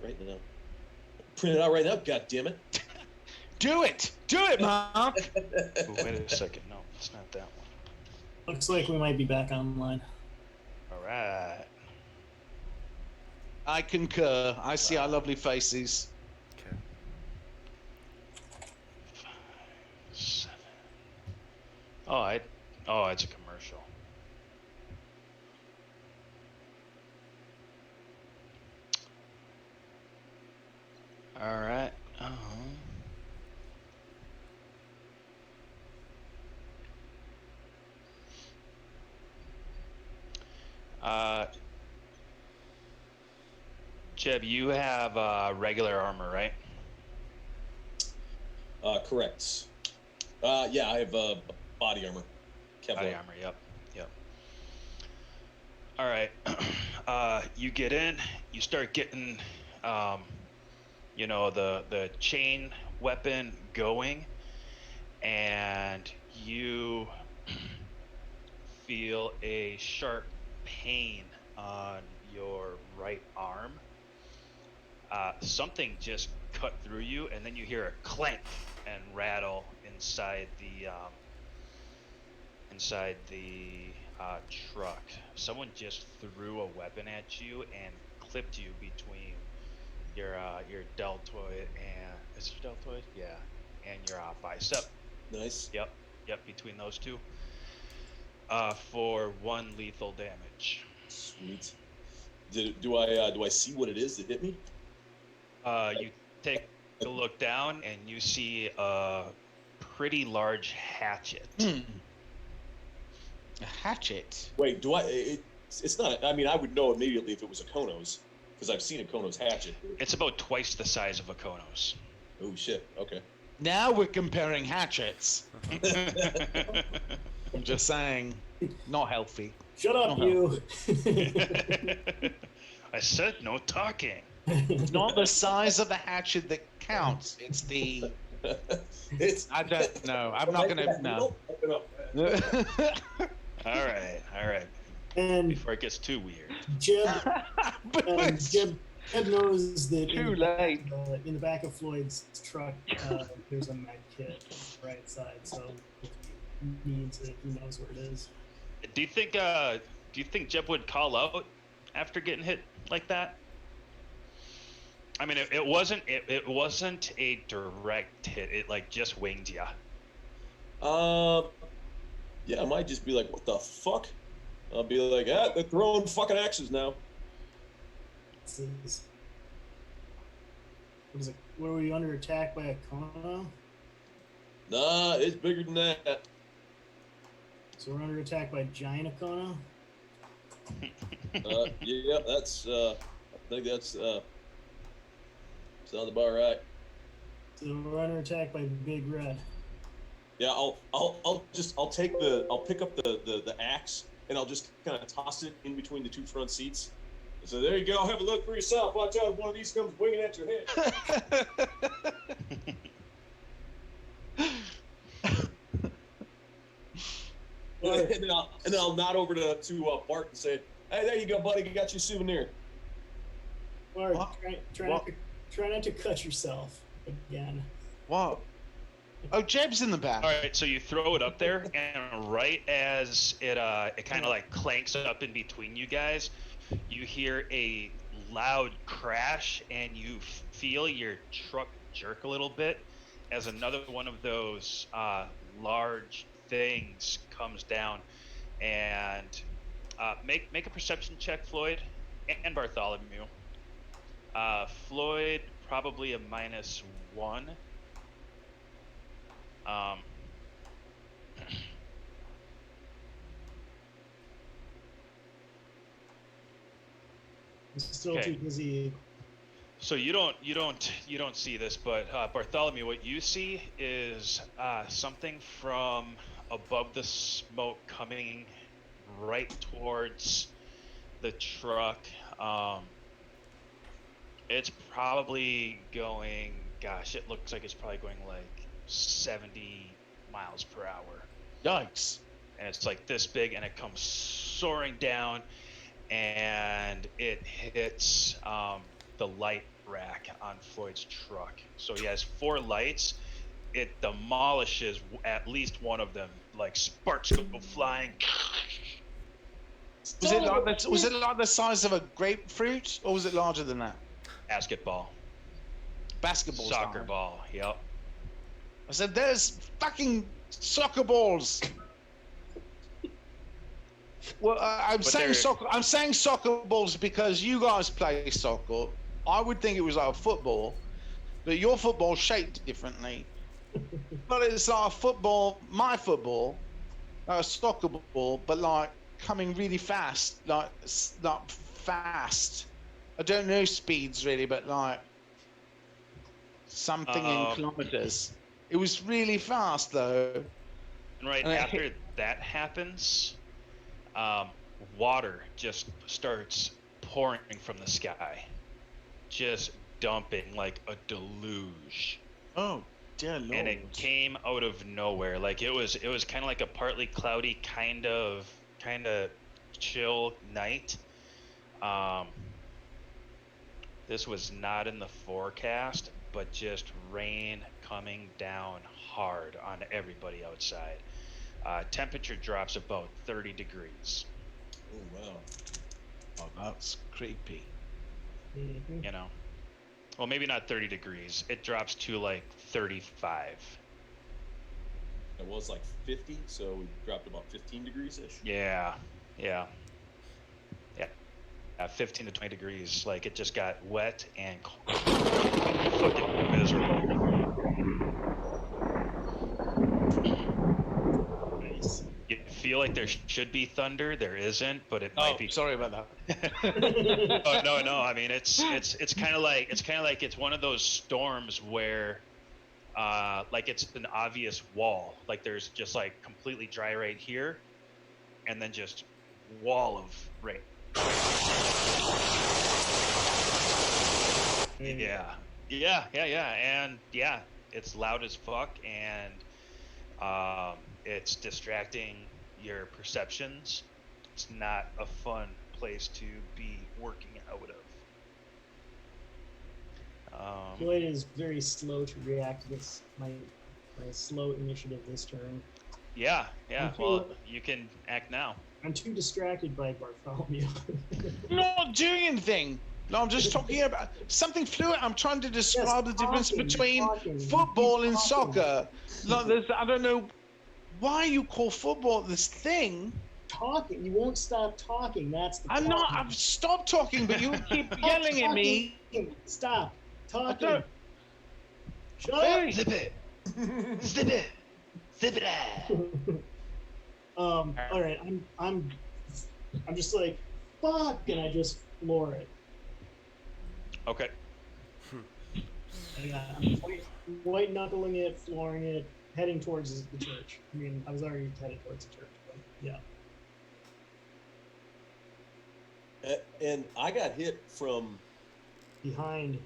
out right now. Print it out right now. God damn it! Do it, Mark. Ooh, wait a second. No, it's not that one. Looks like we might be back online. All right. I concur. I see our lovely faces. Okay. 5, 7. Oh, it's a commercial. All right. Jeb, you have regular armor, right? Correct. Yeah, I have body armor. Kevlar. Body armor, yep. All right. You get in, you start getting, the chain weapon going, and you feel a sharp pain on your right arm. Something just cut through you, and then you hear a clank and rattle inside the truck. Someone just threw a weapon at you and clipped you between your deltoid and is it your deltoid? Yeah, and your bicep. Nice. Yep, between those two. For 1 lethal damage. Sweet. Do I see what it is that hit me? You take a look down and you see a pretty large hatchet. A hatchet. Wait, it's not. I mean, I would know immediately if it was a Konos, because I've seen a Konos hatchet. It's about twice the size of a Konos. Oh shit. Okay. Now we're comparing hatchets. I'm just saying, not healthy. Shut up, you. I said no talking. It's not the size of the hatchet that counts. It's the. I don't know. I'm not gonna. No. All right. And Before it gets too weird. Jeb knows that Too late. In the back of Floyd's truck, there's a med kit on the right side, so if he needs it, he knows where it is. Do you think Jeb would call out after getting hit like that? I mean, it wasn't a direct hit. It like just winged ya. Yeah, I might just be like, what the fuck? I'll be like, they're throwing fucking axes now. Were we under attack by a Kono? Nah, it's bigger than that. So we're under attack by giant Kono? Yeah, that's, I think that's, sounds about right. So we're under attack by Big Red. Yeah, I'll pick up the axe and I'll just kind of toss it in between the two front seats. So there you go. Have a look for yourself. Watch out if one of these comes winging at your head. and then I'll nod over to Bart and say, "Hey, there you go, buddy. You got your souvenir." Bart, try not to cut yourself again. What? Oh, Jeb's in the back. All right, so you throw it up there, and right as it kind of like clanks up in between you guys, you hear a loud crash, and you feel your truck jerk a little bit as another one of those large things comes down. And make a perception check, Floyd and Bartholomew. Floyd probably a -1. I'm still Okay. too busy. So you don't see this, but Bartholomew, what you see is something from above the smoke coming right towards the truck. It's probably going. Gosh, it looks like it's probably going like 70 miles per hour. Yikes. And it's like this big, and it comes soaring down, and it hits the light rack on Floyd's truck. So he has 4 lights. It demolishes at least one of them. Like sparks go flying. Was it like the size of a grapefruit, or was it larger than that? Basketball. Basketball. Soccer style. ball. Yep. I said, "There's fucking soccer balls." Well, I'm saying soccer balls because you guys play soccer. I would think it was like a football, but your football's shaped differently. But it's like a football, my football, like a soccer ball, but like coming really fast, like fast. I don't know speeds really, but like something in kilometers. It was really fast though. And right after that happens, water just starts pouring from the sky, just dumping like a deluge. Oh, dear Lord. And it came out of nowhere. Like it was kind of like a partly cloudy, kind of chill night. This was not in the forecast, but just rain coming down hard on everybody outside. Temperature drops about 30 degrees. Oh wow. Oh, that's creepy. Mhm. You know, well, maybe not 30 degrees. It drops to like 35. It was like 50, so we dropped about 15 degrees ish. Yeah. 15 to 20 degrees. Like it just got wet and fucking miserable. Nice. You feel like there should be thunder. There isn't, but it might be. Sorry about that. Oh no. I mean, it's kind of like it's one of those storms where, like it's an obvious wall. Like there's just like completely dry right here, and then just wall of rain. Yeah, and yeah, it's loud as fuck, and it's distracting your perceptions. It's not a fun place to be working out of. Floyd is very slow to react to this. My slow initiative this turn. Yeah. I'm Well, too- you can act now. I'm too distracted by Bartholomew. I'm not doing anything. No, I'm just talking about something fluid. I'm trying to describe the difference between football and soccer. Like I don't know why you call football this thing. Talking. You won't stop talking. That's the I'm problem. not. I've stopped talking, but you keep yelling at me. Stop I talking. don't. Shut Hey. Zip it. Zip it. Zip it out. up. All right. I'm just like fuck, and I just floor it. Okay. I'm white knuckling it, flooring it, heading towards the church. I mean, I was already headed towards the church, but yeah. And I got hit from Behind.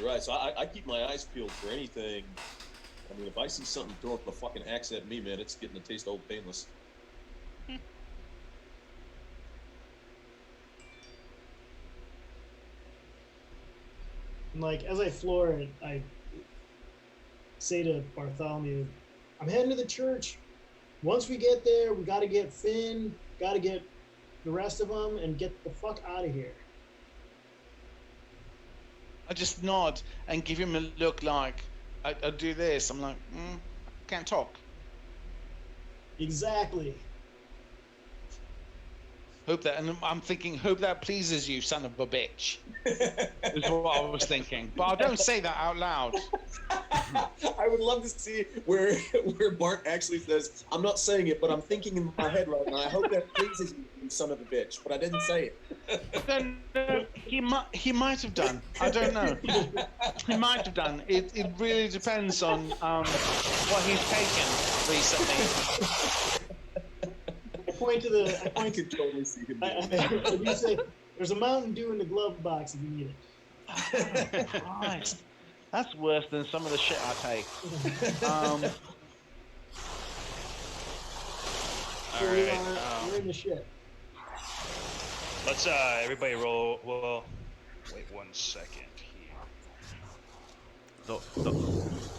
right? So I keep my eyes peeled for anything. I mean, if I see something throwing the fucking axe at me, man, it's getting a taste of Old Painless. And like as I floor it, I say to Bartholomew, I'm heading to the church. Once we get there, we got to get Finn, got to get the rest of them, and get the fuck out of here. I just nod and give him a look like I do this. I'm like, can't talk. Exactly. Hope that, and I'm thinking, hope that pleases you, son of a bitch. Is what I was thinking, but I don't say that out loud. I would love to see where Bart actually says, "I'm not saying it, but I'm thinking in my head right now. I hope that pleases you, you son of a bitch." But I didn't say it. I don't know. He might have done. I don't know. He might have done. It really depends on what he's taken recently. I could totally see him. Oh, You say, there's a Mountain Dew in the glove box if you need it. Christ. That's worse than some of the shit I take. All right. We're in the shit. Let's everybody roll. Well, Wait 1 second here.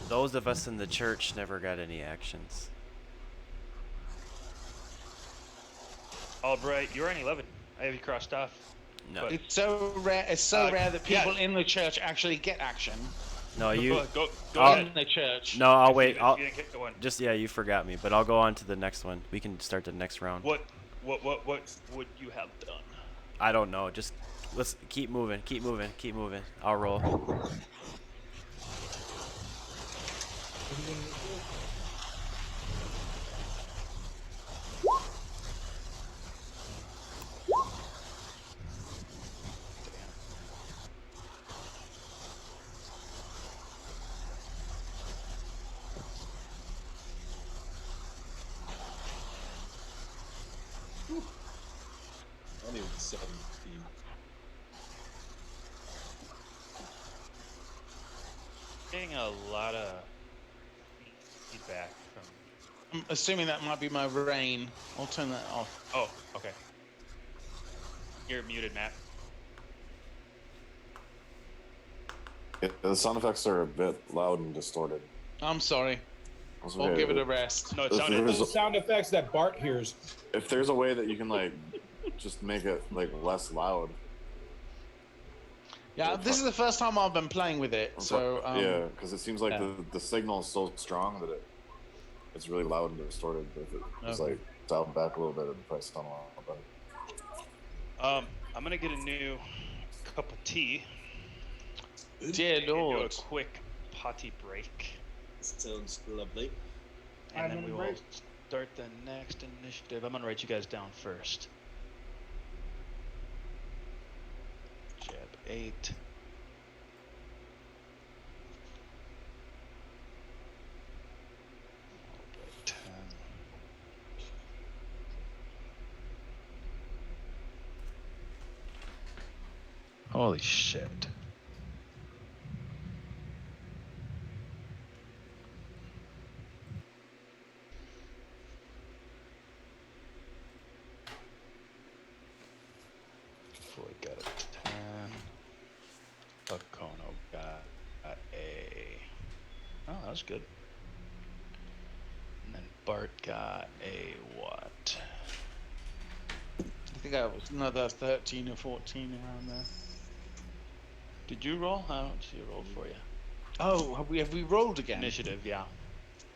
Those of us in the church never got any actions. Albright, you're on 11. I have you crossed off. No, But- It's so rare. It's so rare that yeah. people in the church actually get action. no, you. Go I'll- ahead. In the church. No, I'll If wait. you I'll didn't get the one. just you forgot me, but I'll go on to the next one. We can start the next round. What would you have done? I don't know. Just let's keep moving. Keep moving. Keep moving. I'll roll. Not even 7 feet. Getting a lot of feedback from. I'm assuming that might be my rain. I'll turn that off. Oh, okay. You're muted, Matt. Yeah, the sound effects are a bit loud and distorted. I'm sorry. That's I'll okay. give it a rest. No, it If sounded. there's, The sound effects that Bart hears. if there's a way that you can like just make it like less loud. Yeah, this is the first time I've been playing with it, so yeah, because it seems like yeah. the signal is so strong that it's really loud and distorted. But if it was Okay. like dialed back a little bit, it'd probably sound a lot better. I'm gonna get a new cup of tea. dear and do a Lord. quick potty break, Sounds lovely. and then 5-minute we will break. start the next initiative. I'm gonna write you guys down first. Jab 8. Albright 10. Holy shit. Floyd got a 10. Bacono got a. Oh, that was good. And then Bart got a what? I think I was another 13 or 14 around there. Did you roll? I don't see a roll for you. Oh, have we rolled again? Initiative, yeah.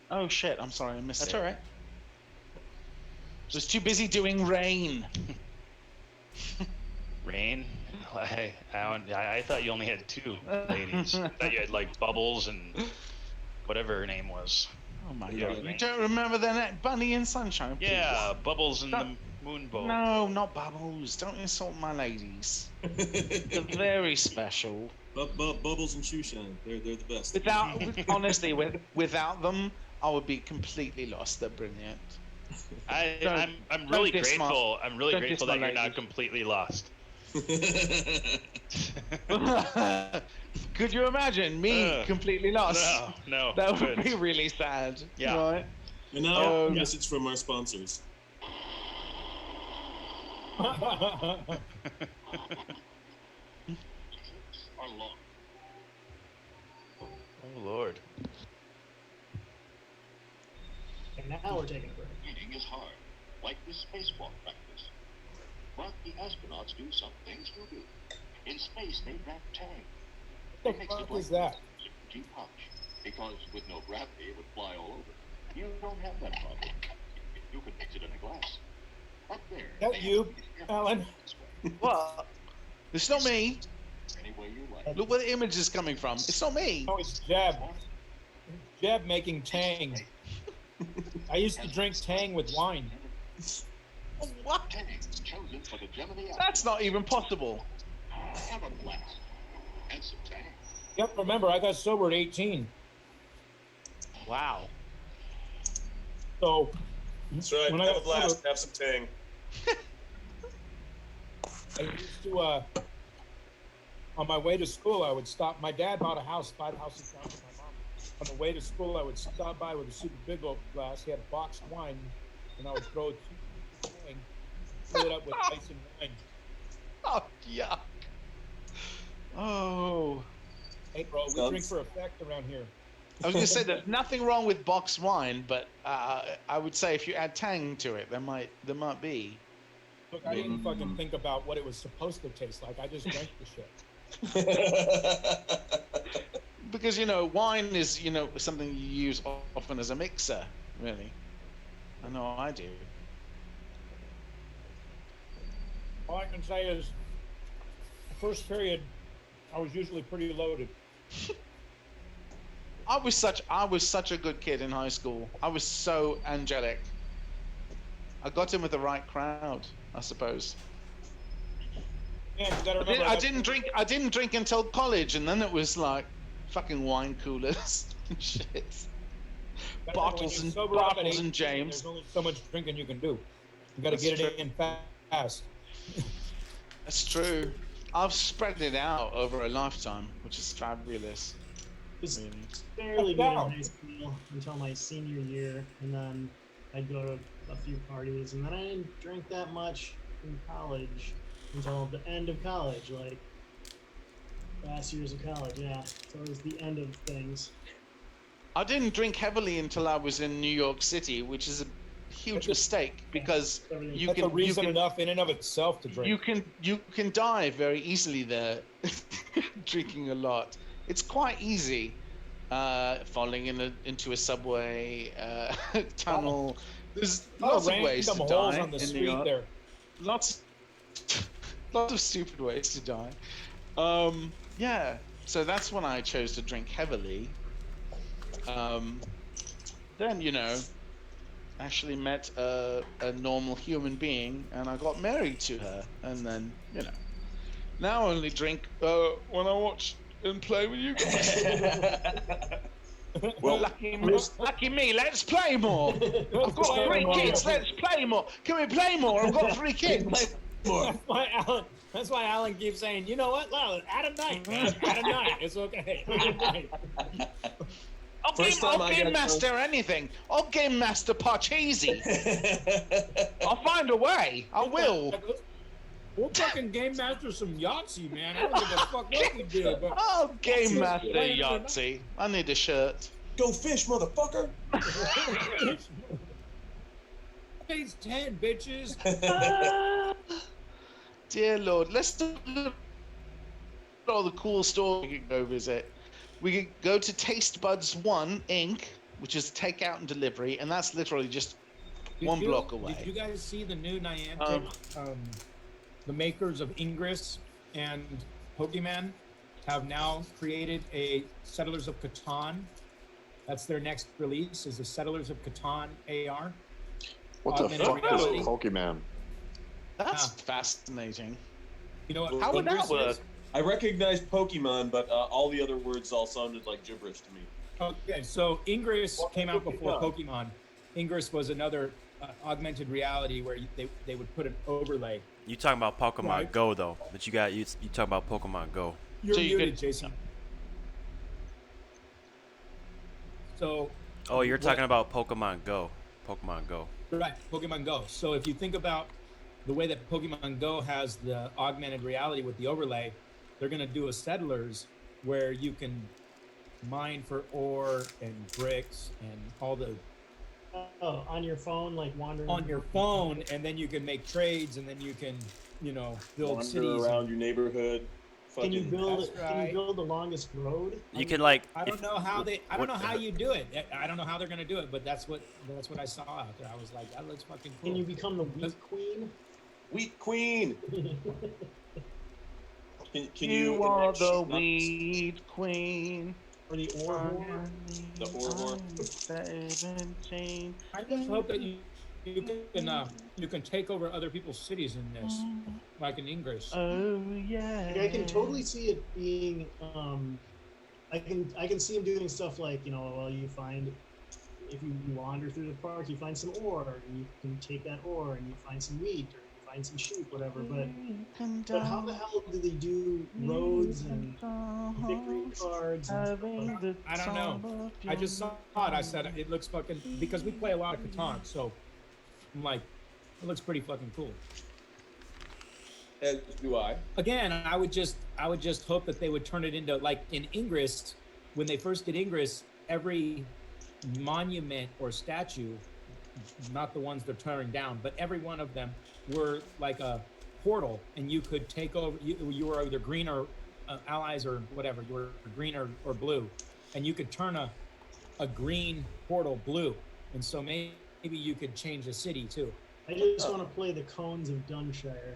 Oh shit! I'm sorry, I missed That's it. all right. Just too busy doing rain. Rain. I thought you only had 2 ladies. I thought you had like Bubbles and whatever her name was. Oh my Yeah, god! You rain. don't remember the Bunny and Sunshine? Please? Yeah, Bubbles and the Don't- Moon Bowl. No, not Bubbles. Don't insult my ladies. They're very special. Bubbles and Shoeshine, they're the best. Honestly, without them, I would be completely lost. They're brilliant. I'm really diss my- grateful. I'm really don't grateful diss that my you're not ladies. completely lost. Could you imagine me completely lost? No. That would good. be really sad. Yeah. Right? And now, a Um, message from our sponsors. Oh Lord. And now we're taking a break. Reading is hard, like this spacewalk practice. But the astronauts do some things you do. In space, they wrap tang. What It the makes fuck black is that? super deep pouch. Because with no gravity, it would fly all over. You don't have that problem. You can mix it in a glass. Up there. That they you, have these Alan? this way. What? It's not me. Any way you like. Look where the image is coming from. It's not me. Oh, it's Jeb. Jeb making Tang. I used to drink Tang with wine. What? Tang, chosen for the gem of the That's not even possible. Have a blast. And some Tang. Yep, remember, I got sober at 18. Wow. So, That's right. When I Have a got blast. sober- Have some tang. I used to, on my way to school, I would stop. My dad bought a house 5 houses down from my mom. On the way to school, I would stop by with a super big old glass. He had a boxed wine, and I would throw it, fill it up with ice and wine. Oh, yeah. Oh. Hey, bro, we Sounds- drink for effect around here. I was going to say there's nothing wrong with boxed wine, but I would say if you add tang to it, there might be. Look, I didn't fucking think about what it was supposed to taste like. I just drank the shit. Because wine is something you use often as a mixer, really. I know I do. All I can say is, the first period, I was usually pretty loaded. I was such a good kid in high school. I was so angelic. I got in with the right crowd, I suppose. Man, you gotta remember. I didn't drink until college, and then it was like fucking wine coolers and shit. Bottles and James. There's only so much drinking you can do. You gotta That's get true. it in fast. That's true. I've spread it out over a lifetime, which is fabulous. Just Really. barely been in high school until my senior year, and then I'd go to a few parties, and then I didn't drink that much in college until the end of college, like last years of college. Yeah, so it was the end of things. I didn't drink heavily until I was in New York City, which is a huge mistake because Everything. you That's a can reason enough in and of itself to drink. you can die very easily there drinking a lot. It's quite easy falling into a subway tunnel. There's lots of ways to holes die on the in New street York. there. Lots of stupid ways to die. Yeah, so that's when I chose to drink heavily. Then actually met a normal human being, and I got married to her, and then now I only drink when I watch and play with you guys. Well, lucky me, let's play more. I've got 3 kids, let's play more. Can we play more? I've got 3 kids. That's why Alan keeps saying, you know what? Well, add a night, man. Add a night. It's okay. Add a night. I'll game master anything. I'll game master Parcheesi. I'll find a way. I will. We'll fucking game master some Yahtzee, man. I don't give a fuck what we do. But I'll game master Yahtzee. I need a shirt. Go fish, motherfucker! phase 10, bitches. Dear Lord, let's do all the cool stores we could go visit. We could go to Taste Buds 1 Inc., which is takeout and delivery, and that's literally just one block away. Did you guys see the new Niantic, the makers of Ingress and Pokemon have now created a Settlers of Catan. That's their next release, is the Settlers of Catan AR. What the Augmented fuck is reality. Pokemon? That's fascinating. You know what? How would that Ingress work? is? I recognized Pokemon, but all the other words all sounded like gibberish to me. Okay, so Ingress came out before Pokemon. Ingress was another augmented reality where they would put an overlay. You talking about Pokemon Right. Go though? But you talking about Pokemon Go? You're So you muted, could- Jason. So Oh, you're What? talking about Pokemon Go. Pokemon Go. right, Pokemon Go. So if you think about the way that Pokemon Go has the augmented reality with the overlay, they're gonna do a Settlers where you can mine for ore and bricks and all the Oh, on your phone, like wandering on your phone, and then you can make trades, and then you can, build Wander cities. around your neighborhood. Can you Fucking- build? That's Can right. you build the longest road? You can like. I don't if- know how they. I don't what- know how you do it. I don't know how they're gonna do it, but that's what I saw out there. I was like, that looks fucking cool. Can you become the wheat queen? Wheat Queen. Can You are enact the nuts? weed queen. Or the ore whore? The ore. 17. I just hope that you can take over other people's cities in this, like in Ingress. Oh yeah. Like, I can totally see it being. I can see him doing stuff like well, you find if you wander through the park, you find some ore, and you can take that ore, and you find some wheat, or you find some sheep, whatever. But how the hell do they do roads and victory cards? And stuff? I don't know. I just saw it. I said it looks fucking, because we play a lot of Catan, so I'm like, it looks pretty fucking cool. As do I. Again, I would just hope that they would turn it into, like in Ingress, when they first did Ingress, every monument or statue, not the ones they're tearing down, but every one of them were like a portal, and you could take over. You were either green or allies or whatever. You were green or blue, and you could turn a green portal blue, and so maybe you could change the city too. I just want to play the Cones of Dunshire.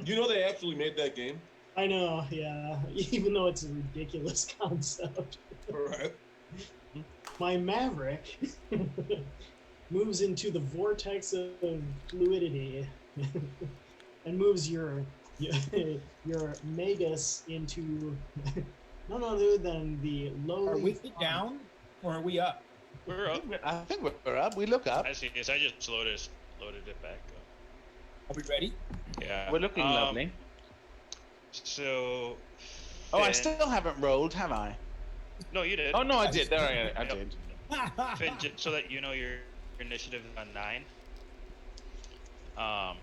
You know they actually made that game? I know, yeah. Even though it's a ridiculous concept. Right. My Maverick moves into the vortex of fluidity and moves your Magus into none other than the lowly. Are we down or are we up? We're up. I think we're up. We look up. I see. Yes, I just loaded it back up. Are we ready? Yeah. We're looking lovely. So. Oh, I Finn- still haven't rolled, have I? No, you did. Oh no, I did. There, I Yep. did. Finn, just so that you know, your initiative is on 9.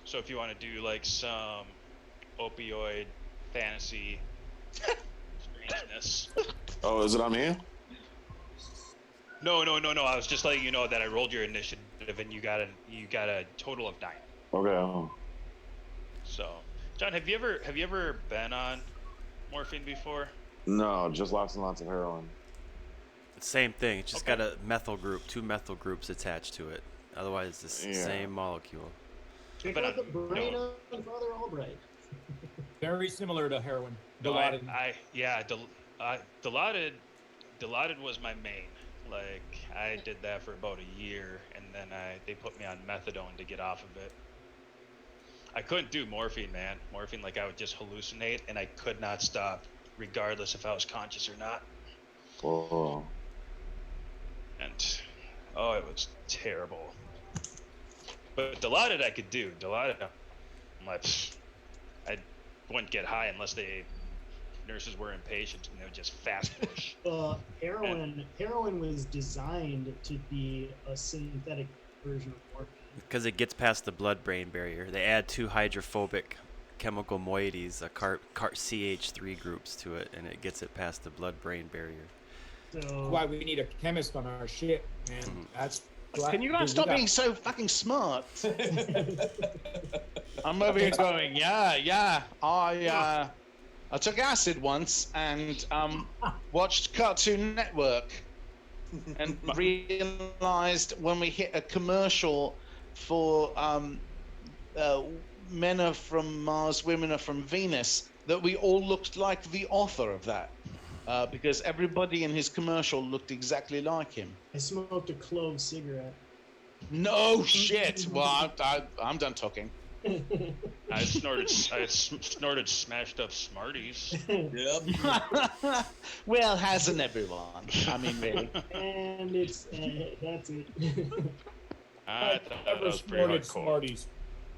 So if you want to do like some opioid fantasy strangeness. Oh, is it on me? No. I was just letting you know that I rolled your initiative and you got a total of 9. Okay. So, John, have you ever been on morphine before? No, just lots and lots of heroin. Same thing. It's just Okay. got a methyl group, 2 methyl groups attached to it. Otherwise, it's the Yeah. same molecule. Check But out the I'm- brain no. of Father Albright. Very similar to heroin. No, Dilaudid. Dilaudid was my main. Like I did that for about a year, and then they put me on methadone to get off of it. I couldn't do morphine, man. Morphine, like I would just hallucinate, and I could not stop, regardless if I was conscious or not. Whoa. And oh, it was terrible. But Dilaudid I could do. Dilaudid, I'm like, I wouldn't get high unless nurses were impatient and they would just fast push. Heroin was designed to be a synthetic version of morphine. Because it gets past the blood-brain barrier. They add 2 hydrophobic chemical moieties, CH3 groups to it, and it gets it past the blood-brain barrier. That's So why we need a chemist on our ship, man. That's why- Can you guys stop being so fucking smart? I'm over here going, yeah. I took acid once and watched Cartoon Network and realized when we hit a commercial for men are from Mars, women are from Venus, that we all looked like the author of that. Because everybody in his commercial looked exactly like him. I smoked a clove cigarette. No shit. Well, I'm done talking. I snorted smashed up Smarties. Yep. Well, hasn't everyone? I mean, really. And it's that's it. I thought that was pretty snorted hardcore. Smarties.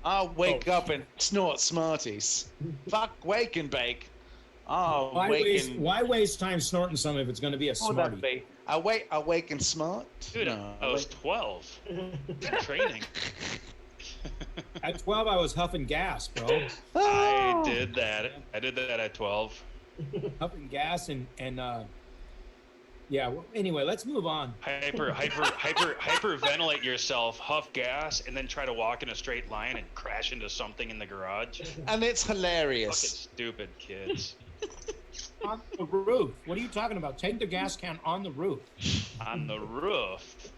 I'll wake up and snort Smarties. Fuck, wake and bake. Oh, Why waste time snorting something if it's going to be a What would that Smartie? be? Awake and smart? Dude, No, I was 12. Training. At 12, I was huffing gas, bro. I did that. I did that at 12. Huffing gas and yeah. Well, anyway, let's move on. Hyperventilate yourself, huff gas, and then try to walk in a straight line and crash into something in the garage. And it's Fucking hilarious. stupid kids. On the roof. What are you talking about? Take the gas can on the roof. On the roof.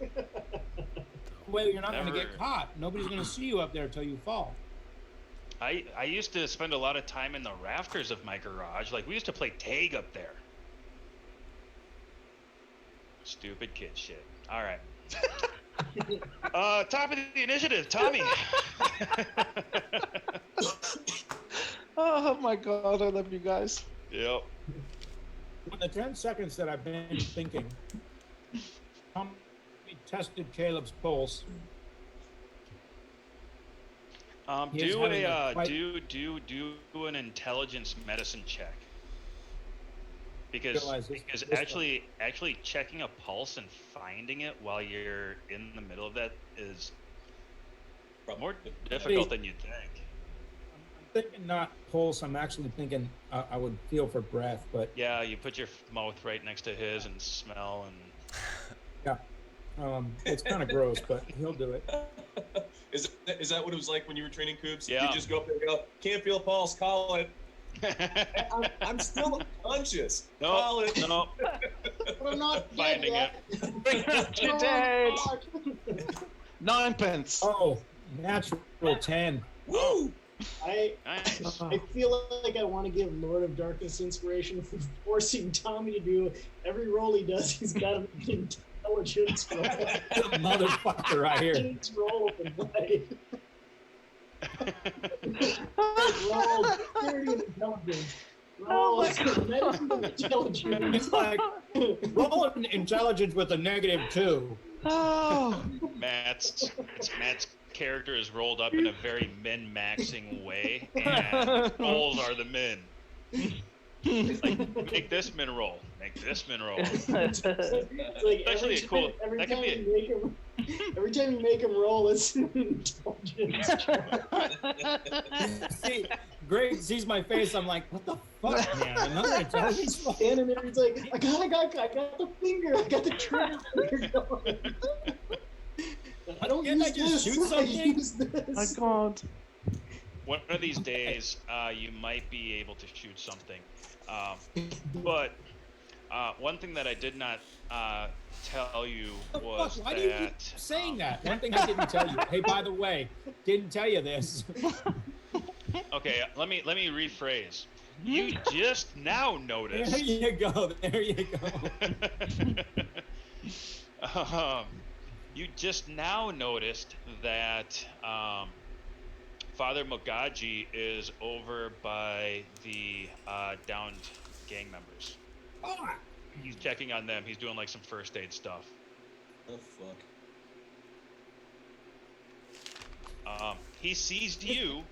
Well, you're not going to Never. get caught. Nobody's going to see you up there till you fall. I used to spend a lot of time in the rafters of my garage. Like, we used to play tag up there. Stupid kid shit. All right. Top of the initiative, Tommy. Oh my god, I love you guys. Yep. In the 10 seconds that I've been thinking, Tommy tested Caleb's pulse. He is Do having a a quite- do an intelligence medicine check. Because Realize this- actually checking a pulse and finding it while you're in the middle of that is More difficult than you'd think. I'm thinking not pulse. I'm actually thinking I would feel for breath, but Yeah, you put your mouth right next to his and smell and. it's kind of gross, but he'll do it. Is that what it was like when you were training Coops? Yeah. You just go up there and go, can't feel pulse, call it. I'm still unconscious. Call it. No. But I'm not Finding dead yet. You're dead. 9p. Oh, natural 10. Woo! Nice. I feel like I want to give Lord of Darkness inspiration for forcing Tommy to do every roll he does. He's got to make an intelligence roll. Motherfucker right here. Intelligence roll and play. Roll 30 in intelligence. Roll medicine and intelligence. It's like rolling intelligence with a -2. Oh. Matt's character is rolled up in a very min-maxing way, and rolls are the min. It's like, make this min roll. Make this min roll. It's like Actually, cool. Every That time could be you make him, every time you make him roll, it's an intelligence. See, Greg sees my face. I'm like, what the fuck, man? Another intelligence roll? Standing there, he's like, I got the finger, I got the trigger finger going. I don't Can't I use just this. shoot I something? use this. My God. One of these days, you might be able to shoot something. But one thing that I did not tell you was Why do you keep that. saying that? One thing I didn't tell you. Hey, by the way, didn't tell you this. Okay, let me rephrase. You just now There noticed. you go. There you go. You just now noticed that Father Mogaji is over by the downed gang members. Oh, He's checking on them. He's doing like some first aid stuff. Oh, fuck. He sees you.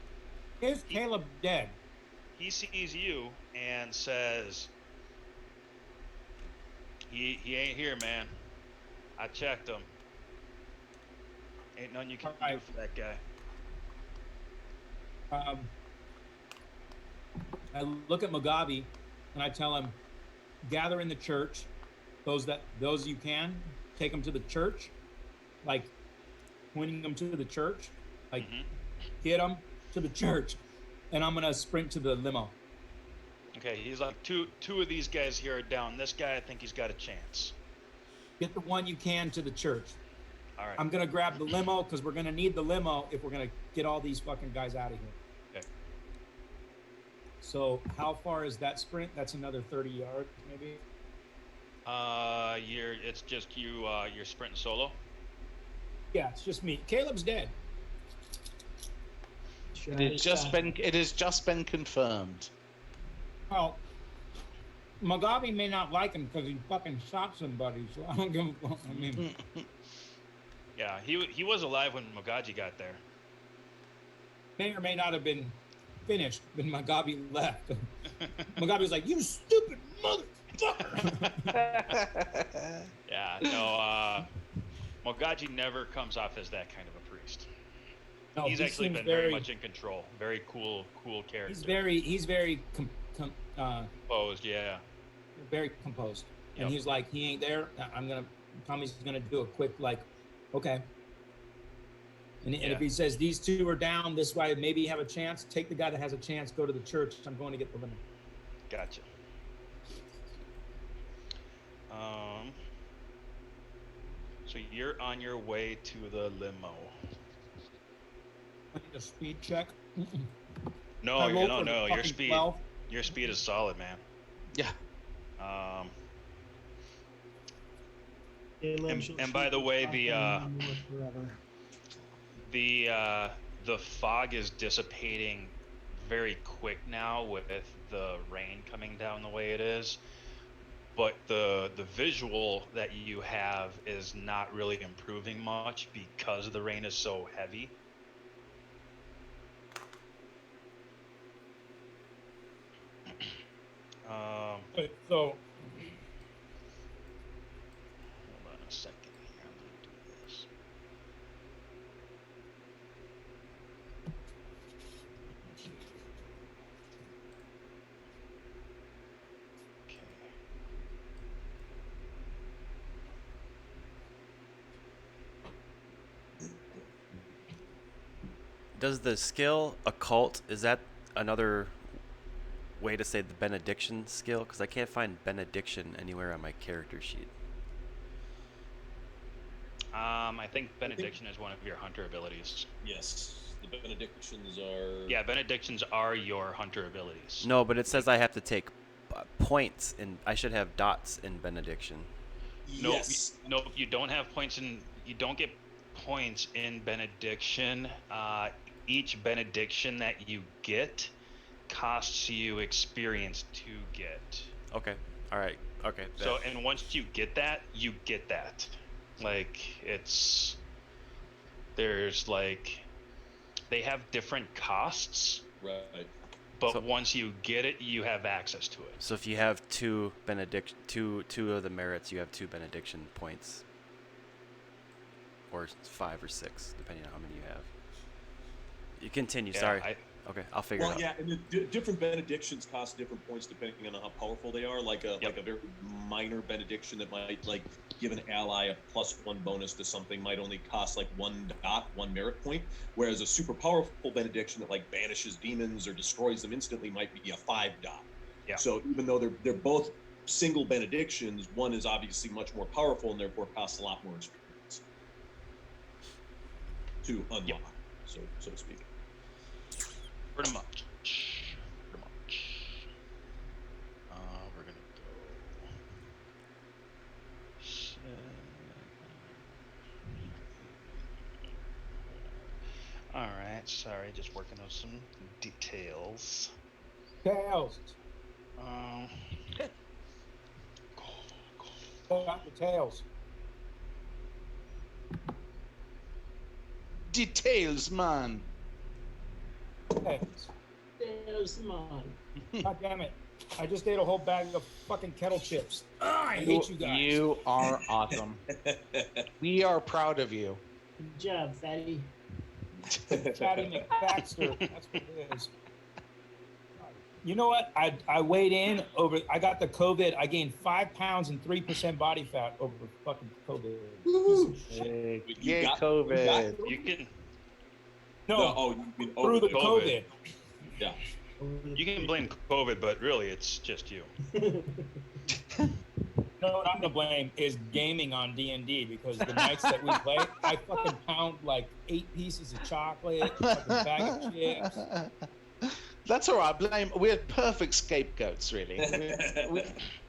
is Caleb dead? He sees you and says, "He ain't here, man. I checked him. Ain't nothing you can do Alright. for that guy." I look at Mugabe and I tell him, gather in the church, those you can, take them to the church, like pointing them to the church, like get them to the church, and I'm gonna sprint to the limo. Okay, he's like, two of these guys here are down. This guy, I think he's got a chance. Get the one you can to the church. All right. I'm gonna grab the limo because we're gonna need the limo if we're gonna get all these fucking guys out of here. Okay. So how far is that sprint? That's another 30 yards, maybe. It's just you. You're sprinting solo. Yeah, it's just me. Caleb's dead. It has just been confirmed. Well, Mugabe may not like him because he fucking shot somebody. So I don't give a fuck. I mean, Yeah, he was alive when Mogaji got there. may or may not have been finished when Mugabe left. Mugabe was like, "You stupid motherfucker." Yeah, no. Mogaji never comes off as that kind of a priest. No, He's he actually seems been very much in control. Very cool character. He's very Composed, yeah. very composed, and Yep. he's like, he ain't there. Tommy's gonna do a quick like, okay. And Yeah. if he says these two are down this way, maybe you have a chance. Take the guy that has a chance. Go to the church. I'm going to get the limo. Gotcha. So you're on your way to the limo. I need a speed check. No, I rolled no, for no. Your fucking speed, 12. your speed is solid, man. Yeah. And by the way, the fog is dissipating very quick now with the rain coming down the way it is. But the visual that you have is not really improving much because the rain is so heavy. So Hold on a second here. I'm gonna do this. Does the skill occult, is that another way to say the benediction skill? Because I can't find benediction anywhere on my character sheet. I think benediction is one of your hunter abilities. Yes, the benedictions are. Yeah, benedictions are your hunter abilities. No, but it says I have to take points, and I should have dots in benediction. Yes. No, you don't have points in. You don't get points in benediction. Each benediction that you get costs you experience to get. Okay. All right. Okay. So, and once you get that, you get that. Like, there's like, they have different costs. Right. But once you get it, you have access to it. So if you have two of the merits, you have 2 benediction points, or 5 or 6, depending on how many you have. You continue. Yeah, Sorry. Okay, I'll figure it out. Well, yeah, and the different benedictions cost different points depending on how powerful they are. Like a very minor benediction that might like give an ally a +1 bonus to something might only cost like 1 dot, 1 merit point. Whereas a super powerful benediction that like banishes demons or destroys them instantly might be a 5 dot. Yeah. So even though they're both single benedictions, one is obviously much more powerful and therefore costs a lot more experience to unlock, so to speak. Pretty much. We're gonna go. All right. Sorry, just working on some details. Tails. Got the tails. Details, man. Tails. There's mine. God damn it. I just ate a whole bag of fucking kettle chips. I hate you guys. You are awesome. We are proud of you. Good job, fatty. Fatty McFaxter. That's what it is. You know what? I weighed in over. I got the COVID. I gained 5 pounds and 3% body fat over fucking COVID. Yay, COVID. You can You mean Through the COVID. COVID. Yeah. you can blame COVID, but really it's just you. You know what I'm to blame is gaming on D&D because the nights that we play, I fucking pound like 8 pieces of chocolate, fucking bag of chips. That's all right. Blame. We're perfect scapegoats, really.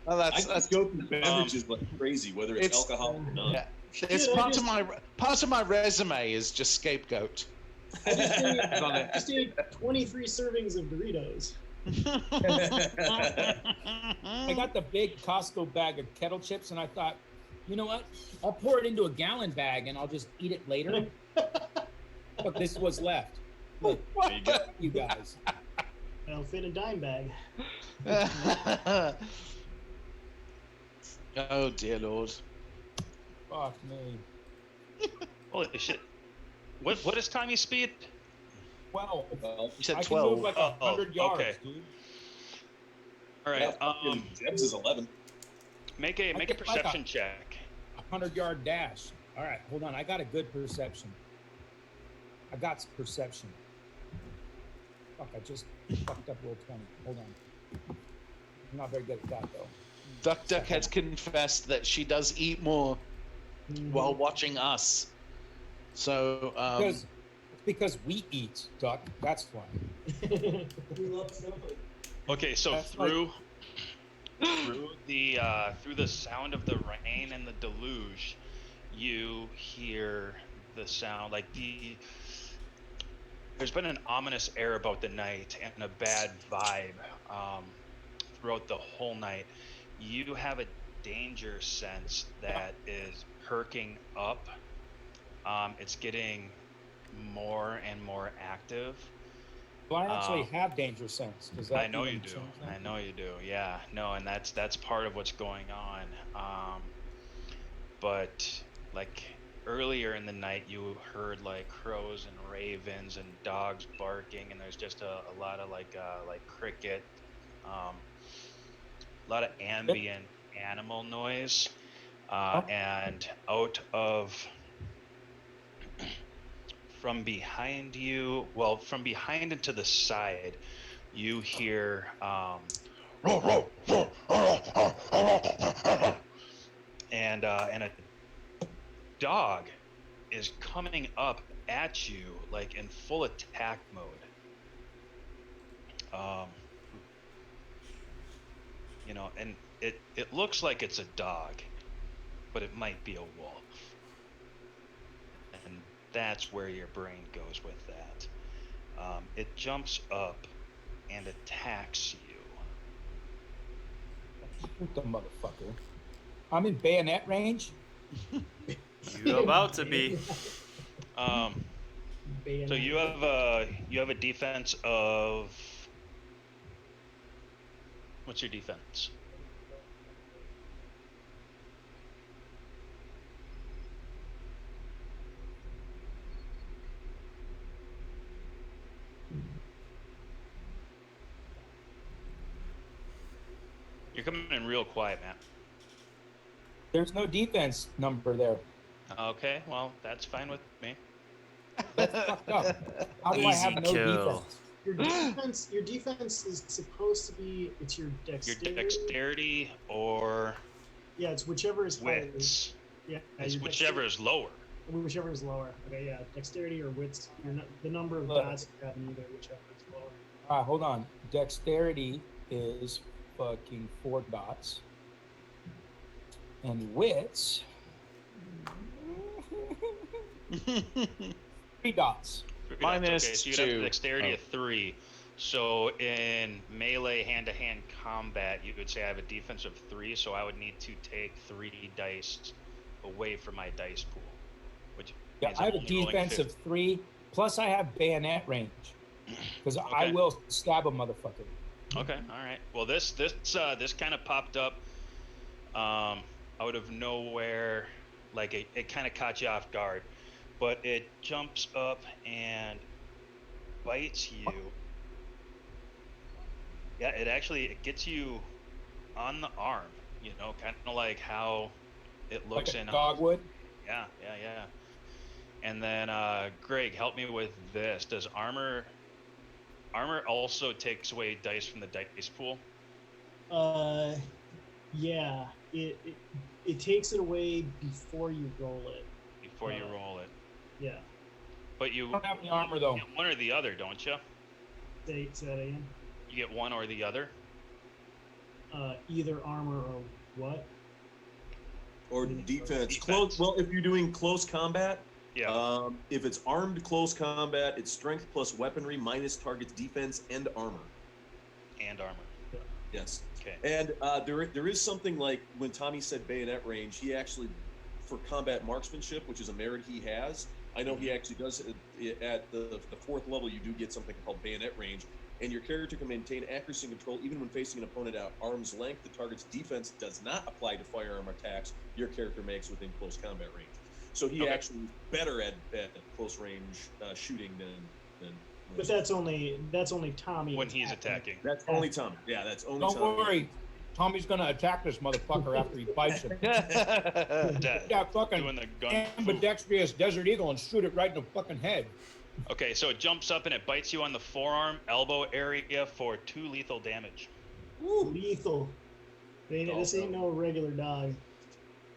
Well, I just go through beverages like crazy, whether it's it's- alcohol or not. Yeah. It's part of my resume is just scapegoat. I just ate 23 servings of Doritos. I got the big Costco bag of kettle chips, and I thought, you know what? I'll pour it into a gallon bag, and I'll just eat it later. Look, this is what's left. Look, There you go. you guys. I'll fit a dime bag. Oh dear Lord. Fuck me. Holy shit! What is Tommy's speed? Well, Well, You said I can 12. move like 100 yards, okay. dude. All right. Jeb's is 11. Make a get like perception check. 100-yard dash. All right, hold on. I got a good perception. I got perception. Fuck, I just fucked up roll 20. Hold on. I'm not very good at that, though. Duck has confessed that she does eat more while watching us. So, It's because we eat, Duck. That's why. We love something. Okay, so That's through the sound of the rain and the deluge, you hear the sound like there's been an ominous air about the night and a bad vibe throughout the whole night. You have a danger sense that is perking up. It's getting more and more active. Well, I actually have danger sense. Does that I know even you do. change that? I know you do. Yeah. No, and that's part of what's going on. But like earlier in the night, you heard like crows and ravens and dogs barking, and there's just a lot of like cricket, a lot of ambient animal noise, and out of from behind you, well, from behind and to the side, you hear and a dog is coming up at you like in full attack mode. And it looks like it's a dog, but it might be a wolf. And that's where your brain goes with that. It jumps up and attacks you. Shoot the motherfucker. I'm in bayonet range. You about to be. So you have a defense of, what's your defense? You're coming in real quiet, man. There's no defense number there. Okay, well, that's fine with me. That's fucked up. How do I Easy have no kill. defense? Your defense is supposed to be, it's your Your dexterity. dexterity or Yeah, it's whichever is higher. wits. Yeah, It's your whichever is lower. whichever is lower. Okay, yeah, dexterity or wits. The number of Look. dots you have in either, whichever is lower. Hold on. Dexterity is fucking 4 dots. And wits 3 dots. Minus Okay, so you'd have 2. a dexterity of 3. So in melee hand-to-hand combat, you would say I have a defense of 3, so I would need to take 3 dice away from my dice pool. Which Yeah, means I have I'm a only rolling defense 50. of 3, plus I have bayonet range. Because I Okay. will stab a motherfucker. Okay, all right. Well, this kind of popped up out of nowhere, like it kind of caught you off guard, but it jumps up and bites you. Yeah, it gets you on the arm. Kind of like how it looks Like a in dogwood. Yeah. And then Greg, help me with this. Does armor also takes away dice from the dice pool? Yeah, it takes it away before you roll it. Before you roll it. Yeah. But you I don't have any armor though. get one or the other, don't you? Say that again. You get one or the other. Either armor or what? Or defense. Defense. Close. Well, if you're doing close combat, Yeah. if it's armed close combat, it's strength plus weaponry minus target's defense and armor. And armor. Yes. Okay. And there is something like when Tommy said bayonet range, he actually, for combat marksmanship, which is a merit he has, I know he actually does it at the 4th level. You do get something called bayonet range, and your character can maintain accuracy and control even when facing an opponent at arm's length. The target's defense does not apply to firearm attacks your character makes within close combat range. So he Okay. actually is better at close range shooting than. But that's only Tommy. When he's attacking. That's only Tommy. Yeah, that's only Don't Tommy. worry. Tommy's gonna attack this motherfucker after he bites him. Dead. Yeah, fucking Doing the gun. ambidextrous Desert Eagle and shoot it right in the fucking head. Okay, so it jumps up and it bites you on the forearm, elbow area for 2 lethal damage. Lethal. This ain't no regular dog.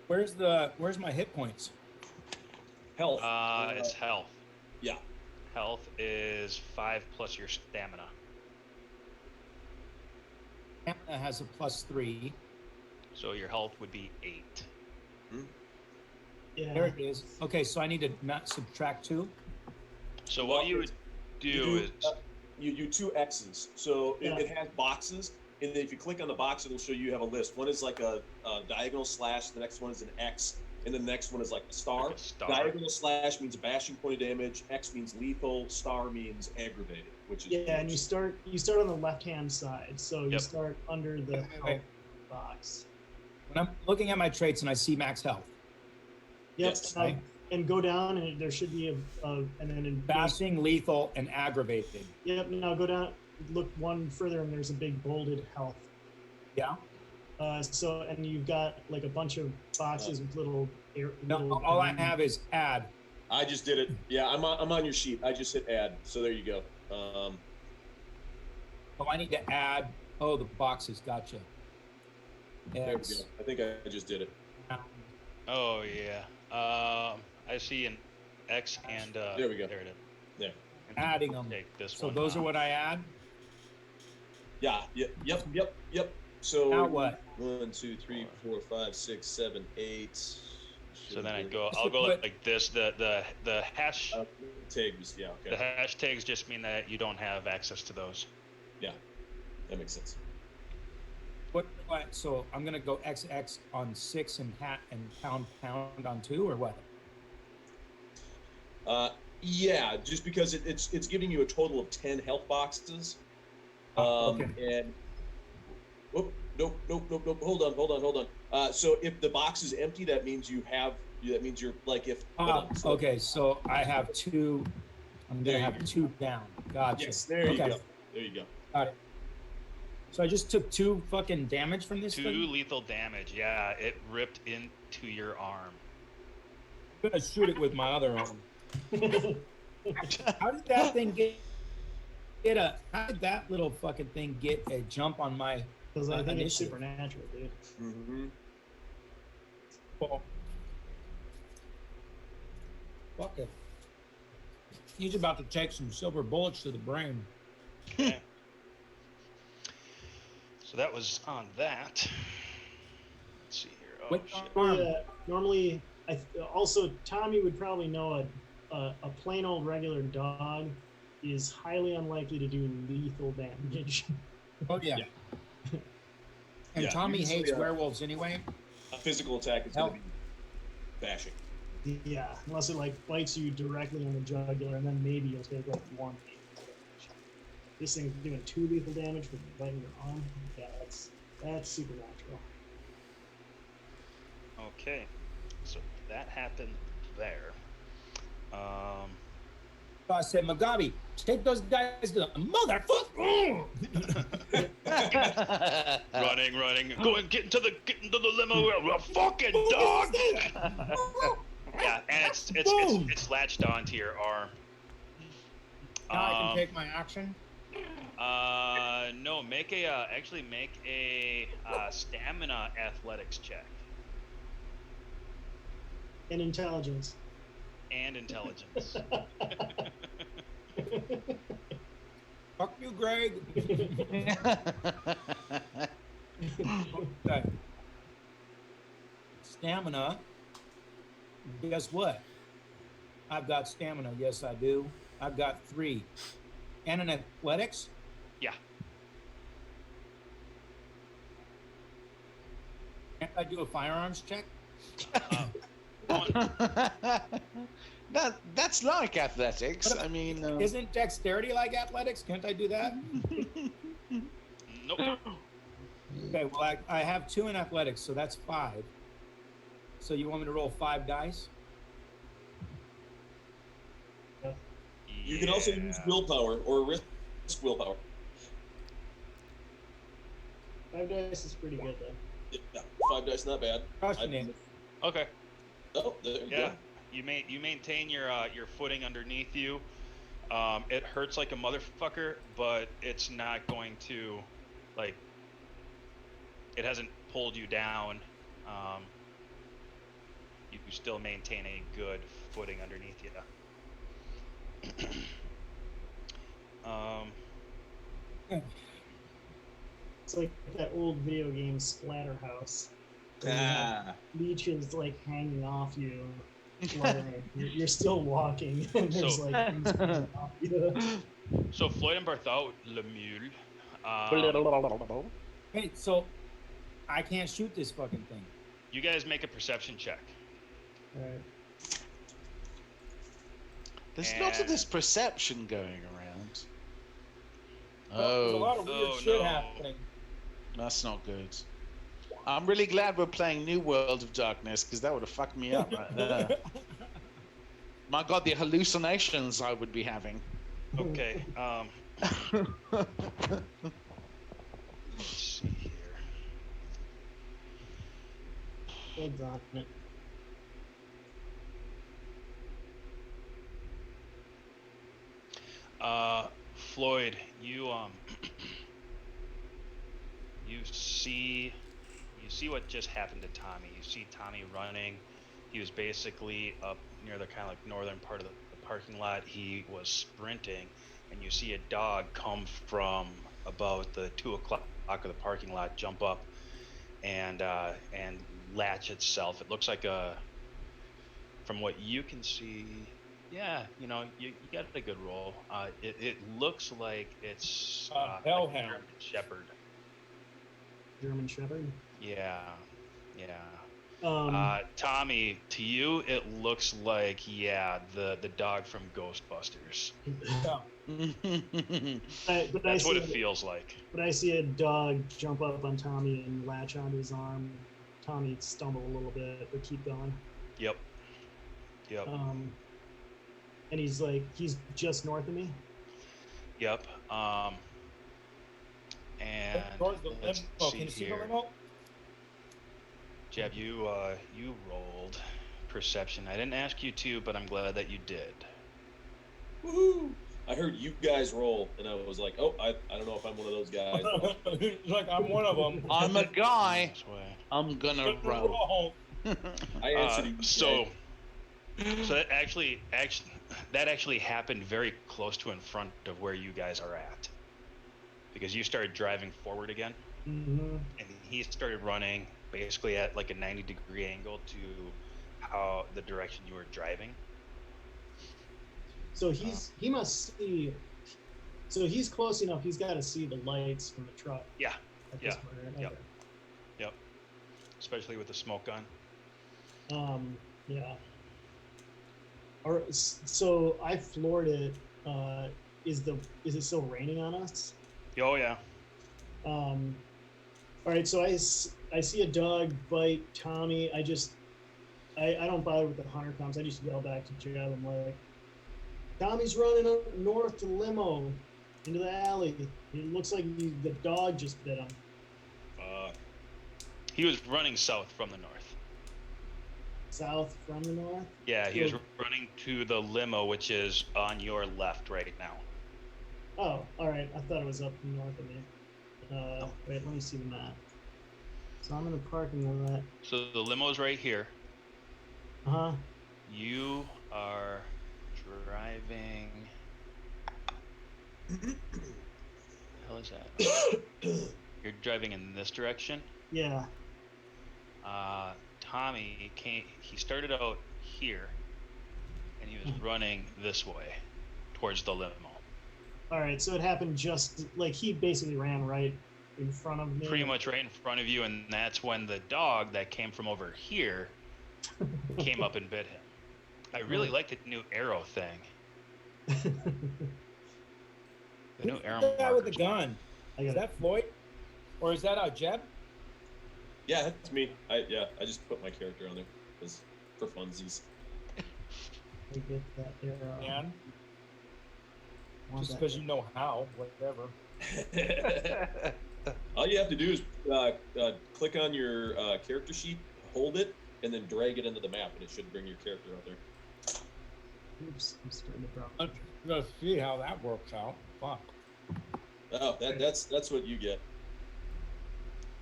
Where's my hit points? Health. It's health. Yeah. Health is 5 plus your stamina. Stamina has a +3. So your health would be 8. Yeah. There it is. Okay, so I need to not subtract 2. So what you would do is You do 2 X's. So Yeah. it has boxes, and then if you click on the box, it'll show you have a list. One is like a diagonal slash, the next one is an X, and the next one is like a star. Like a star. Diagonal slash means bashing point of damage, X means lethal, star means aggravated, which is Yeah, and you start on the left hand side, so you Yep. start under the Wait. health box. When I'm looking at my traits and I see max health, Yep, Yes. and go down, and there should be and then in bashing, lethal, and aggravated. Yep. Now go down, look one further, and there's a big bolded health. Yeah. And you've got like a bunch of boxes with little. No, all I have is add. I just did it. Yeah, I'm on your sheet. I just hit add. So there you go. Oh, I need to add. Oh, the boxes. Gotcha. There we go. I think I just did it. Oh yeah. I see an X and There we go. There it is. There. Adding them. Take this So one those are off. what I add. Yeah. Yep. So Now what? 1, 2, 3, 4, 5, 6, 7, 8. So then I'll go like this. The hash tags. Yeah. the Okay. hashtags just mean that you don't have access to those. Yeah. That makes sense. What? So I'm gonna go XX on 6 and pound on 2, or what? Yeah, just because it's giving you a total of 10 health boxes. Okay. And nope. Hold on. So if the box is empty, that means you're like if. Okay. So I have 2. I'm There gonna you have go. 2 down. Gotcha. Yes, there you Okay. go. There you go. Got it. So I just took 2 fucking damage from this 2 thing. lethal damage. Yeah, it ripped into your arm. I'm gonna shoot it with my other arm. How did that thing get a? How did that little fucking thing get a jump on my? Because I think it's initiative? supernatural, dude. Mm-hmm. Well, fuck it. He's about to take some silver bullets to the brain. Okay. So that was on that. Let's see here. Oh What shit. arm? Normally, also Tommy would probably know a plain old regular dog is highly unlikely to do lethal damage. Oh yeah. And Yeah, Tommy usually, hates werewolves anyway. A physical attack is going to be bashing. Yeah, unless it like bites you directly on the jugular, and then maybe you'll take like 1 damage. This thing's doing 2 lethal damage with biting your arm. Yeah, that's supernatural. Okay. So that happened there. I said, Mugabe, take those guys to the motherfucker. Running. Get into the limo. A fucking dog. Yeah, and it's latched onto your arm. Now I can take my action. No, make a stamina athletics check And intelligence. and intelligence. Fuck you, Greg. Okay. Stamina. Guess what? I've got stamina. Yes, I do. I've got 3. And an athletics? Yeah. Can't I do a firearms check? That's like athletics. I mean, Isn't dexterity like athletics? Can't I do that? Nope. Okay, well, I have 2 in athletics, so that's 5. So you want me to roll 5 dice? You can also use willpower or risk willpower. 5 dice is pretty good though. Yeah, 5 dice, not bad. Crushing it. Okay. Oh, there you Yeah. go. You maintain your footing underneath you. It hurts like a motherfucker, but it's not going to, like, it hasn't pulled you down. You still maintain a good footing underneath you. It's like that old video game Splatterhouse. Ah. Leeches like hanging off you. While you're still walking, and there's So- like things hanging off you. So Floyd and Bartholomew, Hey, so I can't shoot this fucking thing. you guys make a perception check. Right. there's lots of this perception going around. There's a lot Oh, of weird Oh, shit no. happening. that's not good. I'm really glad we're playing New World of Darkness because that would have fucked me up right there. My God, the hallucinations I would be having. Okay. Let's see here. Eggs on it. Floyd, you you see what just happened to Tommy. You see Tommy running. He was basically up near the kind of like northern part of the parking lot. He was sprinting, and you see a dog come from about the 2 o'clock of the parking lot, jump up, and latch itself. It looks like from what you can see, yeah, you got a good roll. It looks like it's like a Hellhound. German Shepherd. German Shepherd. Yeah. Tommy, to you, it looks like, the dog from Ghostbusters. That's what it feels like. But I see a dog jump up on Tommy and latch onto his arm. Tommy stumble a little bit, but keep going. Yep. And he's just north of me. Yep. And Towards the let's limo. see Can you see the here. limo? Jeb, you rolled perception. I didn't ask you to, but I'm glad that you did. Woohoo! I heard you guys roll, and I was like, oh, I don't know if I'm one of those guys. He's like, I'm one of them. I'm a guy. This way. I'm gonna roll. I answered you. So that actually happened very close to in front of where you guys are at, because you started driving forward again, Mm-hmm. and he started running basically at like a 90-degree angle to how the direction you were driving. So he must see. So he's close enough. He's got to see the lights from the truck. Yeah. At this Yeah. point, right? Yep. Yep. Especially with the smoke gun. Yeah. So I floored it. Is it still raining on us? Oh yeah. All right. So I see a dog bite Tommy. I don't bother with the hunter comes. I just yell back to Jeb. I'm like, Tommy's running up north to the limo into the alley. It looks like the dog just bit him. He was running south from the north. South from the north? Yeah, he was running to the limo, which is on your left right now. Oh, all right. I thought it was up north of me. Wait, let me see the map. So I'm in the parking lot. So the limo's right here. Uh-huh. You are driving. What the hell is that? You're driving in this direction. Yeah. Tommy he started out here, and he was running this way towards the limo. All right, so it happened just like he basically ran right in front of me. Pretty much right in front of you, and that's when the dog that came from over here came up and bit him. I really like the new arrow thing. The new arrow Who's the guy with the markers. gun? Is that Floyd? Or is that Jeb? Yeah, that's me. I just put my character on there for funsies. I get that arrow. Man, Want just that because you know how, whatever. All you have to do is click on your character sheet, hold it, and then drag it into the map, and it should bring your character out there. Oops, I'm starting to drop. I'm gonna see how that works out. Fuck. Oh, that's what you get.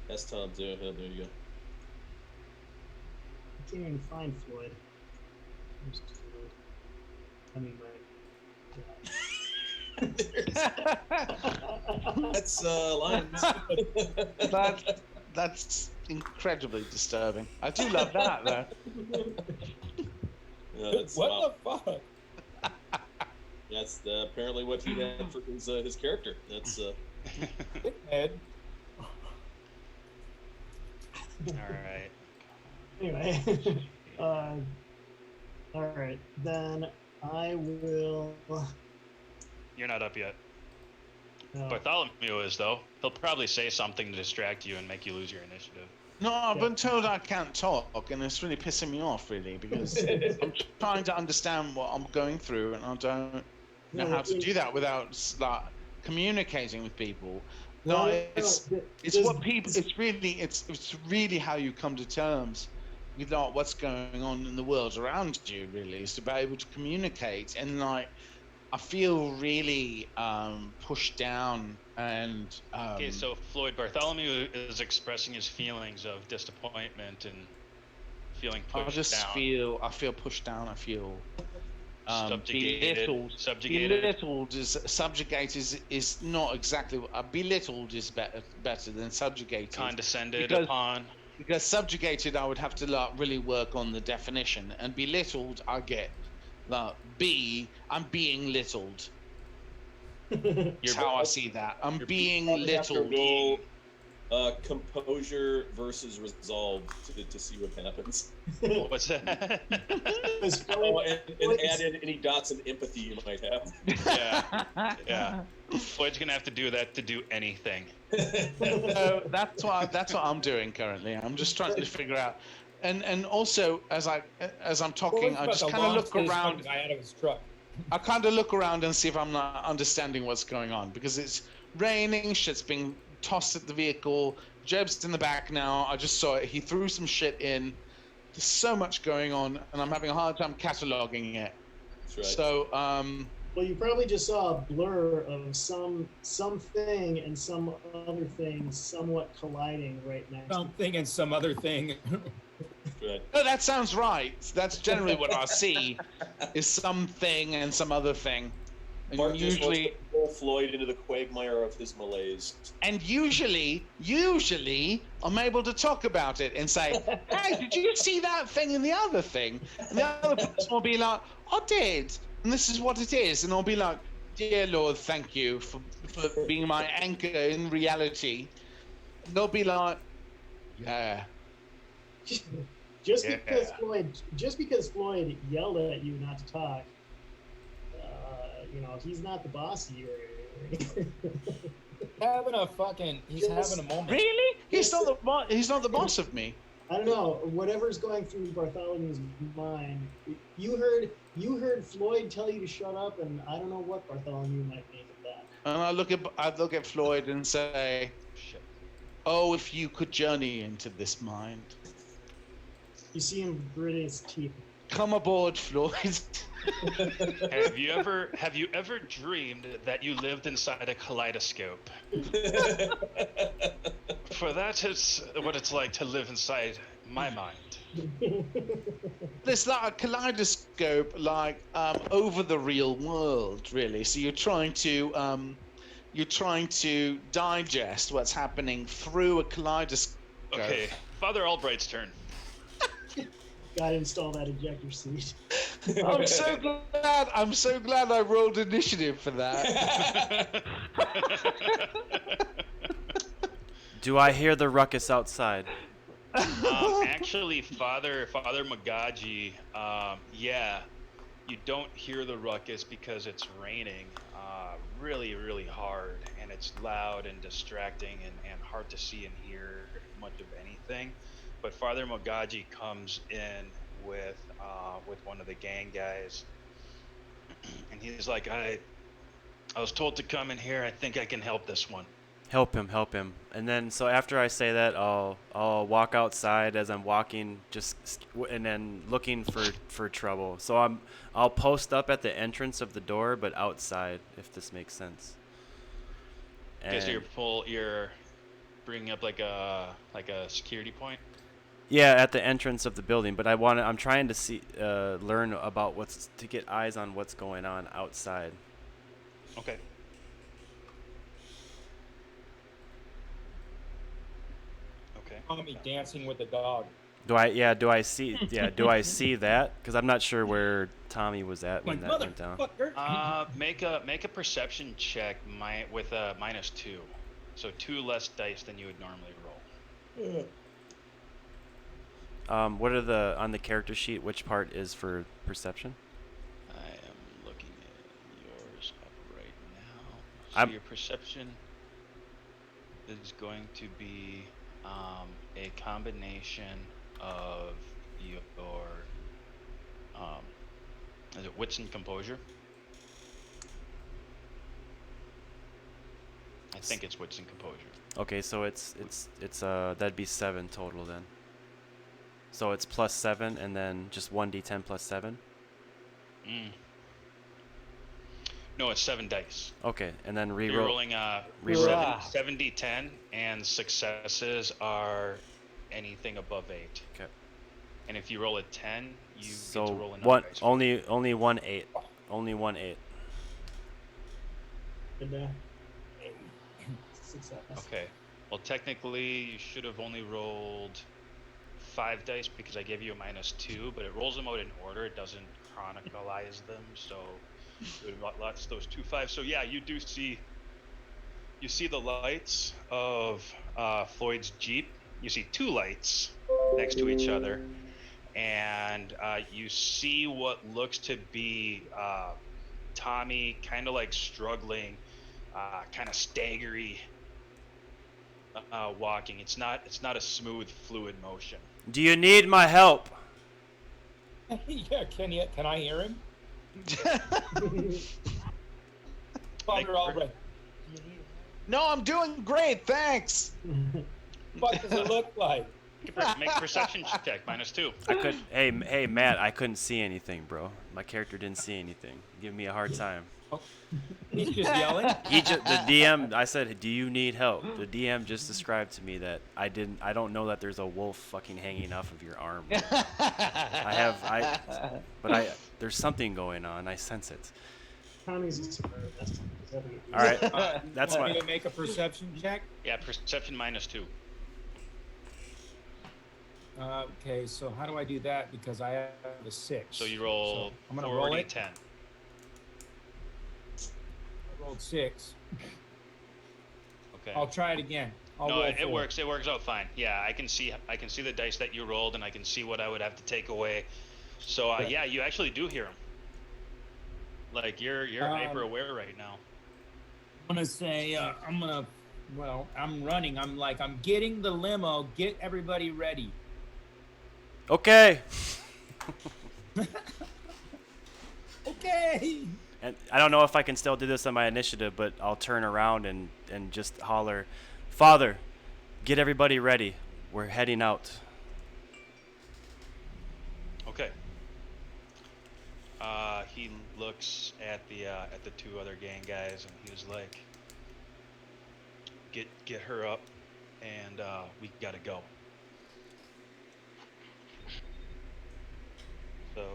That's Tom too. There you go. I can't even find Floyd. Where's Floyd? I mean, That's Lions. That's incredibly disturbing. I do love that though. That's, What the fuck? That's apparently what he had for his character. That's Ed. All right. Anyway, all right, then I will. You're not up yet. No. Bartholomew is, though. He'll probably say something to distract you and make you lose your initiative. No, I've been told I can't talk, and it's really pissing me off, really, because I'm trying to understand what I'm going through, and I don't know how to do that without communicating with people. No, it's what people. It's really how you come to terms with what's going on in the world around you. Really, is to be able to communicate, and I feel really pushed down and. Okay, so Floyd Bartholomew is expressing his feelings of disappointment and feeling pushed down. I feel pushed down. I feel subjugated. Belittled is subjugated is not exactly. Belittled is better than subjugated. Condescended upon. Because subjugated, I would have to like really work on the definition, and belittled, I get. I'm being littled. That's how I see that. I'm being littled. Roll, composure versus resolve to see what happens. What's that? and add in any dots of empathy you might have. Yeah. Floyd's gonna have to do that to do anything. So that's what I'm doing currently. I'm just trying to figure out, and also as I'm talking, I just kind of look around. Guy out of his truck. I kind of look around and see if I'm not understanding what's going on, because it's raining, shit's being tossed at the vehicle. Jeb's in the back now. I just saw it. He threw some shit in. There's so much going on, and I'm having a hard time cataloging it. That's right. So, well, you probably just saw a blur of something and some other thing somewhat colliding right now. Something and some other thing. Right. No, that sounds right. That's generally what I see, is something and some other thing. And Mark just wants usually, to pull Floyd into the quagmire of his malaise. and usually, I'm able to talk about it and say, "Hey, did you see that thing and the other thing?" And the other person will be like, "I did, and this is what it is." And I'll be like, "Dear Lord, thank you for being my anchor in reality." And they'll be like, "Yeah." Just because Floyd yelled at you not to talk, he's not the boss of you. He's having a moment. Really? He's not the boss of me. I don't know. Whatever's going through Bartholomew's mind, you heard Floyd tell you to shut up, and I don't know what Bartholomew might make of that. And I look at Floyd and say, "Oh, if you could journey into this mind." You see him grit his teeth. Come aboard, Floyd. Have you ever dreamed that you lived inside a kaleidoscope? For that is what it's like to live inside my mind. It's like a kaleidoscope, like over the real world, really. So you're trying to digest what's happening through a kaleidoscope. Okay, Father Albright's turn. Gotta install that ejector seat. I'm so glad I rolled initiative for that. Do I hear the ruckus outside? Actually, Father Magaji, you don't hear the ruckus because it's raining really, really hard, and it's loud and distracting and hard to see and hear much of anything. But Father Magaji comes in with one of the gang guys, and he's like, I was told to come in here. I think I can help this one. Help him. And then, so after I say that, I'll walk outside as I'm walking, and then looking for trouble. So I'll post up at the entrance of the door, but outside, if this makes sense. Because you're bringing up like a security point. Yeah, at the entrance of the building, but I'm trying to learn about to get eyes on what's going on outside. Okay. Tommy dancing with the dog. Do I see that? Because I'm not sure where Tommy was at when that went down. Make a perception check with a -2, so 2 less dice than you would normally roll. What are on the character sheet? Which part is for perception? I am looking at yours up right now. So your perception is going to be a combination of your is it wits and composure? I think it's wits and composure. Okay, so it's that'd be 7 total then. So it's +7 and then just 1d10 +7. No, it's 7 dice. Okay, and then You're re-roll. rolling Reroll. 7d10, and successes are anything above 8. Okay. And if you roll a 10, you get to So roll another one dice. only 1 8. Only 1 8. And success. Okay. Well, technically, you should have only rolled 5 dice because I gave you a -2, but it rolls them out in order. It doesn't chronicalize them, so it lots those 2 5s. So yeah, you do see. You see the lights of Floyd's Jeep. You see 2 lights next to each other, and you see what looks to be Tommy, kind of like struggling, kind of staggery. Walking. It's not a smooth, fluid motion. Do you need my help? Yeah, can I hear him? Father Albrecht, No, I'm doing great, thanks. what does it look like? Make a perception check, -2. I could. Hey, Matt. I couldn't see anything, bro. My character didn't see anything. Give me a hard time. He's just yelling. The DM. I said, "Do you need help?" The DM just described to me that I didn't. I don't know that there's a wolf fucking hanging off of your arm. There's something going on. I sense it. Tommy's a smart. All right. That's Want my. me to make a perception check? Yeah, perception -2. Okay, so how do I do that? Because I have a 6. So you roll So I'm gonna roll it. 10. I rolled 6. Okay. I'll try it again. I'll No, roll it 4. works. It works out fine. Yeah, I can see the dice that you rolled, and I can see what I would have to take away. So Okay. yeah, you actually do hear him. Like you're hyper aware right now. I'm gonna say I'm running. I'm getting the limo. Get everybody ready. Okay. Okay. And I don't know if I can still do this on my initiative, but I'll turn around and just holler, "Father, get everybody ready. We're heading out." Okay. He looks at the 2 other gang guys, and he was like, "Get her up, and we gotta go." So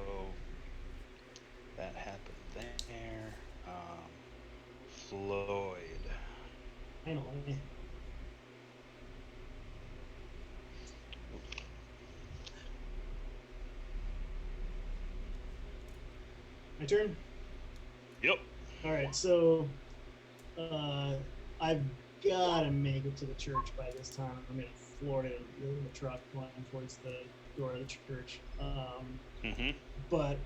that happened there. Floyd. I know. My turn. Yep. All right, so I've got to make it to the church by this time. I'm in Florida in the truck going towards the door of the church. But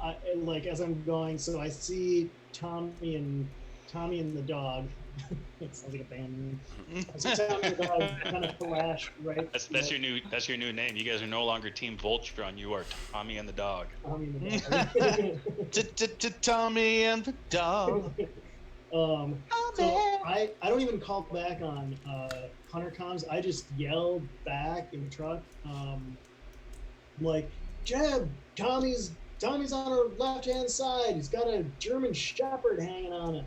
as I'm going, so I see Tommy and the dog. It sounds like a band name. I see Tommy and the dog kind of flash right. That's your new name. You guys are no longer Team Voltron. You are Tommy and the Dog. Tommy and the dog. Tommy and the dog. So I don't even call back on hunter comms. I just yell back in the truck. I'm like, Jeb, Tommy's on our left hand side. He's got a German Shepherd hanging on it.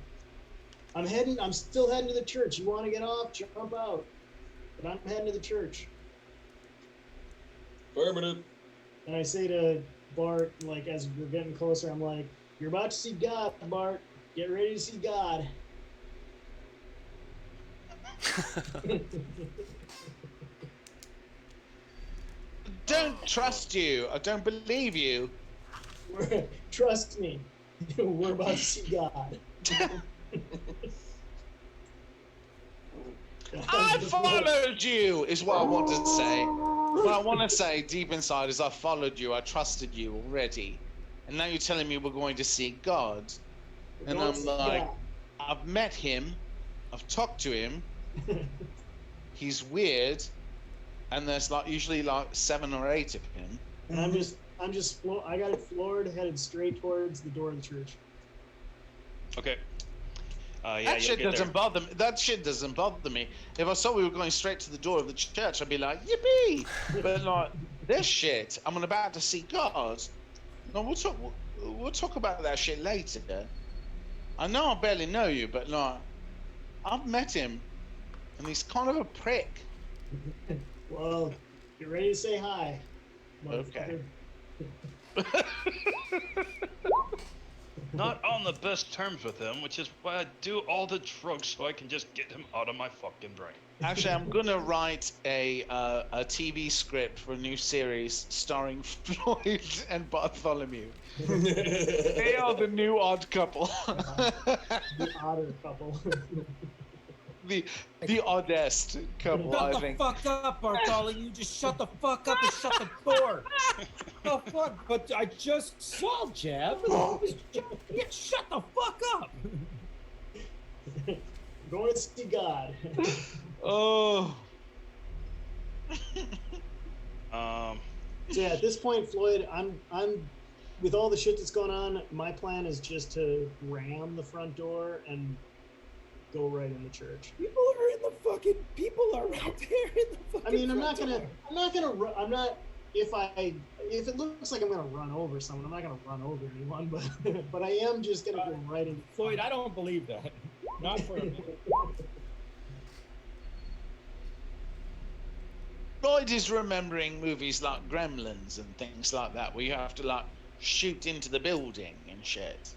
I'm still heading to the church. You want to get off? Jump out. But I'm heading to the church. Affirmative. And I say to Bart, like as we're getting closer, I'm like, "You're about to see God, Bart. Get ready to see God." Don't trust you. I don't believe you. Trust me. We're about to see God. I followed you, is what I want to say. What I want to say deep inside is I followed you. I trusted you already. And now you're telling me we're going to see God. And I'm like, I've met him. I've talked to him. He's weird. And there's usually 7 or 8 of him. And I got it floored, headed straight towards the door of the church. Okay. That shit doesn't bother me. That shit doesn't bother me. If I saw we were going straight to the door of the church, I'd be like, yippee! But this shit, I'm about to see God. No, we'll talk about that shit later. I know I barely know you, but no, I've met him, and he's kind of a prick. Well, get ready to say hi. Okay. Not on the best terms with him, which is why I do all the drugs so I can just get him out of my fucking brain. Actually, I'm gonna write a TV script for a new series starring Floyd and Bartholomew. They are the new odd couple. The otter couple. the oddest couple, I think. Shut the fuck up, Bartholomew. Just shut the fuck up and shut the door. The fuck? But I just saw Jeff. Shut the fuck up. Going to see God. Oh. So yeah, at this point, Floyd, I'm with all the shit that's going on, my plan is just to ram the front door and go right in the church. People are right there in the fucking I mean, I'm front not door. gonna, if it looks like I'm gonna run over someone, I'm not gonna run over anyone, but I am just gonna go right in. Floyd, I don't believe that. Not for a minute. Lloyd is remembering movies like Gremlins and things like that, where you have to like shoot into the building and shit.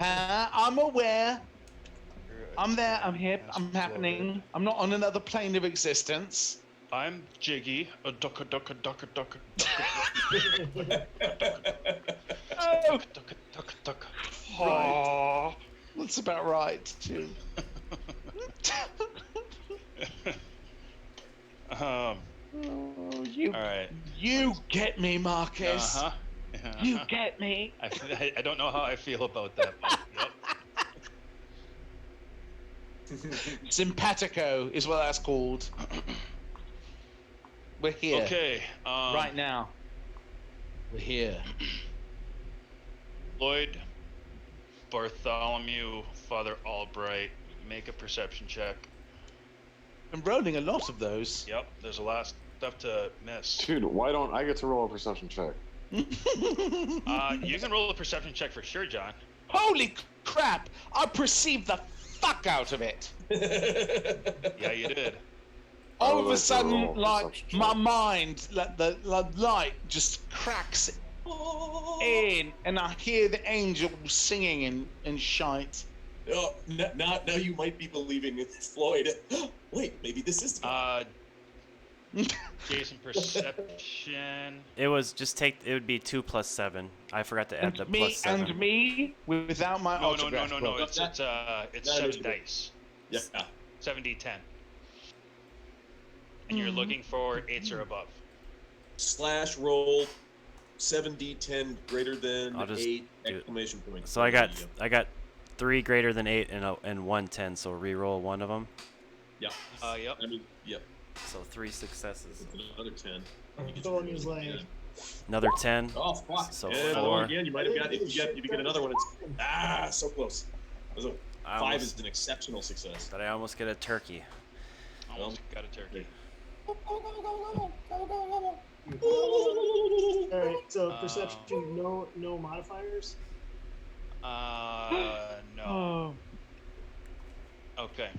I'm aware. I'm there. I'm hip. I'm happening. I'm not on another plane of existence. I'm Jiggy, a ducka ducka ducka ducka Oh, ducka ducka ducka. right. That's about right too. Um. Oh, you, All right. you get me, Marcus. Uh-huh. You get me. I don't know how I feel about that. But, yep. Simpatico is what that's called. We're here. Okay. Right now. We're here. Lloyd, Bartholomew, Father Albright, make a perception check. I'm rolling a lot of those. Yep, there's a lot of stuff to miss. Dude, why don't I get to roll a perception check? You can roll a perception check for sure, John. Holy crap! I perceived the fuck out of it. Yeah, you did. All of Oh, a that's a sudden, roll, like perception my check. mind, like the light just cracks in, and I hear the angels singing and shite. Oh, now you might be believing it's Floyd. Wait, maybe this is. Jason, perception. It was just take. It would be 2 plus 7. I forgot to add the And me plus 7. and me without my No, autograph. no. book. It's That 7 is good. dice. Yeah. 7d10. And you're looking for 8s or above. Slash roll 7d10 greater than I'll just 8 do it. exclamation point. So I got 3 greater than 8 and 1 10. So re-roll one of them. Yeah. Yep. I mean, yep. So 3 successes. It's another 10. You get to Bartholomew's roll like, again. Another 10. Oh fuck! So and 4. again, you might have got if you get another one. It's so close. So I 5 almost- is an exceptional success. But I almost get a turkey. Almost got a turkey. all right, so Um, perception, no modifiers. No. Okay.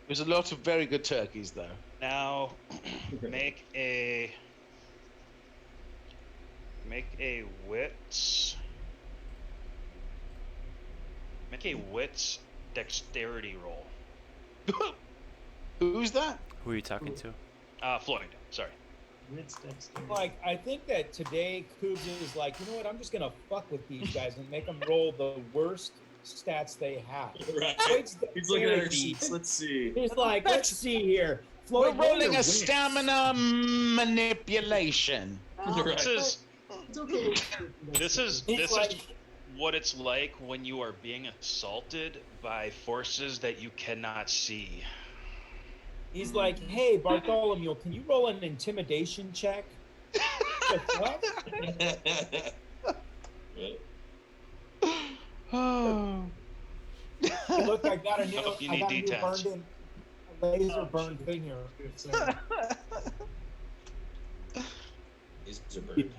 There's a lot of very good turkeys, though. Now, make a wits. Make a wits dexterity roll. Who's that? Who are you talking to? Floyd. Sorry. Wits dexterity. Like, I think that today Coogs is like, you know what? I'm just gonna fuck with these guys and make them roll the worst stats they have. Right. Floyd's He's looking at our dexterity. sheets. Let's see. He's like, let's see here. We're Floyd, roll rolling your a wits. stamina manipulation. Right. This is It's okay. He's like, what it's like when you are being assaulted by forces that you cannot see. he's like, hey, Bartholomew, can you roll an intimidation check? The fuck? Oh. Look, I got a new, Oh, you I need got a new D10s. burned in, a laser burned thing here. So, He's a bird.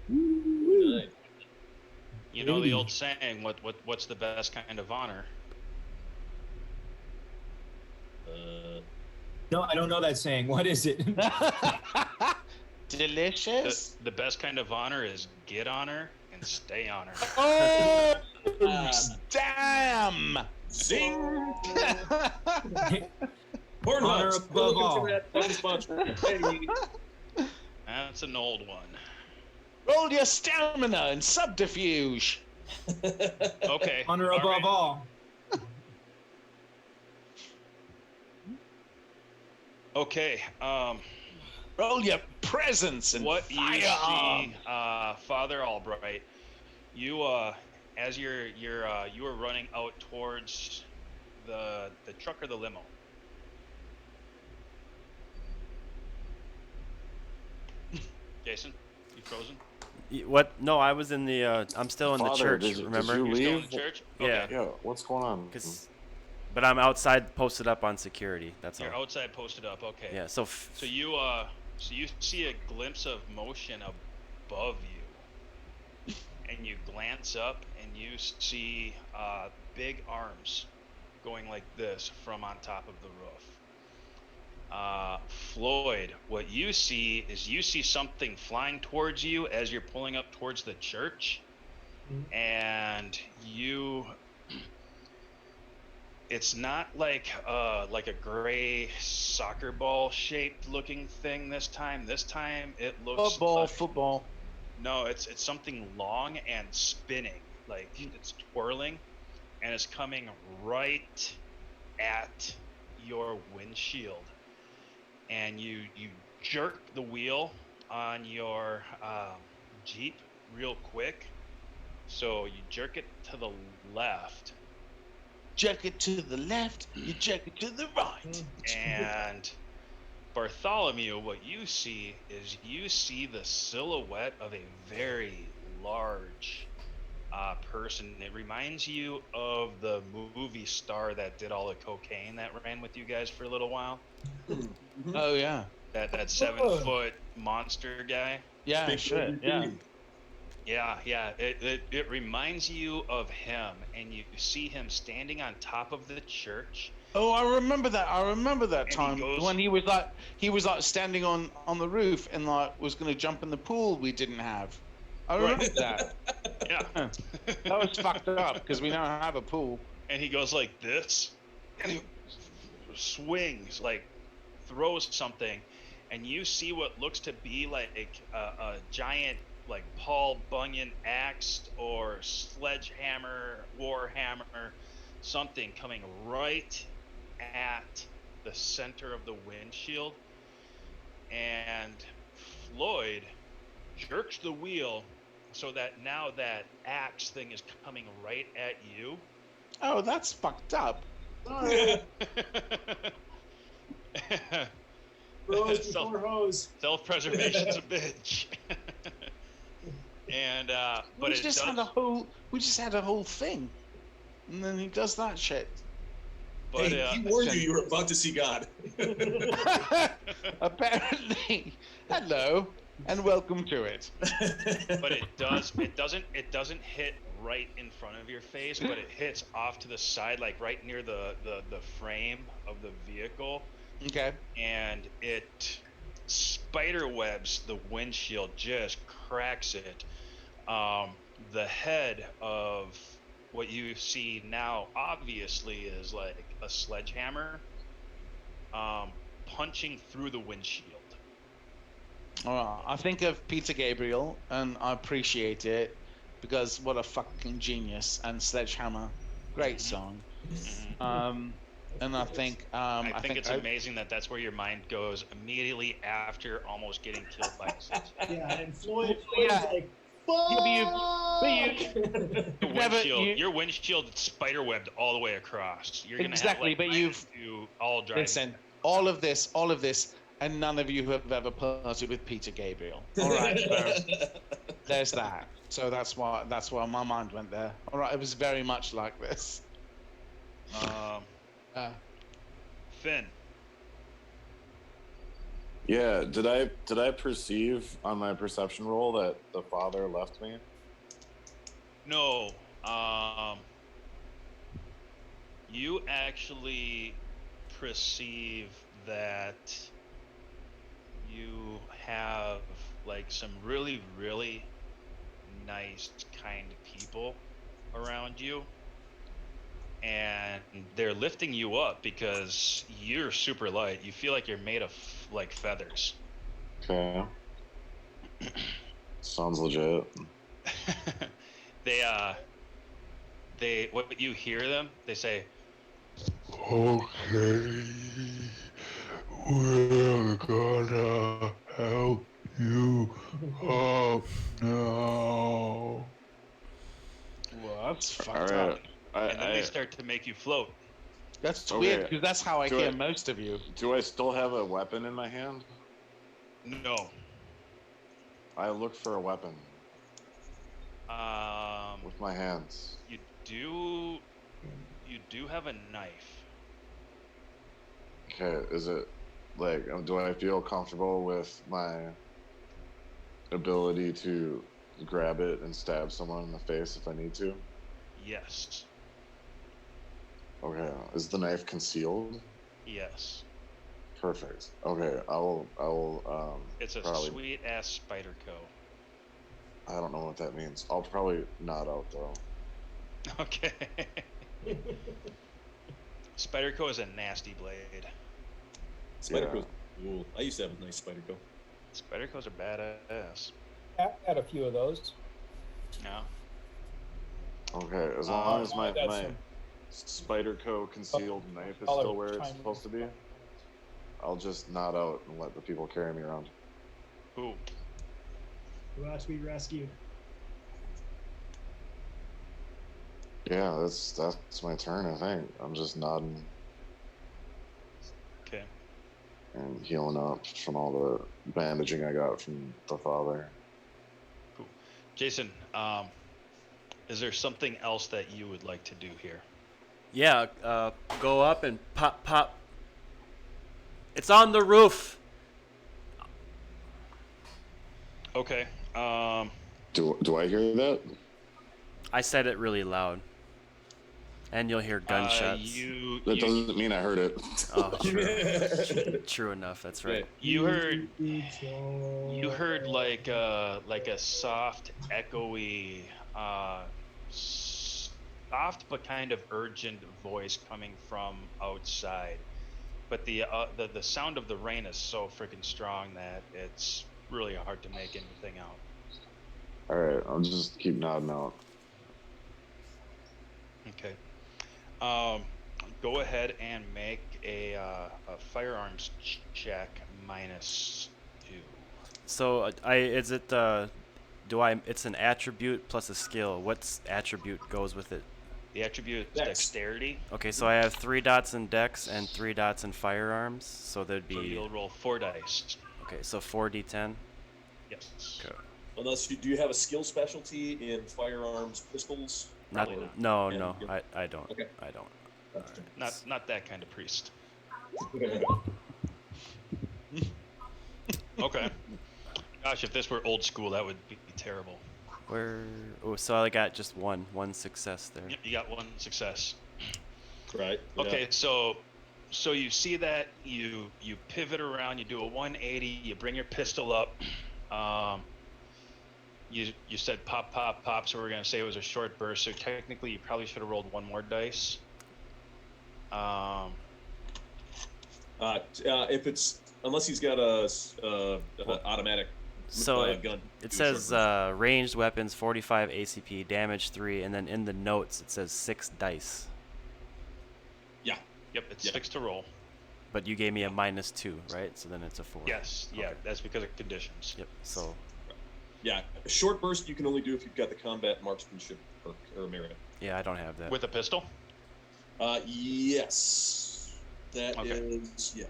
Good night. You know the old saying, what's the best kind of honor? No, I don't know that saying. What is it? Delicious. The best kind of honor is get honor and stay honor. Oh, damn! Zing! Honor above all. That's an old one. Roll your stamina and subterfuge. Okay. Honor above right. all. Okay. Roll your presence and What you firearm. see, Father Albright, you as you were running out towards the truck or the limo. Jason, you frozen? What? No, I was in the. I'm still in the Father, church. did you Remember? leave? You're still in the church? Yeah. Okay. Yeah, what's going on? But I'm outside, posted up on security. That's You're all. outside posted up. Okay. Yeah. So. So you see a glimpse of motion above you, and you glance up and you see big arms going like this from on top of the roof. Floyd, what you see is something flying towards you as you're pulling up towards the church, and it's not like a gray soccer ball shaped looking thing this time. This time it looks Football. No, it's something long and spinning, like it's twirling, and it's coming right at your windshield. And you jerk the wheel on your Jeep real quick. So you jerk it to the left. Jerk it to the left, you jerk it to the right. And Bartholomew, what you see is the silhouette of a very large person. It reminds you of the movie star that did all the cocaine that ran with you guys for a little while. Oh yeah. That 7-foot monster guy. Yeah, Big sure. baby. Yeah. Yeah. It reminds you of him, and you see him standing on top of the church. Oh, I remember that. he Time goes- when he was like standing on the roof and like was going to jump in the pool we didn't have. I remember that. Yeah. That was fucked up because we don't have a pool. And he goes like this, and he swings, like throws something, and you see what looks to be like a giant, like Paul Bunyan axe or sledgehammer, warhammer, something coming right at the center of the windshield. And Floyd jerks the wheel so that now that axe thing is coming right at you. Oh, that's fucked up. Bros before hose. Self-preservation's a bitch. And but we it just does, had a whole thing, and then he does that shit. but Hey, he warned you were about to see God. Apparently. Hello and welcome to it. but it doesn't hit right in front of your face, but it hits off to the side, like right near the frame of the vehicle, Okay. and it spider webs the windshield, just cracks it. The head of what you see now obviously is like a sledgehammer punching through the windshield. All right. I think of Peter Gabriel, and I appreciate it because what a fucking genius. And Sledgehammer, great song. And I think I think it's amazing that that's where your mind goes immediately after almost getting killed by a sledgehammer. Yeah, and Floyd's Yeah. like, Your windshield spider webbed all the way across. You're gonna Exactly, have but you've all driving. listen, all of this, and none of you have ever partied with Peter Gabriel. All right, so there's that. So that's why my mind went there. All right, it was very much like this. Finn. Yeah, did I perceive on my perception roll that the father left me? No. You actually perceive that you have like some really, really nice, kind people around you, and they're lifting you up because you're super light. You feel like you're made of like feathers. Okay. Sounds legit. They what you hear them, they say, Okay, we're gonna help you up now. Well, that's All fucked right. up. and then they start to make you float. That's Okay. weird because that's how I Do hear it. most of you. Do I still have a weapon in my hand? No. I look for a weapon Um, with my hands. you do have a knife. Okay, is it like, do I feel comfortable with my ability to grab it and stab someone in the face if I need to? Yes. Okay, is the knife concealed? Yes. Perfect. Okay, I'll It's a probably, sweet ass Spyderco. I don't know what that means. I'll probably nod out though. Okay. Spyderco is a nasty blade. Spyderco's cool. I used to have a nice Spyderco. Spydercos are badass. I had a few of those. No. Okay, as long as I got my some. Spyderco concealed knife is Color still where it's Chinese. supposed to be, I'll just nod out and let the people carry me around. Who? Who has to be rescued? Yeah, that's my turn, I think. I'm just nodding Okay. and healing up from all the bandaging I got from the father. Cool. Jason, is there something else that you would like to do here? Yeah, go up and pop. It's on the roof. Okay. Do I hear that? I said it really loud. And you'll hear gunshots. That doesn't mean I heard it. Oh, true enough. That's right. You heard like a soft, echoey, soft but kind of urgent voice coming from outside. But the sound of the rain is so freaking strong that it's really hard to make anything out. All right, I'll just keep nodding out. Okay. Go ahead and make a firearms check -2. So it's an attribute plus a skill. What's attribute goes with it? The attribute is dexterity. Okay, so I have 3 dots in dex and 3 dots in firearms. So there'd be. So you'll roll 4 dice. Okay, so 4d10. Yes. Okay. Unless do you have a skill specialty in firearms, pistols? Not. not. No. I don't. Okay. I don't. Not that kind of priest. Okay. Gosh, if this were old school, that would be terrible. So I got just one success there. Yep, you got 1 success. Right. Okay, so you see that you pivot around, you do a 180, you bring your pistol up. You said pop, pop, pop, so we're gonna say it was a short burst. So technically, you probably should have rolled 1 more dice. If it's unless he's got a automatic So gun. it says ranged weapons 45 ACP, damage 3, and then in the notes it says 6 dice. Yeah. Yep, it's 6 to roll. But you gave me a -2, right? So then it's a 4. Yes, yeah, Okay. that's because of conditions. Yep. So Yeah, a short burst you can only do if you've got the combat marksmanship or merit. yeah, I don't have that. With a pistol? Yes. That Okay. is yeah.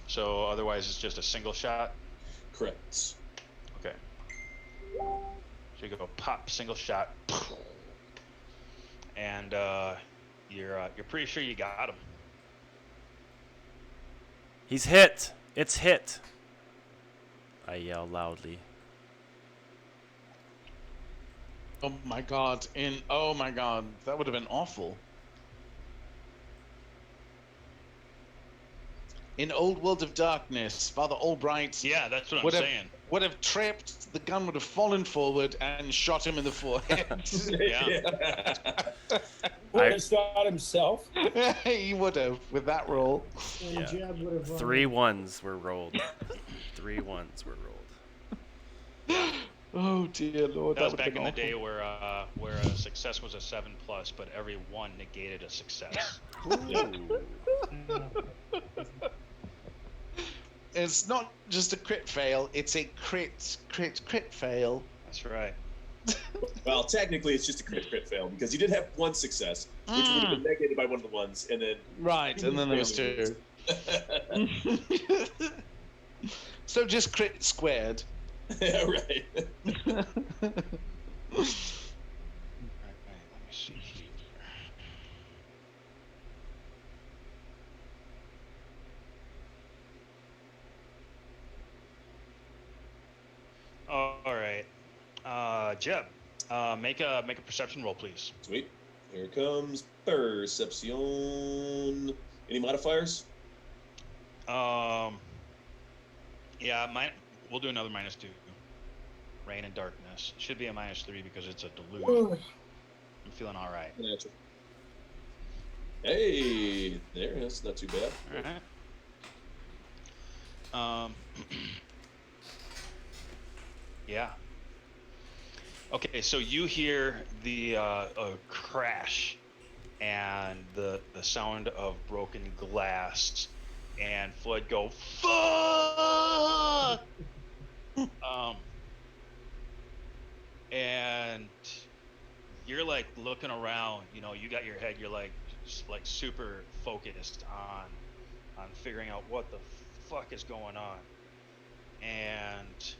So otherwise, it's just a single shot. Correct. Okay. So you go pop, single shot, and you're pretty sure you got him. He's hit. It's hit. I yell loudly. Oh my god! Oh my god, that would have been awful. In Old World of Darkness, Father Albright Yeah, that's what I'm would have saying. would have tripped. The gun would have fallen forward and shot him in the forehead. Yeah. Would have shot himself. He would have with that roll. And Yeah. Jeb would have run 3 1s were rolled. 3 1s were rolled. Oh dear Lord, That was would back have in been the day awful. where a success was a 7+, but every one negated a success. It's not just a crit fail; it's a crit fail. That's right. Well, technically, it's just a crit fail because you did have one success, which would have been negated by one of the ones, and then Right, and then there was 2. So just crit squared. Yeah, right. Right, let me see here. All right. Jeb, make a perception roll, please. Sweet. Here comes Perception. Any modifiers? Yeah, we'll do another -2. Rain and darkness. Should be a -3 because it's a delusion. I'm feeling all right. Gotcha. Hey, there. That's not too bad. All right. Yeah. Okay, so you hear the crash and the sound of broken glass, and Floyd go, "Fuck!" And you're like looking around. You know, you got your head. You're like super focused on figuring out what the fuck is going on, and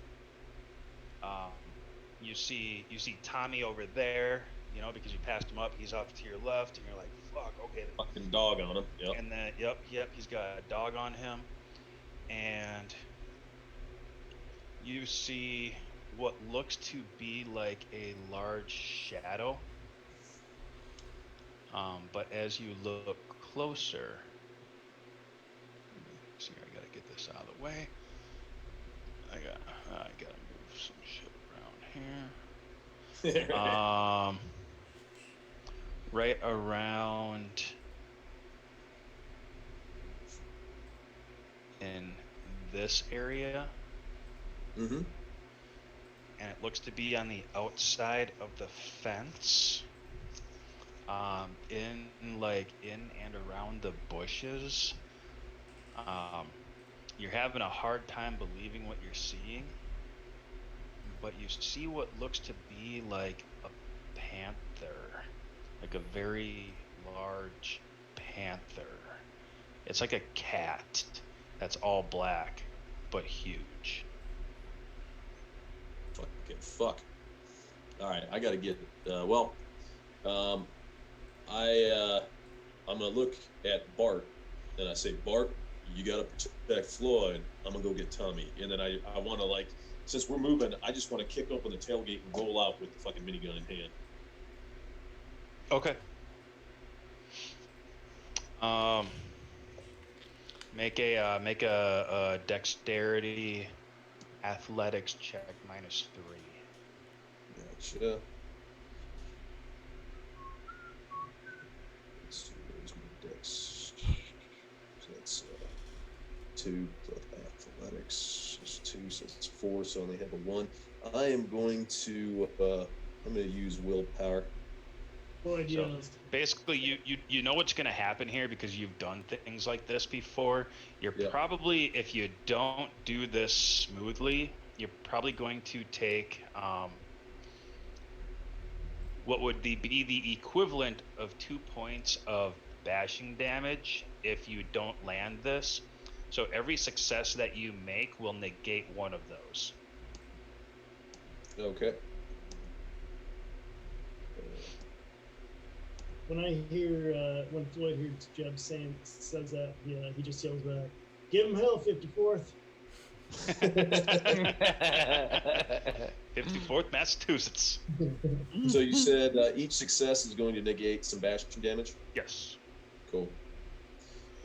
you see Tommy over there, you know, because you passed him up. He's off to your left, and you're like, "Fuck, okay." Fucking dog on him. Yep. And then, yep, he's got a dog on him, and you see what looks to be like a large shadow. But as you look closer, see, I gotta get this out of the way. I gotta move some shit around here. Right around in this area. Mm-hmm. And it looks to be on the outside of the fence. In and around the bushes. You're having a hard time believing what you're seeing, but you see what looks to be like a panther, like a very large panther. It's like a cat that's all black, but huge. Fuck. All right, I gotta get. I'm gonna look at Bart, and I say, "Bart, you gotta protect Floyd. I'm gonna go get Tommy." And then I want to, like, since we're moving, I just want to kick open the tailgate and roll out with the fucking minigun in hand. Okay. Make a dexterity athletics check -3. Gotcha. Let's see, where's my dex? So that's 2 plus athletics is 2, so it's 4. So I only have a 1. I am going to I'm going to use willpower. Floyd So yells. basically, you know what's going to happen here because you've done things like this before. You're Yeah. probably, if you don't do this smoothly, you're probably going to take what would be the equivalent of 2 points of bashing damage if you don't land this. So every success that you make will negate one of those. Okay. When I hear when Floyd hears Jeb says that, he just yells back, "Give him hell, 54th." 54th Massachusetts. So you said each success is going to negate some bashing damage? Yes. Cool.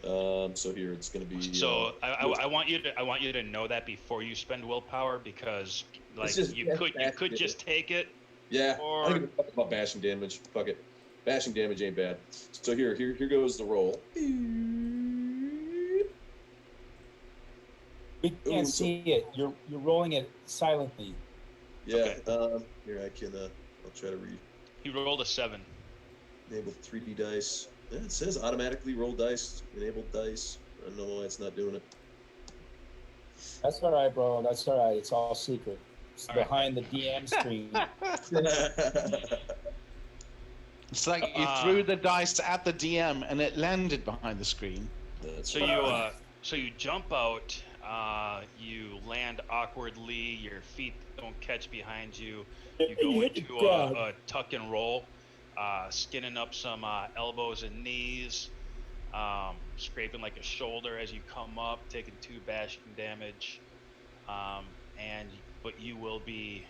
So here it's going to be. So I want you to know that before you spend willpower, because like you could just take it. Yeah. Or I don't give a fuck about bashing damage. Fuck it. Bashing damage ain't bad. So here goes the roll. We can't see it. You're rolling it silently. Yeah. Here I can. I'll try to read. He rolled a 7. Enable 3D dice. Yeah, it says automatically roll dice. Enabled dice. I don't know why it's not doing it. That's all right, bro. That's all right. It's all secret. It's All behind the DM screen. It's like you threw the dice at the DM and it landed behind the screen. So you jump out. You land awkwardly. Your feet don't catch behind you. You go into a tuck and roll, skinning up some elbows and knees, scraping like a shoulder as you come up, taking 2 bashing damage, but you will be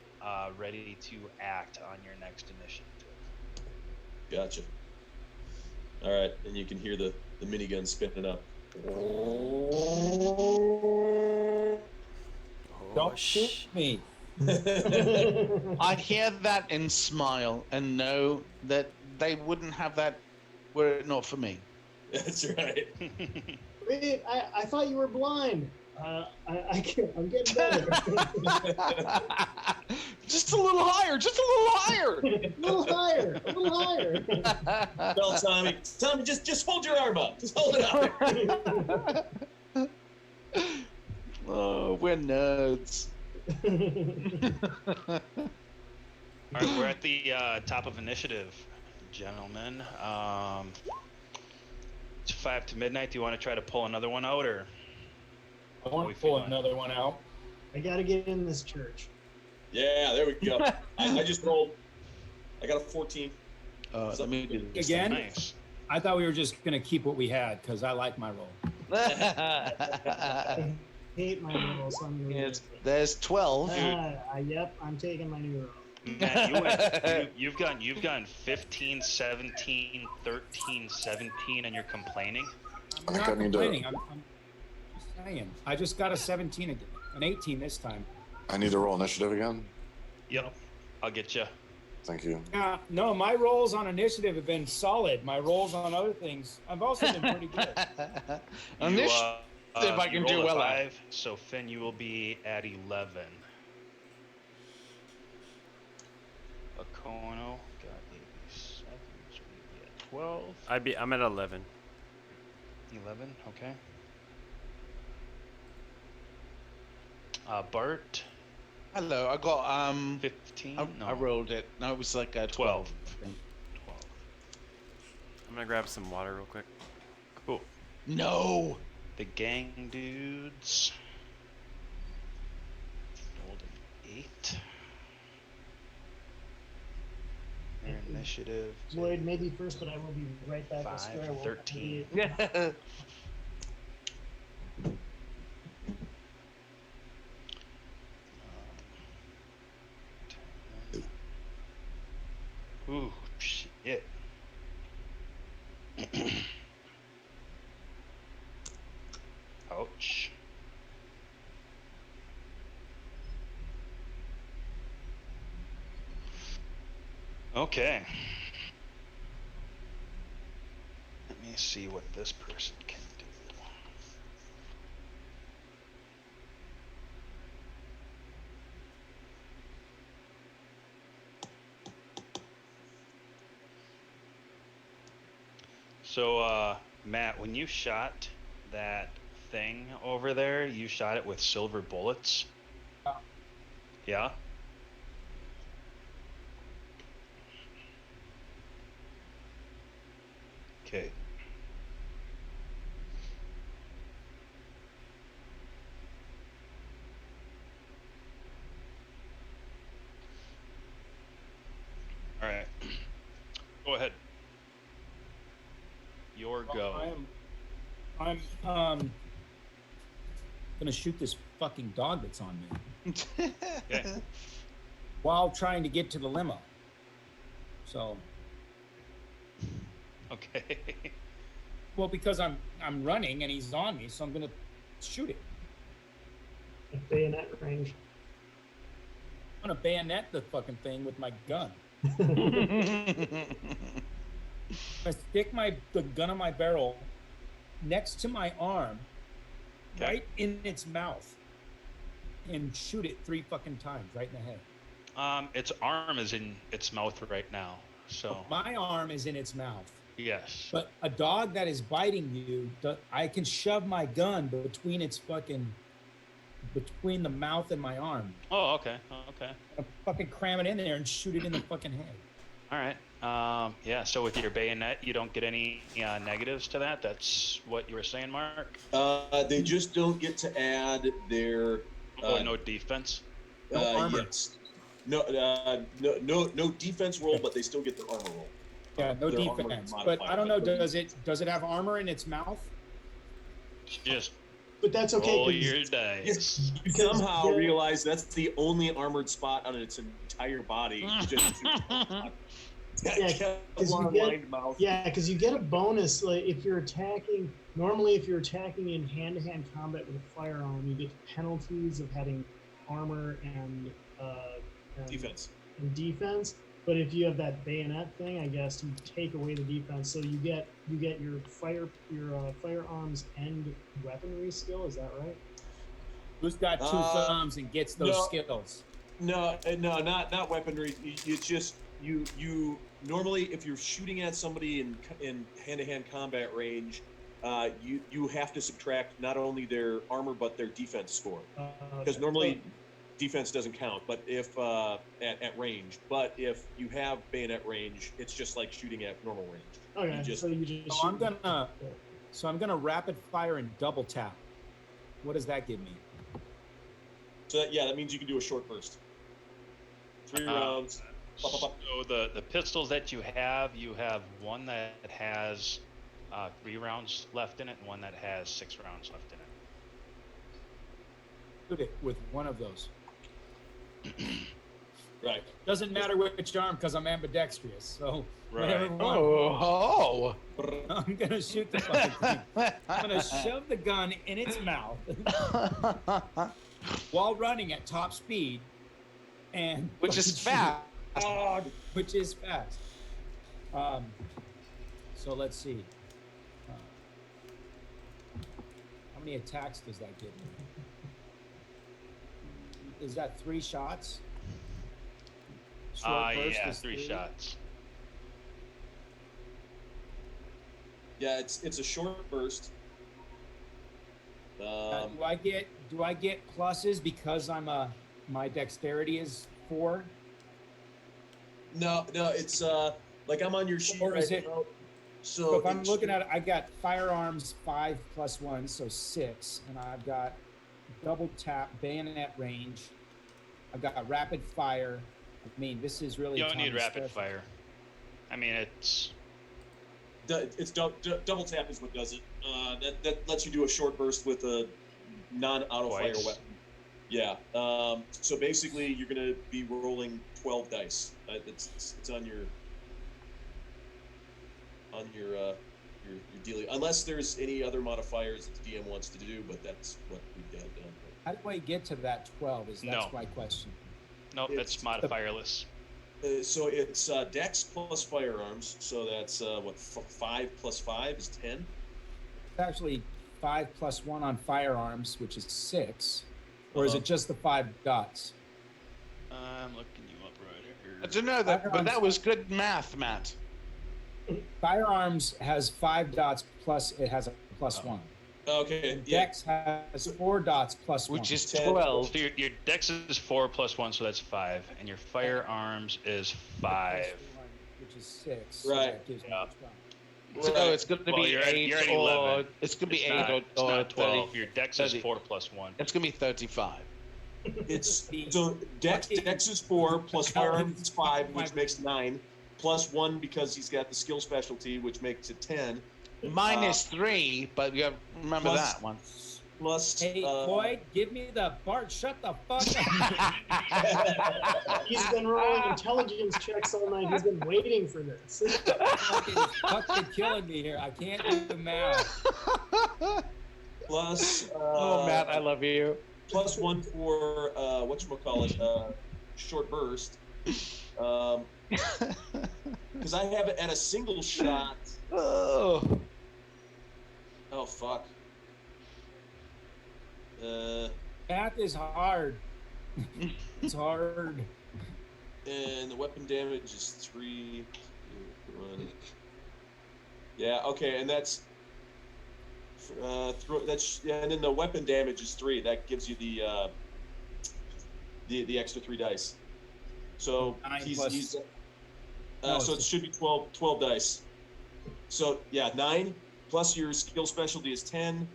ready to act on your next initiative. Gotcha. All right, and you can hear the minigun spinning up. Don't shoot me. I hear that and smile and know that they wouldn't have that were it not for me. That's right. Wait, I thought you were blind. I'm getting better. Just a little higher, just a little higher. A little higher, a little higher. Well, Tommy, just hold your arm up. Just hold it up. Oh, we're nerds. All right, we're at the top of initiative, gentlemen. It's 5 to midnight. Do you want to try to pull another one out, or? I want to pull another one out. I gotta get in this church. Yeah, there we go. I just rolled. I got a 14. Let me do this. Again? Nice. I thought we were just going to keep what we had because I like my roll. I hate my roll, so I'm gonna There's 12. yep, I'm taking my new roll. Matt, you've gone 15, 17, 13, 17, and you're complaining. I'm not complaining. I'm just saying. I just got a 17, an 18 this time. I need to roll initiative again. Yep, I'll get you. Thank you. No, my rolls on initiative have been solid. My rolls on other things, I've also been pretty good. Initiative, I can do well at. 5, so Finn, you will be at 11. Akono got 87, so we'll be at 12. I'm at 11. 11, okay. Bart. Hello, I got 15. I rolled it. No, it was like 12. 12. I'm gonna grab some water real quick. Cool. No. The gang dudes. Rolled an 8. Their initiative. Lloyd, maybe first, but I will be right back. 5, 13. Ooh, shit. Ouch. Okay. Let me see what this person can do. So, Matt, when you shot that thing over there, you shot it with silver bullets? Yeah? Okay. All right. Go ahead. Your go. gonna shoot this fucking dog that's on me Okay. while trying to get to the limo. So, Okay. well, because I'm running and he's on me, so I'm gonna shoot him. At bayonet range. I'm gonna bayonet the fucking thing with my gun. I stick the gun on my barrel next to my arm, Okay. right in its mouth, and shoot it 3 fucking times right in the head. Its arm is in its mouth right now. So My arm is in its mouth. yes. But a dog that is biting you, I can shove my gun between the mouth and my arm. Oh, okay. Okay. I fucking cram it in there and shoot it in the fucking head. All right. Yeah. So with your bayonet, you don't get any negatives to that. That's what you were saying, Mark. They just don't get to add their. No defense. No armor. Yes. No defense roll, but they still get their armor roll. Yeah, no Their armor defense. modifier, But I don't know. but- Does it have armor in its mouth? Just But that's okay. roll 'cause your dice. You somehow realize that's the only armored spot on its entire body. Just Yeah, 'cause you get- mouth. Yeah, because you get a bonus. Like if you're attacking, normally if you're attacking in hand-to-hand combat with a firearm, you get penalties of having armor and Defense. and defense. But if you have that bayonet thing, I guess you take away the defense, so you get your firearms and weaponry skill. Is that right? Who's got 2 thumbs and gets those no. skills? No, not weaponry. It's just you normally if you're shooting at somebody in hand-to-hand combat range, you have to subtract not only their armor but their defense score, because normally defense doesn't count. But if at range, but if you have bayonet range, it's just like shooting at normal range. Okay, You just- so you just. So I'm gonna rapid fire and double tap. What does that give me? So that means you can do a short burst. 3 rounds. Pop, pop, pop. So the pistols that you have one that has 3 rounds left in it, and one that has 6 rounds left in it. Shoot it with one of those. Right. Doesn't matter which arm because I'm ambidextrous. So Right. whatever one. Oh. I'm gonna shoot the fucking thing. I'm gonna shove the gun in its mouth while running at top speed, and Which is fast. Which is fast. So let's see. How many attacks does that give me? Is that 3 shots? Short burst Yeah, is 3 shots. Yeah, it's a short burst. Do I get pluses because my dexterity is 4? No, it's like I'm on your sheet Or is right it- now. So So if I'm it's- looking at it, I got firearms 5 + 1, so 6, and I've got double tap bayonet range. I've got rapid fire. I mean, this is really. You don't need Tommy rapid Smith. fire. I mean, it's double tap is what does it. That lets you do a short burst with a non-auto fire Twice. weapon. Yeah. So basically, you're gonna be rolling 12 dice. It's on your dealing. Unless there's any other modifiers that the DM wants to do, but that's what we've got done. How do I get to that 12? That's No. my question. nope, it's It's- modifierless. So it's Dex plus firearms. So that's 5 + 5 is 10. It's actually 5 + 1 on firearms, which is 6, or is it just the 5 dots? I'm looking you up right here. I don't know that, but that was good math, Matt. Firearms has 5 dots plus it has a +1. Okay. And Yeah. Dex has 4 dots plus 1. Which is 10. 12. So your dex is 4 + 1, so that's 5, and your firearms is 5. Which is 6. Right. that gives me Yeah. 12. So it's going to Well, be you're at 8 11. or it's going to be It's 8 not, or, it's not 12. 30. Your dex is 30. 4 + 1. It's going to be 35. It's so Dex is 4 plus firearms is 5, which makes 9, plus 1 because he's got the skill specialty, which makes it 10. Minus 3, but you have, remember plus- that one. plus. Hey, Floyd, give me the Bart. Shut the fuck up. He's been rolling intelligence checks all night. He's been waiting for this. fucking killing me here. I can't do the math. Plus. Oh, Matt, I love you. Plus 1 for whatchamacallit, short burst. Because I have it at a single shot. Oh fuck. Math is hard. It's hard. And the weapon damage is 3. 1. Yeah. Okay, and that's. And then the weapon damage is 3. That gives you the extra 3 dice. So he's so it should be 12 dice. So yeah, 9 plus your skill specialty is 10.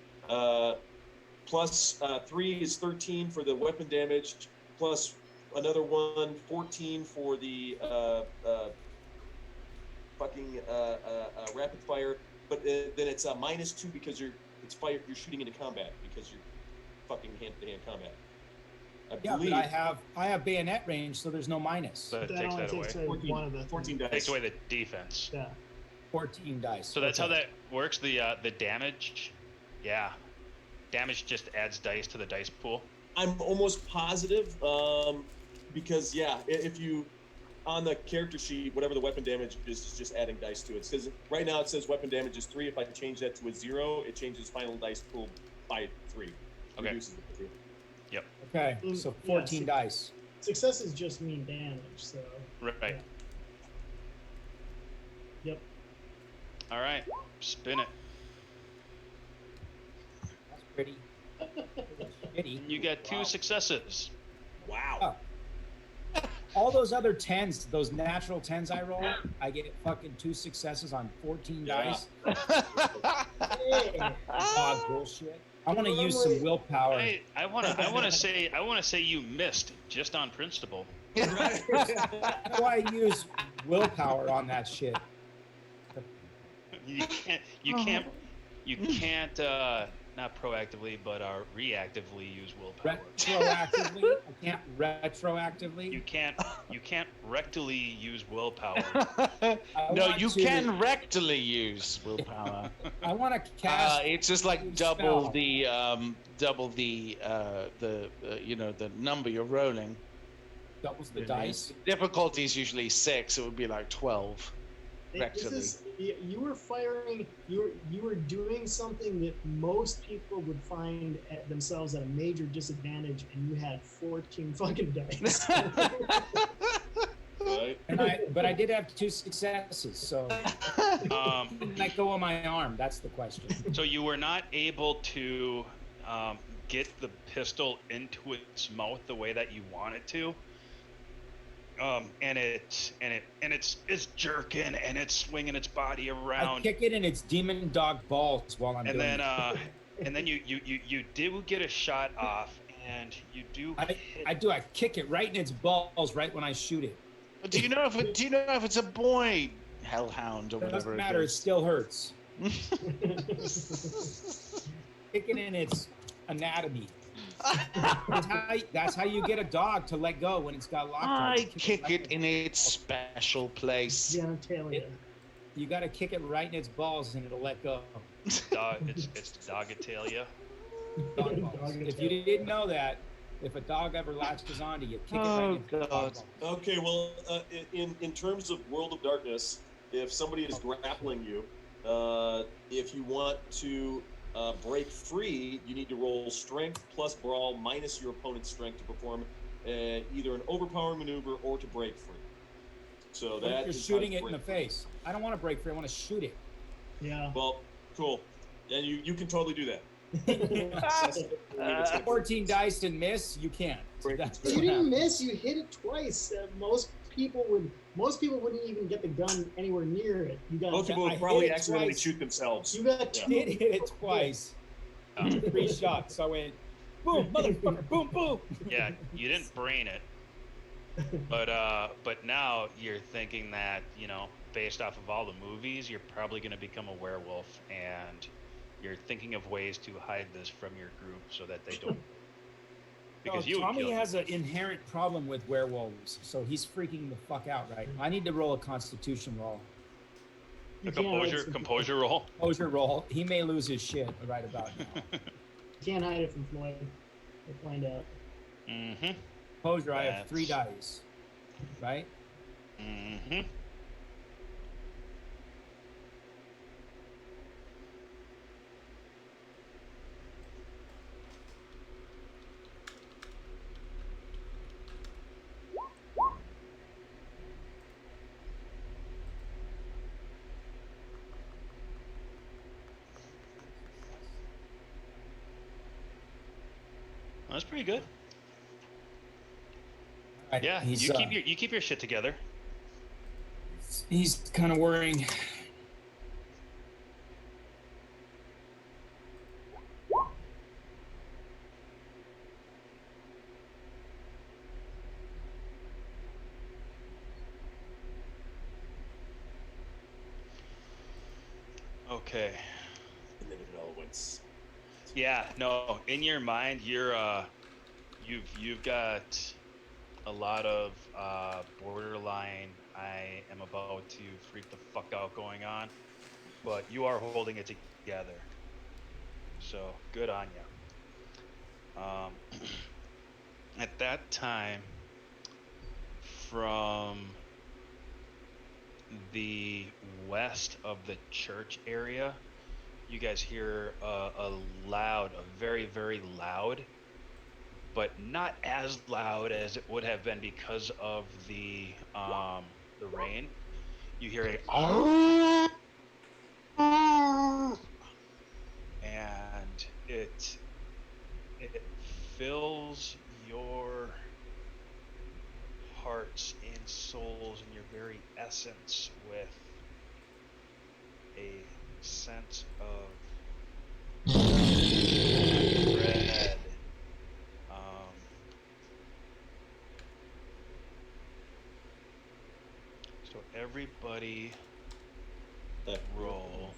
Plus 3 is 13 for the weapon damage. Plus another 1, 14 for the rapid fire. But then it's minus 2 because you're shooting into combat because you're fucking hand-to-hand combat. Yeah, but I have bayonet range, so there's no minus. So it takes that away. 14 dice. Takes away the defense. Yeah. 14 dice. So that's how that works. The damage, yeah, damage just adds dice to the dice pool. I'm almost positive because if you on the character sheet, whatever the weapon damage is just adding dice to it. Because right now it says weapon damage is 3. If I change that to a 0, it changes final dice pool by 3. Okay. Reduces it to 3. Yep. Okay, so 14 dice. Successes just mean damage, so. Right. Yeah. Yep. All right, spin it. That's pretty. Shitty. You got 2 successes. Wow. Oh. All those other 10s, those natural 10s I roll, I get fucking 2 successes on 14 dice. Oh, bullshit. I want to use some willpower. I want to say you missed just on principle. How do I use willpower on that shit? You can't not proactively but reactively use willpower. Retroactively? I can't retroactively? You can't rectally use willpower. No, you can rectally use willpower. I want to cast. It's just like double the number you're rolling. Doubles the dice. Difficulty is usually 6. It would be like 12. You were firing. You were doing something that most people would find themselves at a major disadvantage, and you had 14 fucking dice. Right. But I did have 2 successes, so let go of my arm. That's the question. So you were not able to get the pistol into its mouth the way that you wanted to. And it's jerking and it's swinging its body around. I kick it in its demon dog balls while I'm doing it. And then you do get a shot off, and you do. I do. I kick it right in its balls right when I shoot it. But do you know if it's a boy hellhound or whatever? Doesn't matter. It still hurts. Kicking in its anatomy. That's how you get a dog to let go when it's got locked. I kick it in its special place. Genitalia. You got to kick it right in its balls and it'll let go. It's dogatalia. Dog balls. If you didn't know that, if a dog ever latches onto you, kick it right in its dog balls. Okay, well, in terms of World of Darkness, if somebody is grappling you, if you want to break free, you need to roll strength plus brawl minus your opponent's strength to perform either an overpower maneuver or to break free. So But that if you're is shooting how it to in the break face. I don't want to break free. I want to shoot it. Yeah. Well, cool. And you can totally do that. 14 dice and miss. You can't. Break That's free. You what didn't happened. miss. You hit it twice. Most people wouldn't even get the gun anywhere near it. You got. Most people I would probably hit it accidentally twice. shoot themselves. You got Yeah. two. Did hit it twice. 3 shots. So I went, boom, motherfucker, boom, boom. Yeah, you didn't brain it, but now you're thinking that, based off of all the movies, you're probably going to become a werewolf, and you're thinking of ways to hide this from your group so that they don't. No, Because you would Tommy kill has an inherent problem with werewolves, so he's freaking the fuck out, right? I need to roll a Constitution roll. a composure roll. Composure roll. He may lose his shit right about now. You can't hide it from Floyd. We'll find out. Mm-hmm. Composure, I have 3 dice, right? Mm-hmm. That's pretty good. Right, Yeah, he's, you keep your shit together. He's kind of worrying. Okay. And then it all went. Yeah, no. In your mind, you've got a lot of borderline. I am about to freak the fuck out going on, but you are holding it together. So good on you. At that time, from the west of the church area, you guys hear a very, very loud, but not as loud as it would have been because of the rain. You hear a and it fills your hearts and souls and your very essence with a sense of dread. So everybody roll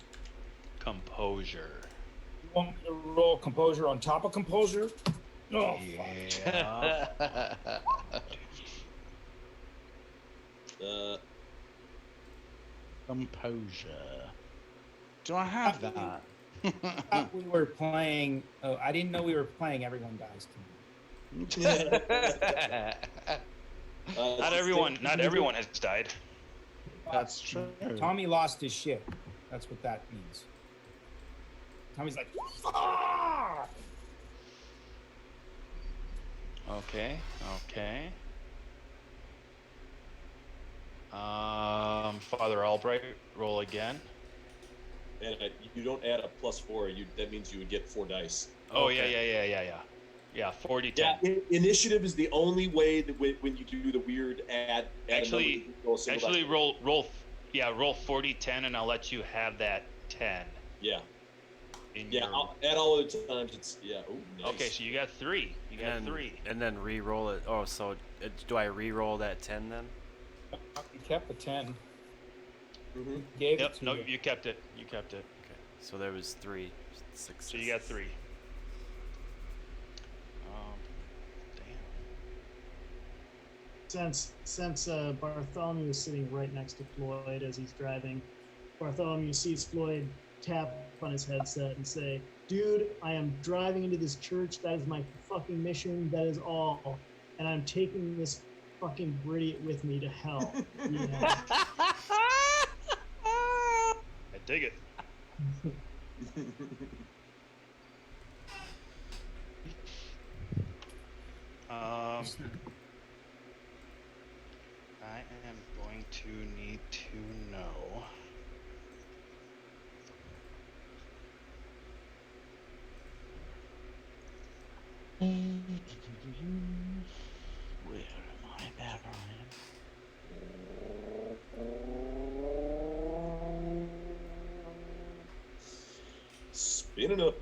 composure. You want me to roll composure on top of composure? Oh, Yeah. Composure. Do I have that? I thought we were playing. Oh, I didn't know we were playing Everyone Dies Tonight. Not everyone has died. That's true. Tommy lost his shit. That's what that means. Tommy's like, "Fuck!" Okay. Father Albright, roll again. And you don't add a +4. That means you would get 4 dice. Oh, Okay. yeah. Yeah, 40 Yeah, 10. initiative is the only way that when you do the weird add Actually, roll a single die. roll 40 10, and I'll let you have that 10. Yeah. In Yeah, your... I'll add all the times. It's Ooh, nice. Okay, so you got 3. You got 3. And then re-roll it. Oh, so do I re-roll that 10 then? you kept the 10. Mm-hmm. Gave Yep. it to No, you. you kept it. Okay. So there was 3 successes. So you got 3. Damn. Since Bartholomew is sitting right next to Floyd as he's driving, Bartholomew sees Floyd tap on his headset and say, "Dude, I am driving into this church. That is my fucking mission. That is all. And I'm taking this fucking Bridget with me to hell." Yeah. I dig it. I am going to need to know. Where am I? There I am. Spinning up.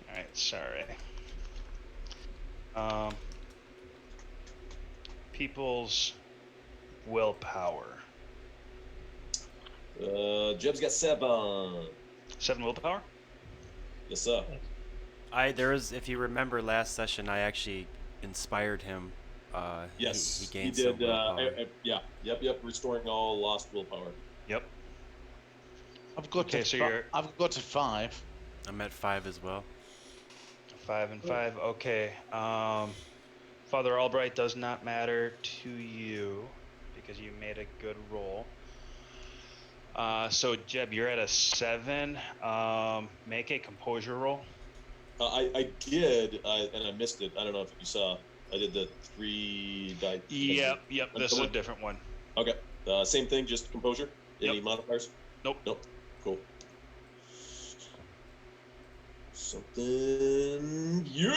Alright, sorry. People's willpower. Jeb's got 7. 7 willpower? Yes, sir. If you remember last session, I actually inspired him. Yes, he gained did. some willpower. Yep. Restoring all lost willpower. Yep. I've got Okay, to. so you're- I've got to 5. I'm at 5 as well. 5 and 5. Okay. Father Albright does not matter to you because you made a good roll. So Jeb, you're at a 7. Make a composure roll. I did, and I missed it. I don't know if you saw. I did the 3 die. Yep. This is a different one. Okay. Same thing, just composure. Any Yep. modifiers? Nope. Cool. Something. Yeah,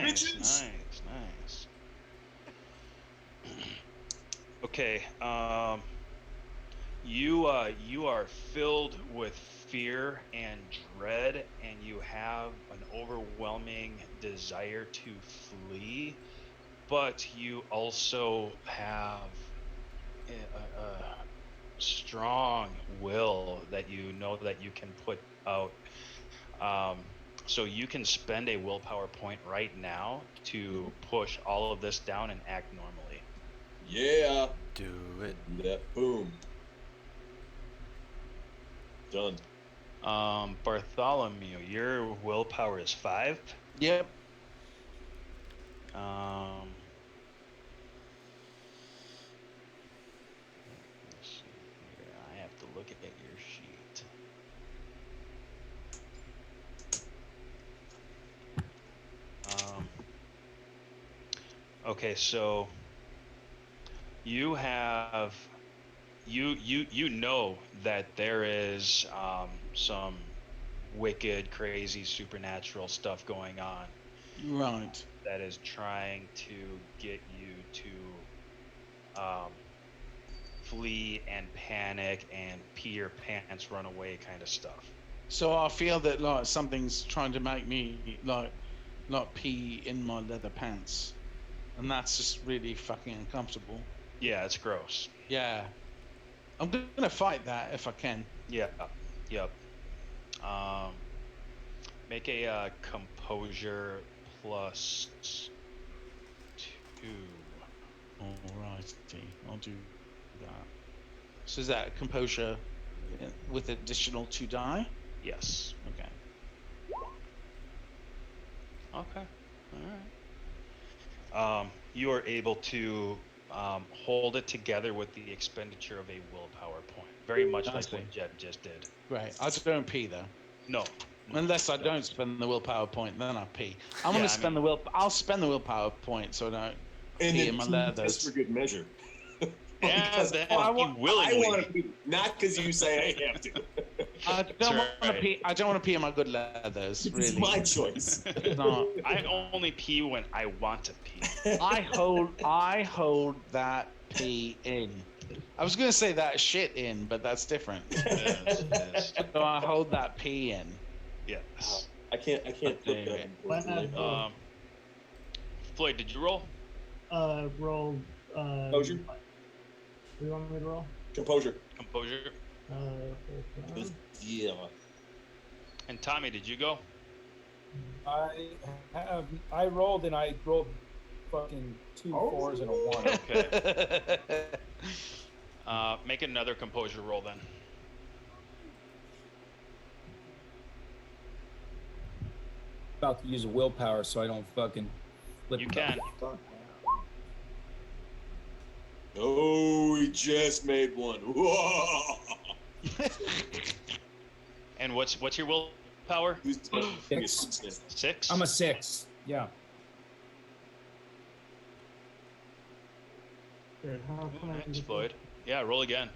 bitches. Nice. Okay. You are filled with fear and dread, and you have an overwhelming desire to flee, but you also have a strong will that you know that you can put out. So you can spend a willpower point right now to push all of this down and act normally. Yeah. Do it. Yeah. Boom. Done. Bartholomew, your willpower is 5. Yep. Let's see here. I have to look at your sheet. Okay, so you have you know that there is some wicked, crazy, supernatural stuff going on Right. that is trying to get you to flee and panic and pee your pants, run away kind of stuff. So I feel that like something's trying to make me like not pee in my leather pants, and that's just really fucking uncomfortable. Yeah, it's gross. Yeah. I'm gonna fight that if I can. Yeah. Yep. Make a composure plus 2. Alrighty, I'll do that. So is that composure with additional 2 die? Yes. Okay. Okay. All right. You are able to hold it together with the expenditure of a willpower point, very much like see. what Jeb just did. Great. I just don't pee though. No. Unless I don't spend the willpower point, then I pee. I'm Yeah, gonna spend I'll spend the willpower point so I don't And pee then in my just leathers. for good measure. Yeah, Because then I you want willingly. to pee, not because you say I have to. I don't want to right. pee. I don't want to pee in my good leathers. It's Really. my choice. No. I only pee when I want to pee. I hold that pee in. I was gonna say that shit in, but that's different. Yes. So I hold that pee in. Yes. I can't put that. Why not? Floyd, did you roll? Roll. Composure. What do you want me to roll? Composure. Composure. Hold on. Yeah. And Tommy, did you go? I rolled and I rolled fucking 2 4s and a 1. Okay. Make another composure roll then. About to use a willpower so I don't fucking flip. You the can. fuck. Oh, he just made one. Whoa. And what's your willpower? 6? I'm a 6. Yeah. Good. How come I Thanks, didn't- Floyd. Yeah, roll again.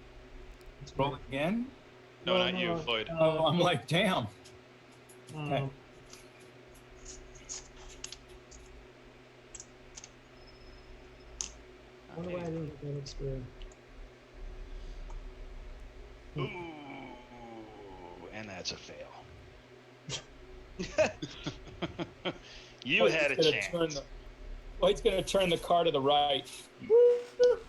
Roll again. No, No, not you, no, Floyd. Oh, I'm like, damn. Okay. I wonder why I didn't get that experience. Ooh, and that's a fail. You Floyd's had a gonna chance. Floyd's gonna turn the car to the right.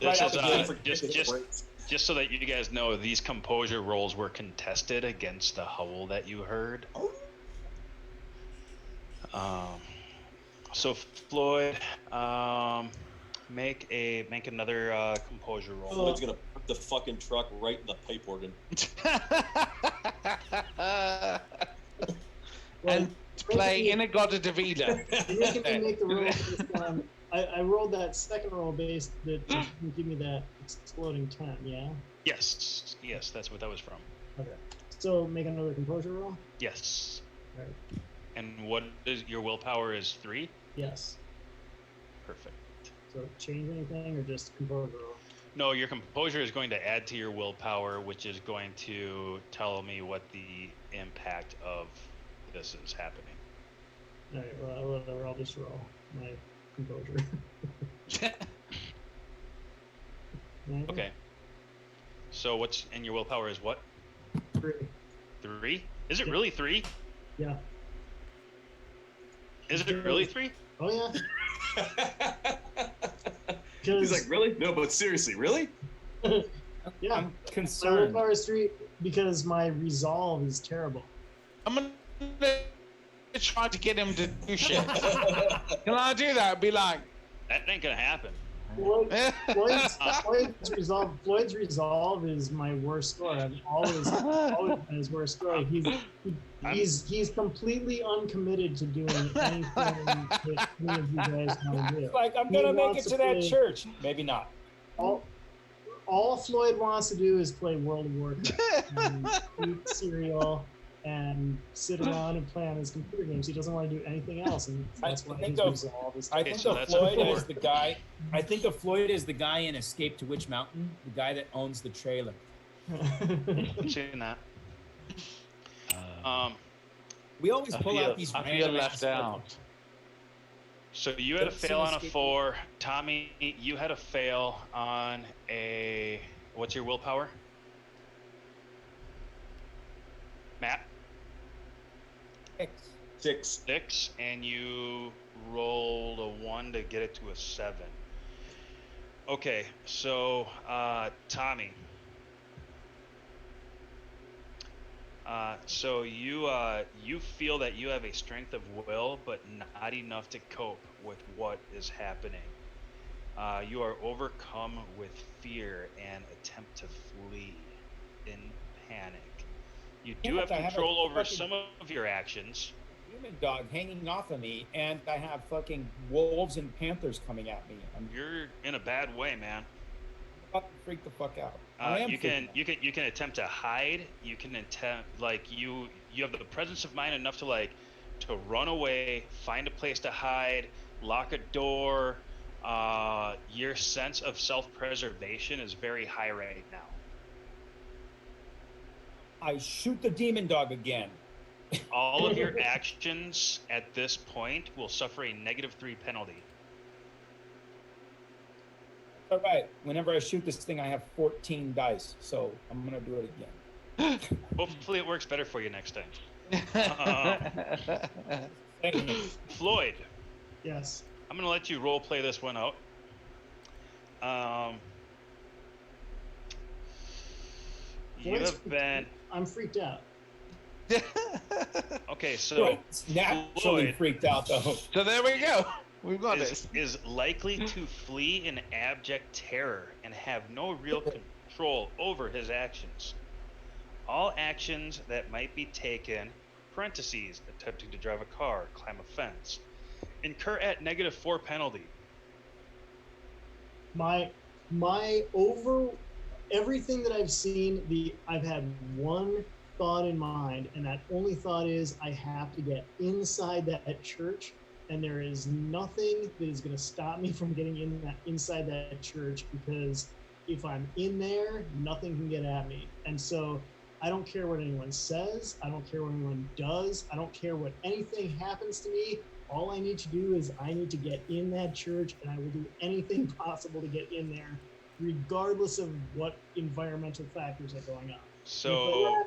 This Right is out just so that you guys know, these composure rolls were contested against the howl that you heard. So Floyd, make another composure roll. Floyd's gonna put the fucking truck right in the pipe organ. And play In-A-Gadda-Da-Vida. You're making me make the roll this time. I rolled that second roll base that didn't give me that exploding 10, yeah? Yes, that's what that was from. Okay. So make another composure roll? Yes. Right. And what is your willpower is 3? Yes. Perfect. So change anything or just composure roll? No, your composure is going to add to your willpower, which is going to tell me what the impact of this is happening. Alright, well, whatever, I'll just roll my composure. Right? Okay. So what's and your willpower is what? 3. 3? Is it really 3? Yeah. Is it really 3? Oh yeah. He's like, really? No, but seriously, really? Yeah. I'm My concerned. willpower is 3 because my resolve is terrible. I'm gonna try to get him to do shit. Can I do that? Be like, That ain't gonna happen. Floyd's resolve is my worst score. I've always been his worst score. He's completely uncommitted to doing anything that any of you guys want to do. Like, I'm He gonna make wants it to to that play- church. Maybe not. All Floyd wants to do is play World of Warcraft and eat cereal and sit around and play on his computer games. He doesn't want to do anything else, and that's why his resolve is I Okay, think so of that's Floyd a 4. as the guy. I think of Floyd as the guy in Escape to Witch Mountain, the guy that owns the trailer. I'm seeing that. We always pull out these I feel random left ass out. So you had a Don't fail on a escape. 4. Tommy, you had a fail on a. What's your willpower? Matt? 6. 6, and you rolled a 1 to get it to a 7. Okay, so Tommy. So you feel that you have a strength of will, but not enough to cope with what is happening. You are overcome with fear and attempt to flee in panic. You do Yeah, have I have a control over fucking- some of your actions. Human dog hanging off of me, and I have fucking wolves and panthers coming at me. I'm You're in a bad way, man. fucking freaked the fuck out. I am You freaking can attempt to hide. You can attempt you have the presence of mind enough to run away, find a place to hide, lock a door. Your sense of self-preservation is very high right now. I shoot the demon dog again. All of your actions at this point will suffer a -3 penalty. All right. Whenever I shoot this thing, I have 14 dice, so I'm gonna do it again. Hopefully, it works better for you next time. Thank you. Floyd, Yes. I'm gonna let you role play this one out. You Floyd's have been I'm freaked out. okay. So Floyd's naturally Floyd freaked out though. So there we go. We've got this. is likely to flee in abject terror and have no real control over his actions. All actions that might be taken, parentheses, attempting to drive a car, climb a fence, incur at -4 penalty. My over everything that I've seen, I've had one thought in mind, and that only thought is I have to get inside that church, and there is nothing that is going to stop me from getting inside that church, because if I'm in there, nothing can get at me. And so I don't care what anyone says, I don't care what anyone does, I don't care what anything happens to me. All I need to do is I need to get in that church, and I will do anything possible to get in there, regardless of what environmental factors are going on. So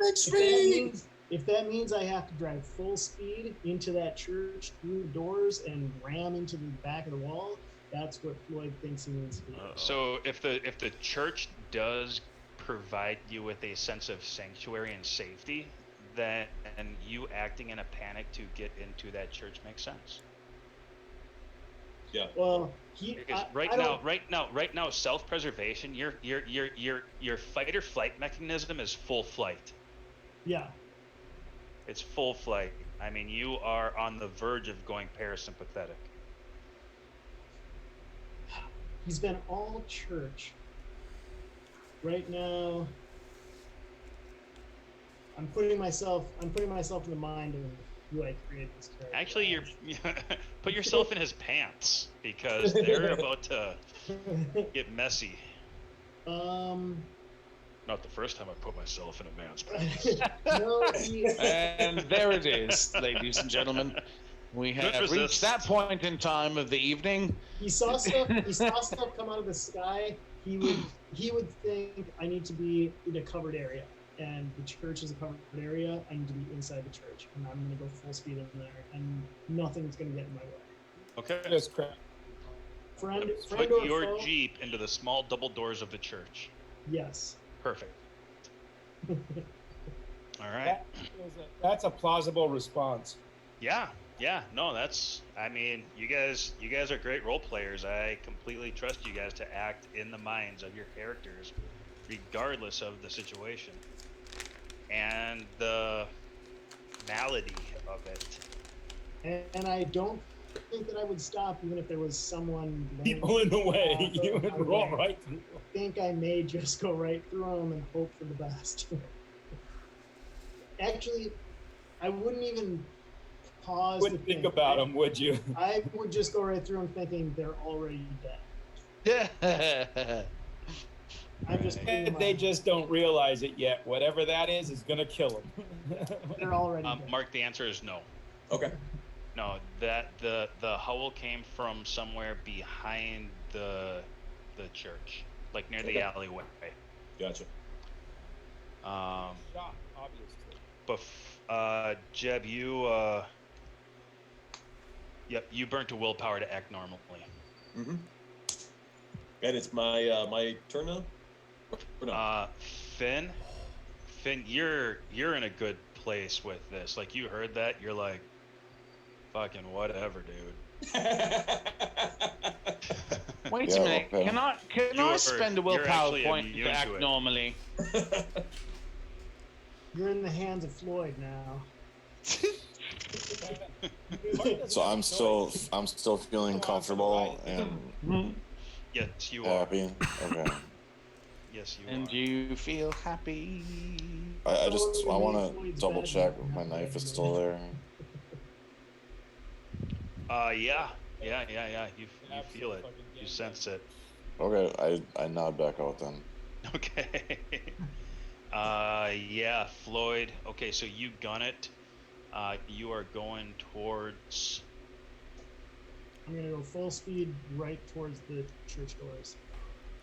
If that means I have to drive full speed into that church through the doors and ram into the back of the wall, That's what Floyd thinks he needs to do. So if the church does provide you with a sense of sanctuary and safety, then you acting in a panic to get into that church makes sense. Yeah. Well, Because right now, self-preservation, your fight or flight mechanism is full flight. Yeah. It's full flight. I mean, you are on the verge of going parasympathetic. He's been all church. Right now, I'm putting myself in the mind of who I created this character. Actually, you're put yourself in his pants because they're about to get messy. Not the first time I put myself in a man's pants. No, And there it is, ladies and gentlemen. We have reached that point in time of the evening. He saw stuff come out of the sky. He would think I need to be in a covered area, and the church is a covered area. I need to be inside the church, and I'm going to go full speed in there, and nothing's going to get in my way. Okay. Just crap. Friend Put or your foe? Jeep into the small double doors of the church. Yes. Perfect. All right. That's a plausible response. Yeah. No, I mean, you guys are great role players. I completely trust you guys to act in the minds of your characters, regardless of the situation and the malady of it. And I don't think that I would stop even if there was someone People in the way. You would roll right through. I think I may just go right through them and hope for the best. Actually, I wouldn't even pause. Wouldn't think about them, would you? I would just go right through them thinking they're already dead. Yeah. I'm just. And they just don't realize it yet. Whatever that is gonna kill them. They're already dead. Mark, the answer is no. Okay. No, that the howl came from somewhere behind the church, like near the alleyway. Gotcha. Shot, obviously. But Jeb, you burnt a willpower to act normally. Mm-hmm. And it's my my turn now. Or no? Finn, you're in a good place with this. Like, you heard that, you're like, fucking whatever, dude. Wait Yeah, a minute. okay. Can I spend a willpower point to act normally? You're in the hands of Floyd now. So I'm still feeling comfortable and Yes, you are. happy. Okay. Yes, you And are. you feel happy. I want to double check if my knife is still there. Yeah. You feel it. You sense it. Okay, I nod back out then. Okay. Yeah, Floyd. Okay, so you gun it. You are going towards. I'm gonna go full speed right towards the church doors.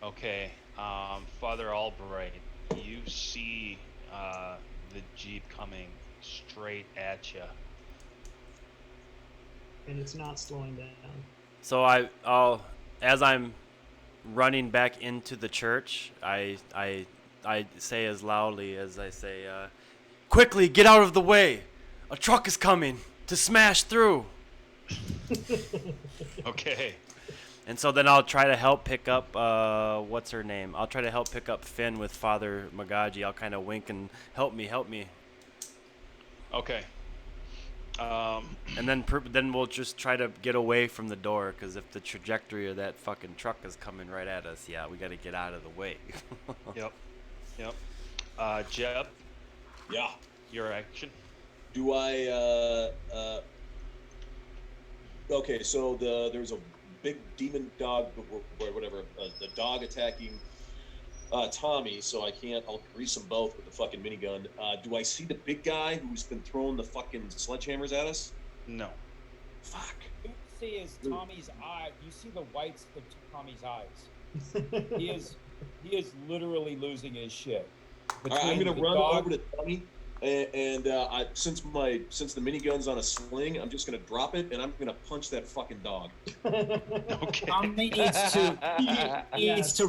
Okay, Father Albright, you see the Jeep coming straight at you. And it's not slowing down. So I'll as I'm running back into the church, I say as loudly as I say, "Quickly, get out of the way! A truck is coming to smash through." Okay. And so then I'll try to help pick up what's her name? I'll try to help pick up Finn with Father Magaji. I'll kind of wink and help me. Okay. And then we'll just try to get away from the door, because if the trajectory of that fucking truck is coming right at us, yeah, we got to get out of the way. Yep. Jeb, Yeah. your action. Do I? Okay, so there's a big demon dog, whatever, the dog attacking Tommy. So I'll grease them both with the fucking minigun. Do I see the big guy who's been throwing the fucking sledgehammers at us? No. Fuck. You see is Tommy's eye. You see the whites of Tommy's eyes. He is literally losing his shit. All right, I'm gonna Between the run dog- over to Tommy. and since the minigun's on a sling, I'm just gonna drop it and I'm gonna punch that fucking dog. Okay. Tommy needs to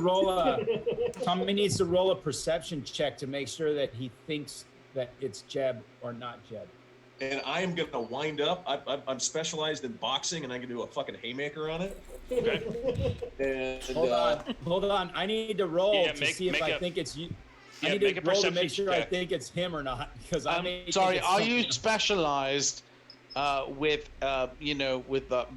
roll a perception check to make sure that he thinks that it's Jeb or not Jeb. And I am gonna wind up. I'm specialized in boxing, and I can do a fucking haymaker on it. Okay. And Hold on. I need to roll Yeah, to see if I think it's you. Yeah, I need make to a roll to perception make sure I check. think it's him or not. Because I may think Sorry, it's are something you else. specialized with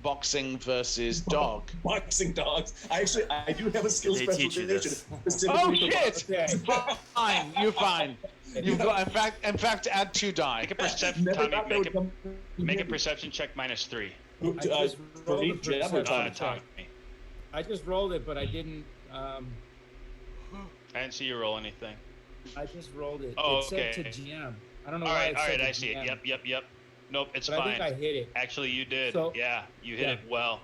boxing versus dog? boxing dogs. I do have a skill They teach you specialization. this. Oh specifically for shit! boxing. Fine, you're fine. You've got in fact add 2 die. Make a perception, Never Tommy. thought that would come- Make a perception check -3. Who- I just for rolled me, the Jeb or perception Tommy? check. I just rolled it, but I didn't. I didn't see you roll anything. I just rolled it. Oh, it said okay. to GM. I don't know All why right, it all said right. to I see GM. it. Yep. Nope, it's But I fine. think I hit it. Actually, you did. So- Yeah, you hit yeah. it well.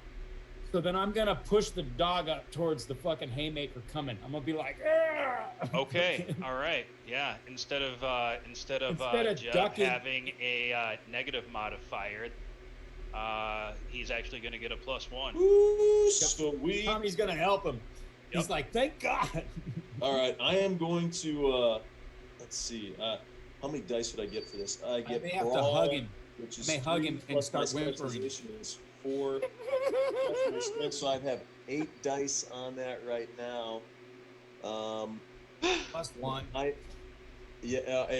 So then I'm gonna push the dog up towards the fucking haymaker coming. I'm gonna be like, "Arr!" Okay. All right. Yeah. Instead of Instead of Jeb ducking- having a negative modifier, he's actually going to get a +1. Ooh, sweet. Tommy's gonna help him. He's Yep. like, thank God. All right, I am going to. Let's see. How many dice would I get for this? I get may have to brawl, hug him. which is I may hug 3, him and plus start my whimpering. specialization is 4. So I have 8 dice on that right now. +1.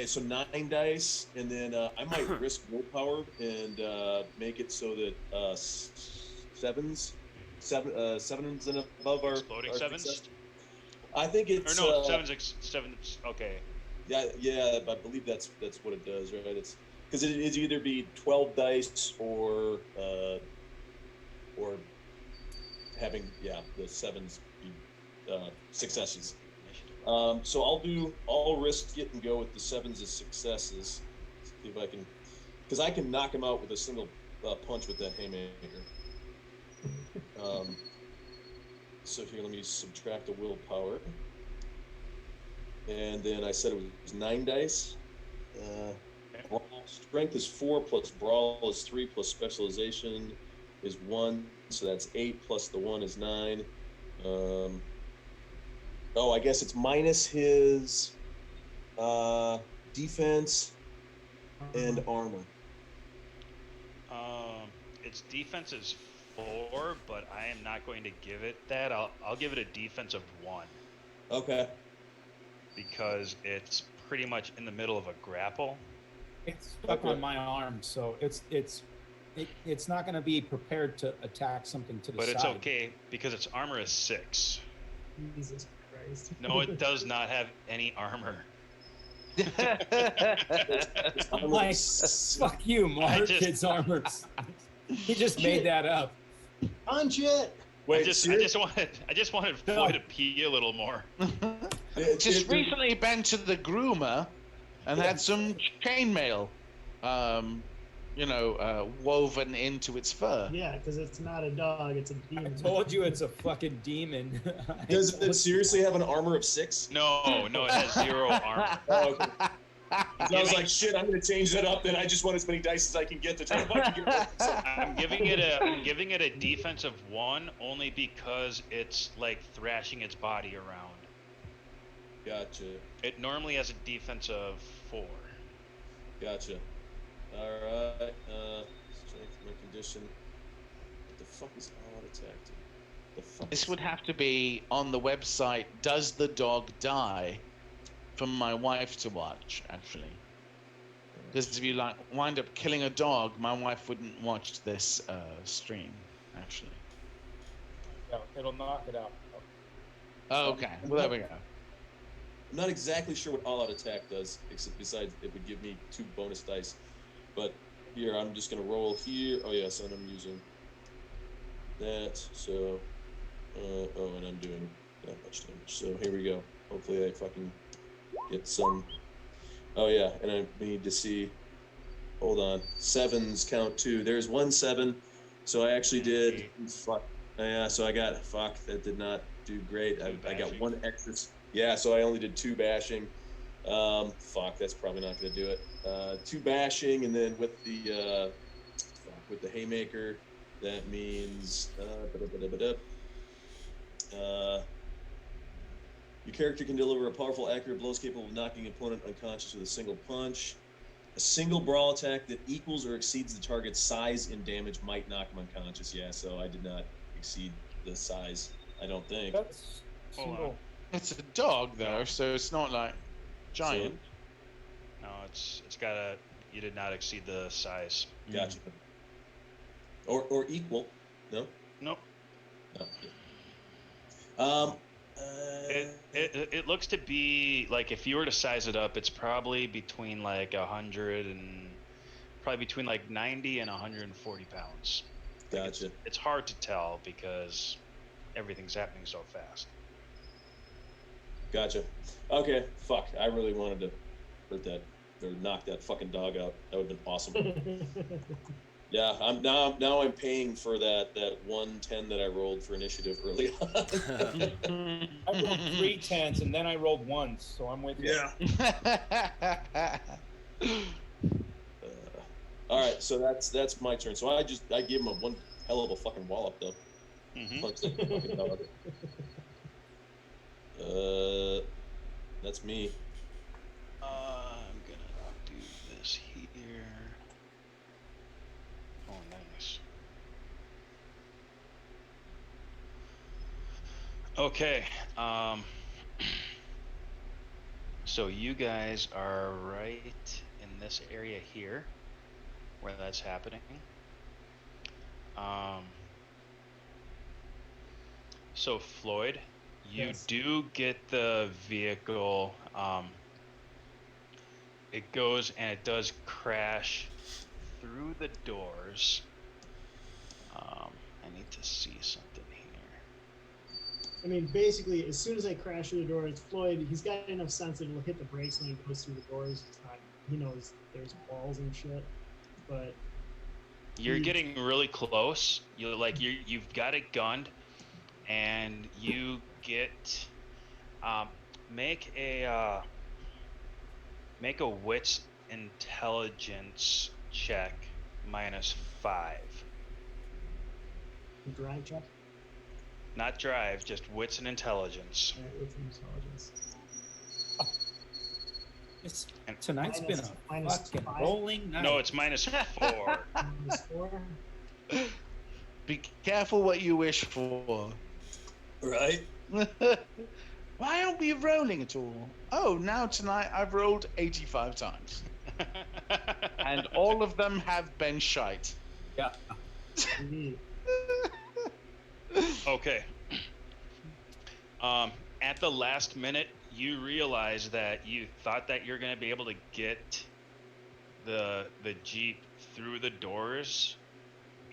So 9 dice, and then I might risk willpower and make it so that sevens and above are Exploding are sevens? success. I think Or it's no, sevens. Okay. yeah. I believe that's what it does, right? It's because it is either be 12 dice or having the sevens be successes. So I'll risk it and go with the sevens as successes. See if I can, because I can knock him out with a single punch with that haymaker. So here, let me subtract the willpower. And then I said it was 9 dice. Strength is 4 plus brawl is 3 plus specialization is 1. So that's 8 plus the 1 is 9. I guess it's minus his defense and armor. Its defense is 4, but I am not going to give it that. I'll give it a defense of 1 Okay. because it's pretty much in the middle of a grapple. It's stuck on my arm, so it's not gonna be prepared to attack something to the But side. it's okay because its armor is 6. Jesus Christ. No, it does not have any armor. I'm like, fuck you, Mark. It's armor. He just made that up. Punch it. Wait, I just wanted Floyd to pee a little more. Just recently been to the groomer and had some chainmail, woven into its fur. Yeah, because it's not a dog, it's a I demon. told you it's a fucking demon. Does it seriously have an armor of 6? No, it has 0 armor. Oh, okay. I was like, shit, I'm gonna change that up. Then I just want as many dice as I can get to try to fucking get rid of it. I'm giving it a defense of 1 only because it's like thrashing its body around. Gotcha. It normally has a defense of 4. Gotcha. All right. Strength, my condition. What the fuck is all attack to? The fuck. This would have to be on the website. Does the dog die? For my wife to watch, actually. Because if you wind up killing a dog, my wife wouldn't watch this stream, actually. Yeah, it'll knock it out. Oh, okay. Well, there we go. I'm not exactly sure what all-out attack does, except besides it would give me 2 bonus dice. But here, I'm just gonna roll here. Oh yes, and I'm using that. So, and I'm doing that much damage. So here we go. Hopefully, I fucking get some. Oh yeah, and I need to see. Hold on, 7s count 2. There's 1 7. So I actually did. Fuck. Yeah, so I got fuck. That did not do great. I got 1 extra. Yeah, so I only did 2 bashing. Fuck, that's probably not gonna do it. 2 bashing, and then with the haymaker, that means your character can deliver a powerful, accurate blows capable of knocking an opponent unconscious with a single punch. A single brawl attack that equals or exceeds the target's size and damage might knock him unconscious. Yeah, so I did not exceed the size, I don't think. That's Hold on. single. It's a dog though, so it's not like giant. No, it's gotta. You did not exceed the size. Gotcha. Or equal. No? Nope. No. It looks to be like if you were to size it up, it's probably between like 100 and probably between like 90 and 140 pounds. Gotcha. It's hard to tell because everything's happening so fast. Gotcha. Okay, fuck. I really wanted to hurt that or knock that fucking dog out. That would have been awesome. Yeah, I'm paying for that 110 that I rolled for initiative early on. I rolled 3 10s and then I rolled 1s, so I'm with you. All right, so that's my turn. So I gave him one hell of a fucking wallop though. Punch that fucking dog. That's me. I'm gonna do this here. Oh, nice. Okay. So you guys are right in this area here, where that's happening. So Floyd, you Yes. do get the vehicle. It goes and it does crash through the doors. I need to see something here. I mean, basically, as soon as I crash through the door, it's Floyd. He's got enough sense that he'll hit the brakes when he goes through the doors. It's not, he knows there's walls and shit. But You're getting really close. You've got it gunned, and you get make a wits intelligence check -5. drive check. Not drive, just wits and intelligence. With intelligence. Tonight's been a Minus fucking 5. rolling night. No, it's -4. -4. Be careful what you wish for. Right? Why aren't we rolling at all? Oh, now tonight I've rolled 85 times. And all of them have been shite. Yeah. Indeed. Okay. At the last minute, you realize that you thought that you're going to be able to get the Jeep through the doors,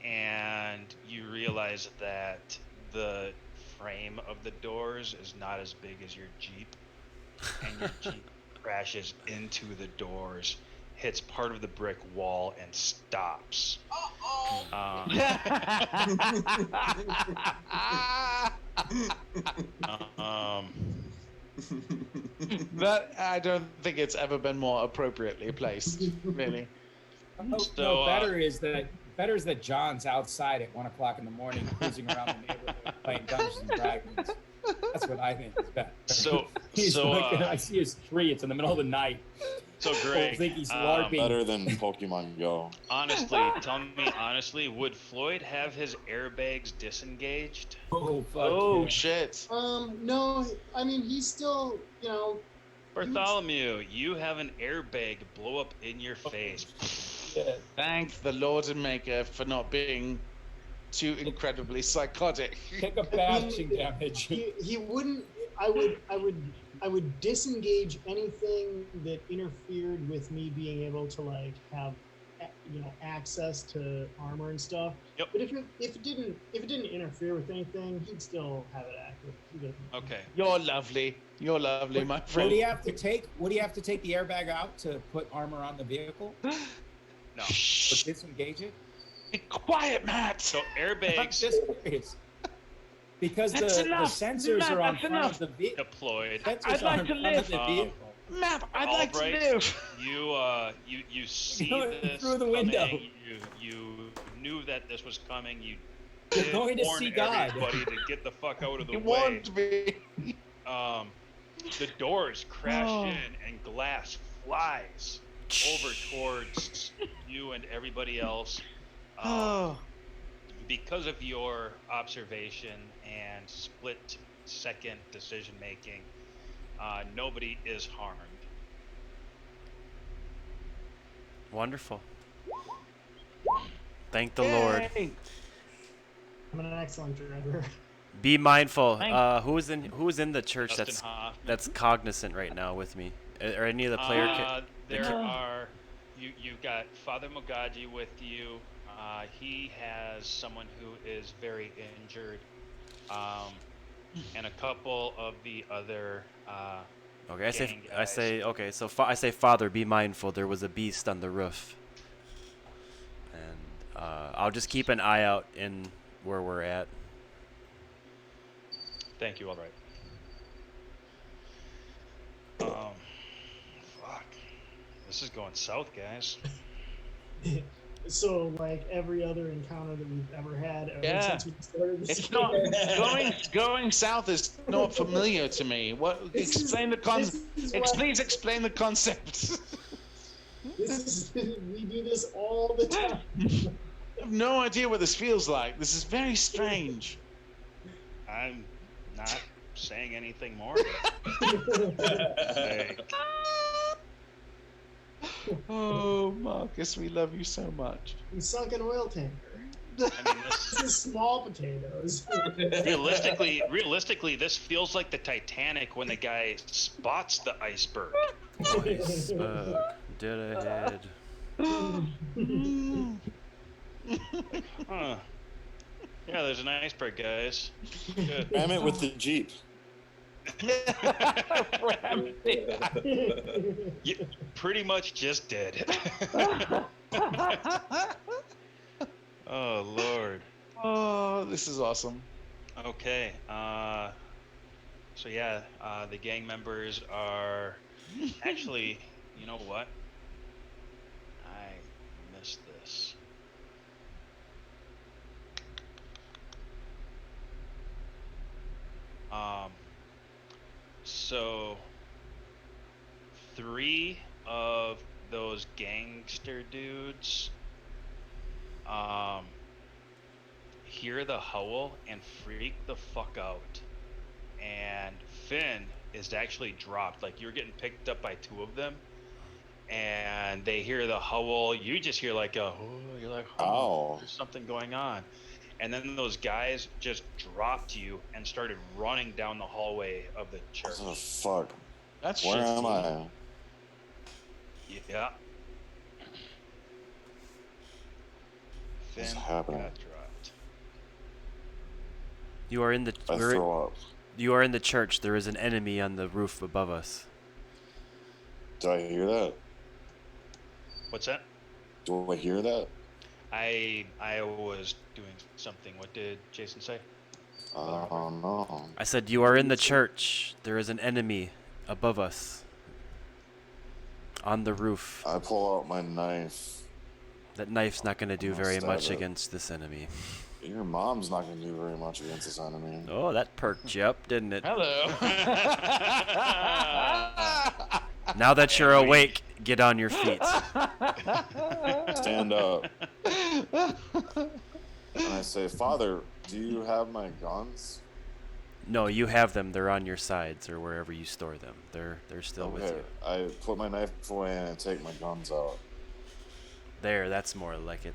and you realize that the frame of the doors is not as big as your Jeep, and your Jeep crashes into the doors, hits part of the brick wall, and stops. That I don't think it's ever been more appropriately placed, really. So, Better is that John's outside at 1 o'clock in the morning, cruising around the neighborhood playing Dungeons and Dragons. That's what I think is better. I see his tree. It's in the middle of the night. So I Greg, think he's LARPing. Better than Pokemon Go. honestly, would Floyd have his airbags disengaged? Oh, fuck Oh, yeah. shit. No, I mean, he's still, Bartholomew, you have an airbag blow up in your face. Thank the Lord and Maker for not being too incredibly psychotic. Take a bashing damage. he wouldn't. I would disengage anything that interfered with me being able to have access to armor and stuff. Yep. But if it didn't interfere with anything, he'd still have it active. He doesn't. Okay. You're lovely, my Would friend. he have to take the airbag out to put armor on the vehicle? No. Or disengage it? Be quiet, Matt. So I'm airbags just curious. Because the That's enough. sensors Matt, are on that's front enough. of the vehicle. deployed. Sensors I'd are like in to front of live. the vehicle. Map, I'd like to Albright, live. you see Going this through the window. coming. You knew that this was coming. You You're did going to warn see God. everybody to get the fuck out of the You way. warned me. The doors crash in and glass flies over towards you and everybody else. Because of your observation and split-second decision-making, nobody is harmed. Wonderful. Thank the Lord. I'm an excellent driver. Be mindful. Who's in the church Justin Hoffman. that's cognizant right now with me? Are any of the player? There are. You've got Father Mogaji with you. He has someone who is very injured, and a couple of the other. Okay, I gang say guys. okay. So I say, Father, be mindful. There was a beast on the roof, and I'll just keep an eye out in where we're at. Thank you. All right. Fuck. This is going south, guys. So, like every other encounter that we've ever had since we started this It's not going south is not familiar to me. What? Explain the concept. Please explain the concept. We do this all the time. I have no idea what this feels like. This is very strange. I'm not saying anything more. Hey. Oh, Marcus, we love you so much. We sunk an oil tanker. I mean, This is small potatoes. realistically, this feels like the Titanic when the guy spots the iceberg. Iceberg, dead ahead. Huh. Yeah, there's an iceberg, guys. Good. Ram it with the Jeep. You pretty much just did. Oh, Lord. Oh, this is awesome. Okay. So yeah, the gang members are actually, you know what? I missed this. So 3 of those gangster dudes hear the howl and freak the fuck out. And Finn is actually dropped. Like, you're getting picked up by 2 of them. And they hear the howl. You just hear like you're like, oh, there's something going on. And then those guys just dropped you and started running down the hallway of the church. Oh, fuck. That's Where shitty. am I? Yeah. What's Finn happening? got dropped. You are in the. I throw up. You are in the church. There is an enemy on the roof above us. Do I hear that? What's that? Do I hear that? I was doing something. What did Jason say? Oh no. I said you are in the church. There is an enemy above us. On the roof. I pull out my knife. That knife's not going to do I'll very stab much it. against this enemy. Your mom's not gonna do very much against this enemy. Oh, that perked you up, didn't it? Hello. Now that you're awake, get on your feet. Stand up. And I say, Father, do you have my guns? No, you have them. They're on your sides or wherever you store them. They're still with Okay. you. I put my knife away and I take my guns out. There, that's more like it.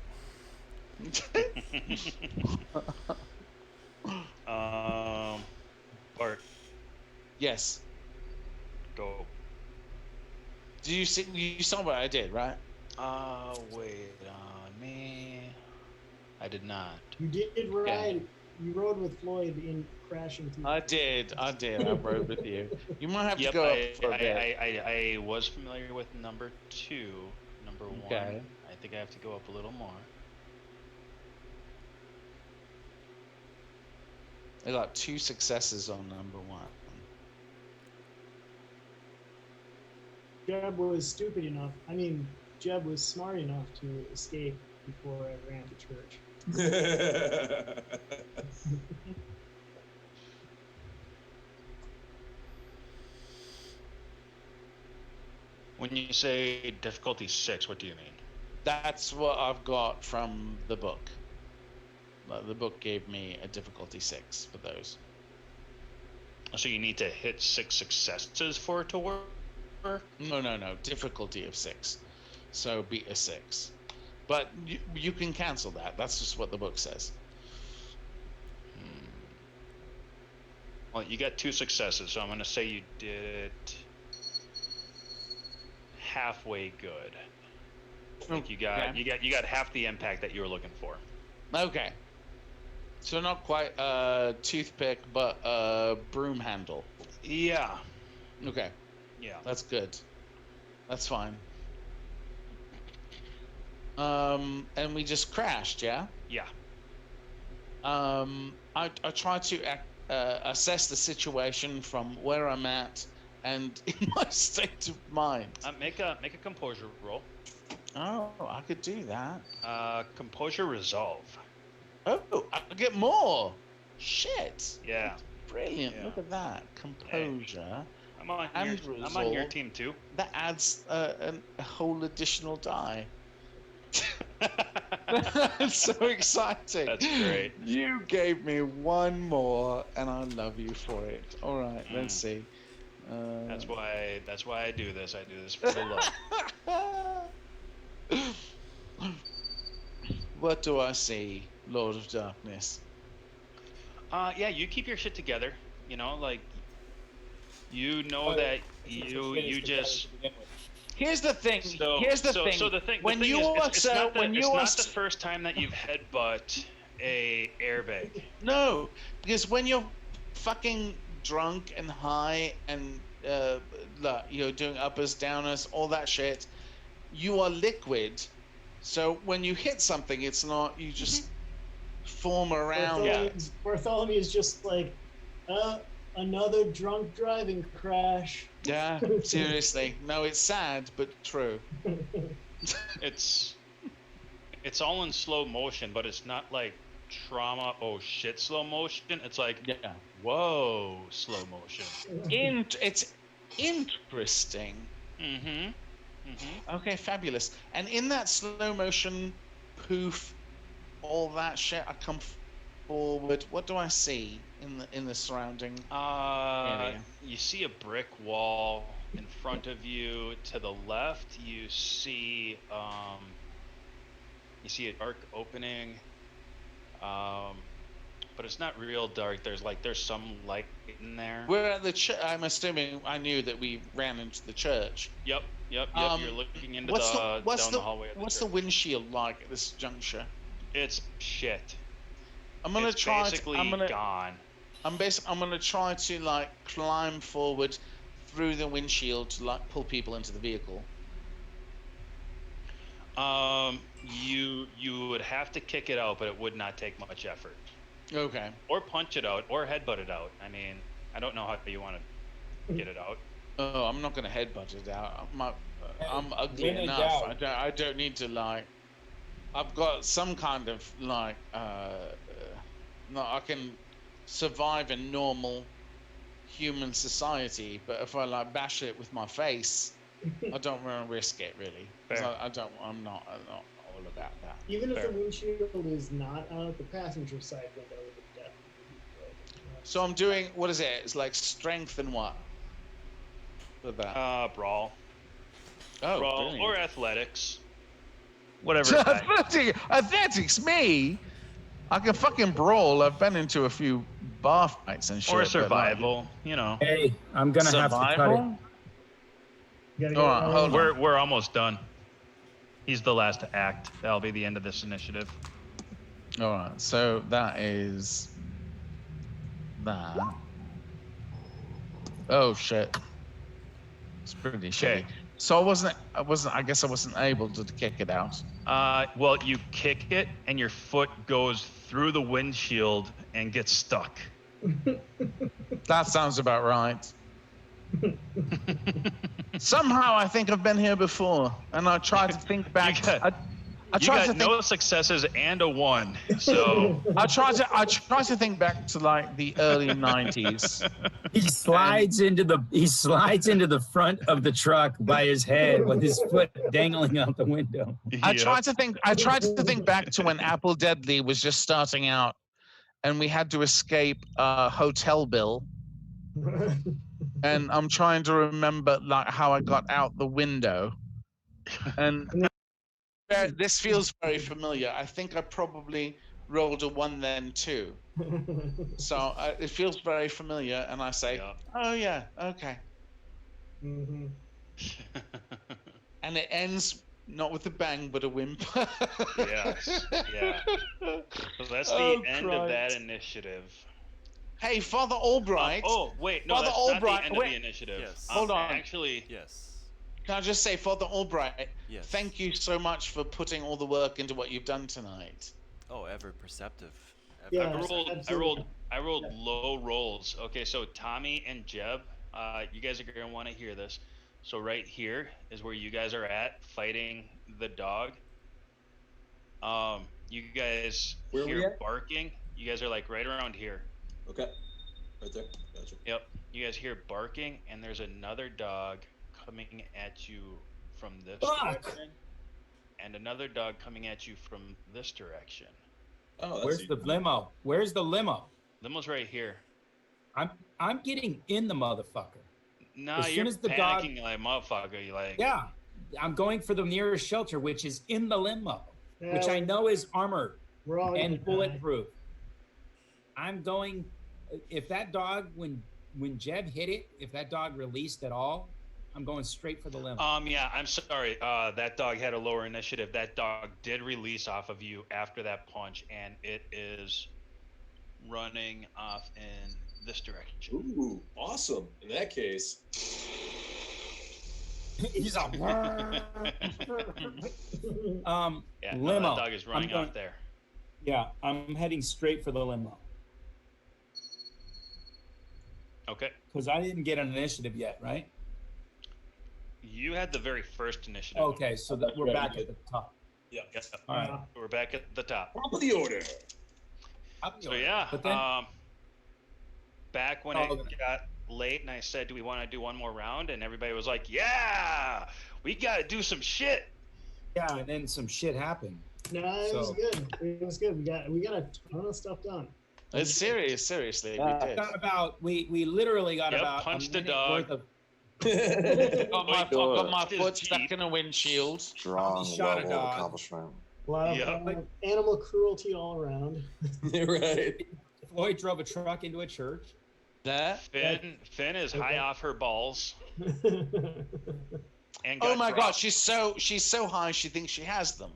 Bart, Yes. go. Do you see? You saw what I did, right? Wait on me. I did not. You did ride. You rode with Floyd in crashing through. I did. I rode with you. You might have to Yep, go up for a bit. I was familiar with number 2. Number 1. Okay. I think I have to go up a little more. I got 2 successes on number 1. Jeb was stupid enough. I mean, Jeb was smart enough to escape before I ran to church. When you say difficulty 6, what do you mean? That's what I've got from the book. The book gave me a difficulty 6 for those. So you need to hit 6 successes for it to work? No. Difficulty of 6. So beat a 6. But you can cancel that. That's just what the book says. Well, you got 2 successes, so I'm going to say you did it halfway good. Like you got half the impact that you were looking for. Okay. So not quite toothpick, but broom handle. Yeah. Okay. Yeah. That's good. That's fine. And we just crashed, yeah? Yeah. I try to assess the situation from where I'm at and in my state of mind. Make a composure roll. Oh, I could do that. Composure resolve. Oh, I get more. Shit. Yeah. Brilliant. Yeah. Look at that. Composure. I'm on your team too. That adds a whole additional die. That's so exciting. That's great. You gave me one more, and I love you for it. All right, let's see. That's why I do this. I do this for the love. What do I see, Lord of Darkness? Yeah, you keep your shit together. You know, like you know that you just. Here's the thing. So the thing. When the thing you is, are it's not the first time that you've headbutt a airbag. No, because when you're fucking drunk and high and you're doing uppers, downers, all that shit, you are liquid. So when you hit something, it's not you just form around. Bartholomew is just like, another drunk driving crash. Yeah, seriously. No, it's sad, but true. It's all in slow motion, but it's not like trauma, oh shit, slow motion. It's like, whoa, slow motion. It's interesting. Okay, fabulous. And in that slow motion poof, all that shit, I come forward. What do I see in the surrounding area? You see a brick wall in front of you. To the left, you see a dark opening, but it's not real dark. There's some light in there. We're at the church. I'm assuming I knew that we ran into the church. Yep. You're looking into down the hallway. What's the windshield like at this juncture? It's shit. I'm gonna try. Basically gone. I'm gonna try to climb forward through the windshield to pull people into the vehicle. You would have to kick it out, but it would not take much effort. Okay. Or punch it out, or headbutt it out. I mean, I don't know how you want to get it out. Oh, I'm not gonna headbutt it out. I'm ugly enough. I don't need to I've got some kind of no, I can survive in normal human society, but if I bash it with my face, I don't want to risk it really. I'm not all about that. Even if the windshield is not out, the passenger side window would definitely be broken. So I'm doing, what is it? It's like strength and what? With that. Brawl. Oh, brawl brilliant. or athletics. Whatever. Athletics, me? I can fucking brawl. I've been into a few bar fights and shit. Or survival, you know. Hey, I'm gonna have to cut it. All right, hold on. We're almost done. He's the last to act. That'll be the end of this initiative. All right, so that is that. Oh shit! It's pretty shitty. So I guess I wasn't able to kick it out. Well, you kick it, and your foot goes through the windshield and gets stuck. That sounds about right. Somehow I think I've been here before, and I try to think back. I You try to got think. no successes and a 1. So I try to think back to like the early '90s. He slides into the front of the truck by his head with his foot dangling out the window. I tried to think back to when Apple Deadly was just starting out, and we had to escape Hotel Bill. And I'm trying to remember like how I got out the window, and this feels very familiar. I think I probably rolled a 1 then too, so it feels very familiar. And I say, "Oh yeah, okay." Mm-hmm. And it ends not with a bang but a whimper. yes, yeah. So that's the Oh, end of that Christ. initiative. Hey, Father Albright. Oh wait, no, Father that's Albright. not the end of the initiative. Yes. Hold on. Actually, Yes. Can I just say, Father Albright, Yes. thank you so much for putting all the work into what you've done tonight. Oh, ever perceptive. Yeah. I rolled low rolls. Okay, so Tommy and Jeb, you guys are gonna want to hear this. So right here is where you guys are at fighting the dog. You guys Where are we hear at? barking. You guys are like right around here. Okay. Right there. Gotcha. Yep. You guys hear barking, and there's another dog coming at you from this direction, and another dog coming at you from this direction. Oh, that's Where's the limo? Where's the limo? Limo's right here. I'm getting in the motherfucker. No, As soon you're as the dog- panicking like motherfucker. You like. Yeah, I'm going for the nearest shelter, which is in the limo, which Yeah, I know is armored we're all and gonna die. bulletproof. I'm going. If that dog, when Jeb hit it, if that dog released at all, I'm going straight for the limo. Yeah, I'm sorry. That dog had a lower initiative. That dog did release off of you after that punch, and it is running off in this direction. Ooh, awesome. In that case, He's a Yeah, no, limo. that dog is running going- off there. Yeah, I'm heading straight for the limo Okay. because I didn't get an initiative yet, right? You had the very first initiative. Okay, so that we're back at the top. Yep. All right. We're back at the top. top of the order. So yeah, But then, back when Oh, it okay. got late and I said, do we want to do one more round? And everybody was like, yeah, we got to do some shit. yeah, and then some shit happened. No, it was So- good. It was good. We got a ton of stuff done. It's serious, seriously, we did. Got about we literally got Yep, about punched a a minute dog. worth of Got my His foot stuck Jeep. in a windshield. Strong shot a level of dog. accomplishment. A lot of Yeah. animal cruelty all around. Right. Floyd drove a truck into a church. There. Finn is high off her balls. And Oh got my God, dropped. she's so high she thinks she has them.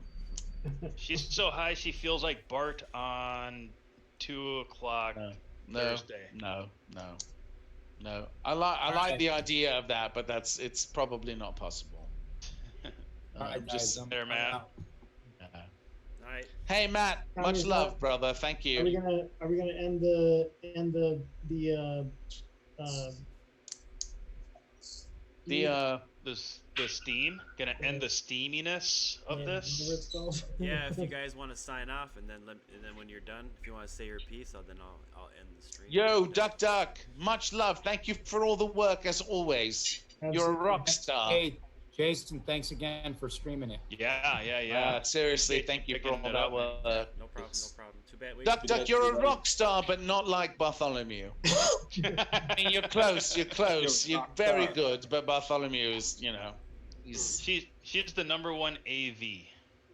She's so high she feels like Bart on 2 o'clock No, Thursday. no. I like right. the idea of that, but it's probably not possible. All right, just- guys, I'm there, Matt. out. All right. Hey Matt, How much many- love, brother. Thank Are we you. gonna end the The steam gonna end the steaminess of whatever this. it's called? Yeah, if you guys want to sign off, and then when you're done, if you want to say your piece, I'll end the stream. Yo, Duck, much love. Thank you for all the work as always. You're a Absolutely. rock star. Hey, Jason, thanks again for streaming it. Yeah. Seriously, thank you for all Picking it that up. work. No problem. No problem. Too bad. We Duck, you're a rock star, but not like Bartholomew. I mean, you're close. You're close. You're very good, but Bartholomew is, he's. She's the #1 AV.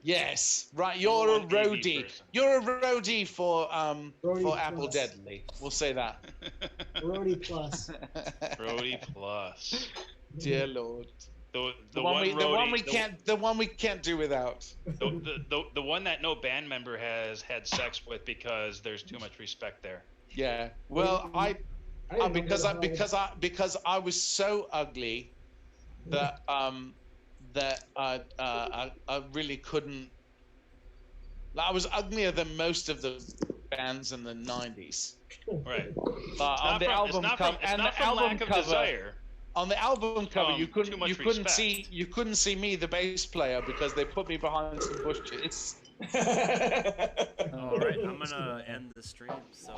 Yes, right. You're a Number one AV roadie. person. You're a roadie for Roadie Apple plus. Deadly. We'll say that. Brody plus. Brody plus. Dear Lord. The one we roadie- can't do without. the one that no band member has had sex with because there's too much respect there. Yeah. Well, I didn't know because I was so ugly that I really couldn't. I was uglier than most of the bands in the '90s. Right. On the album cover, and the album lack of cover. desire. On the album cover, you too much couldn't respect. see me, the bass player, because they put me behind some bushes. All right, I'm gonna end the stream. So.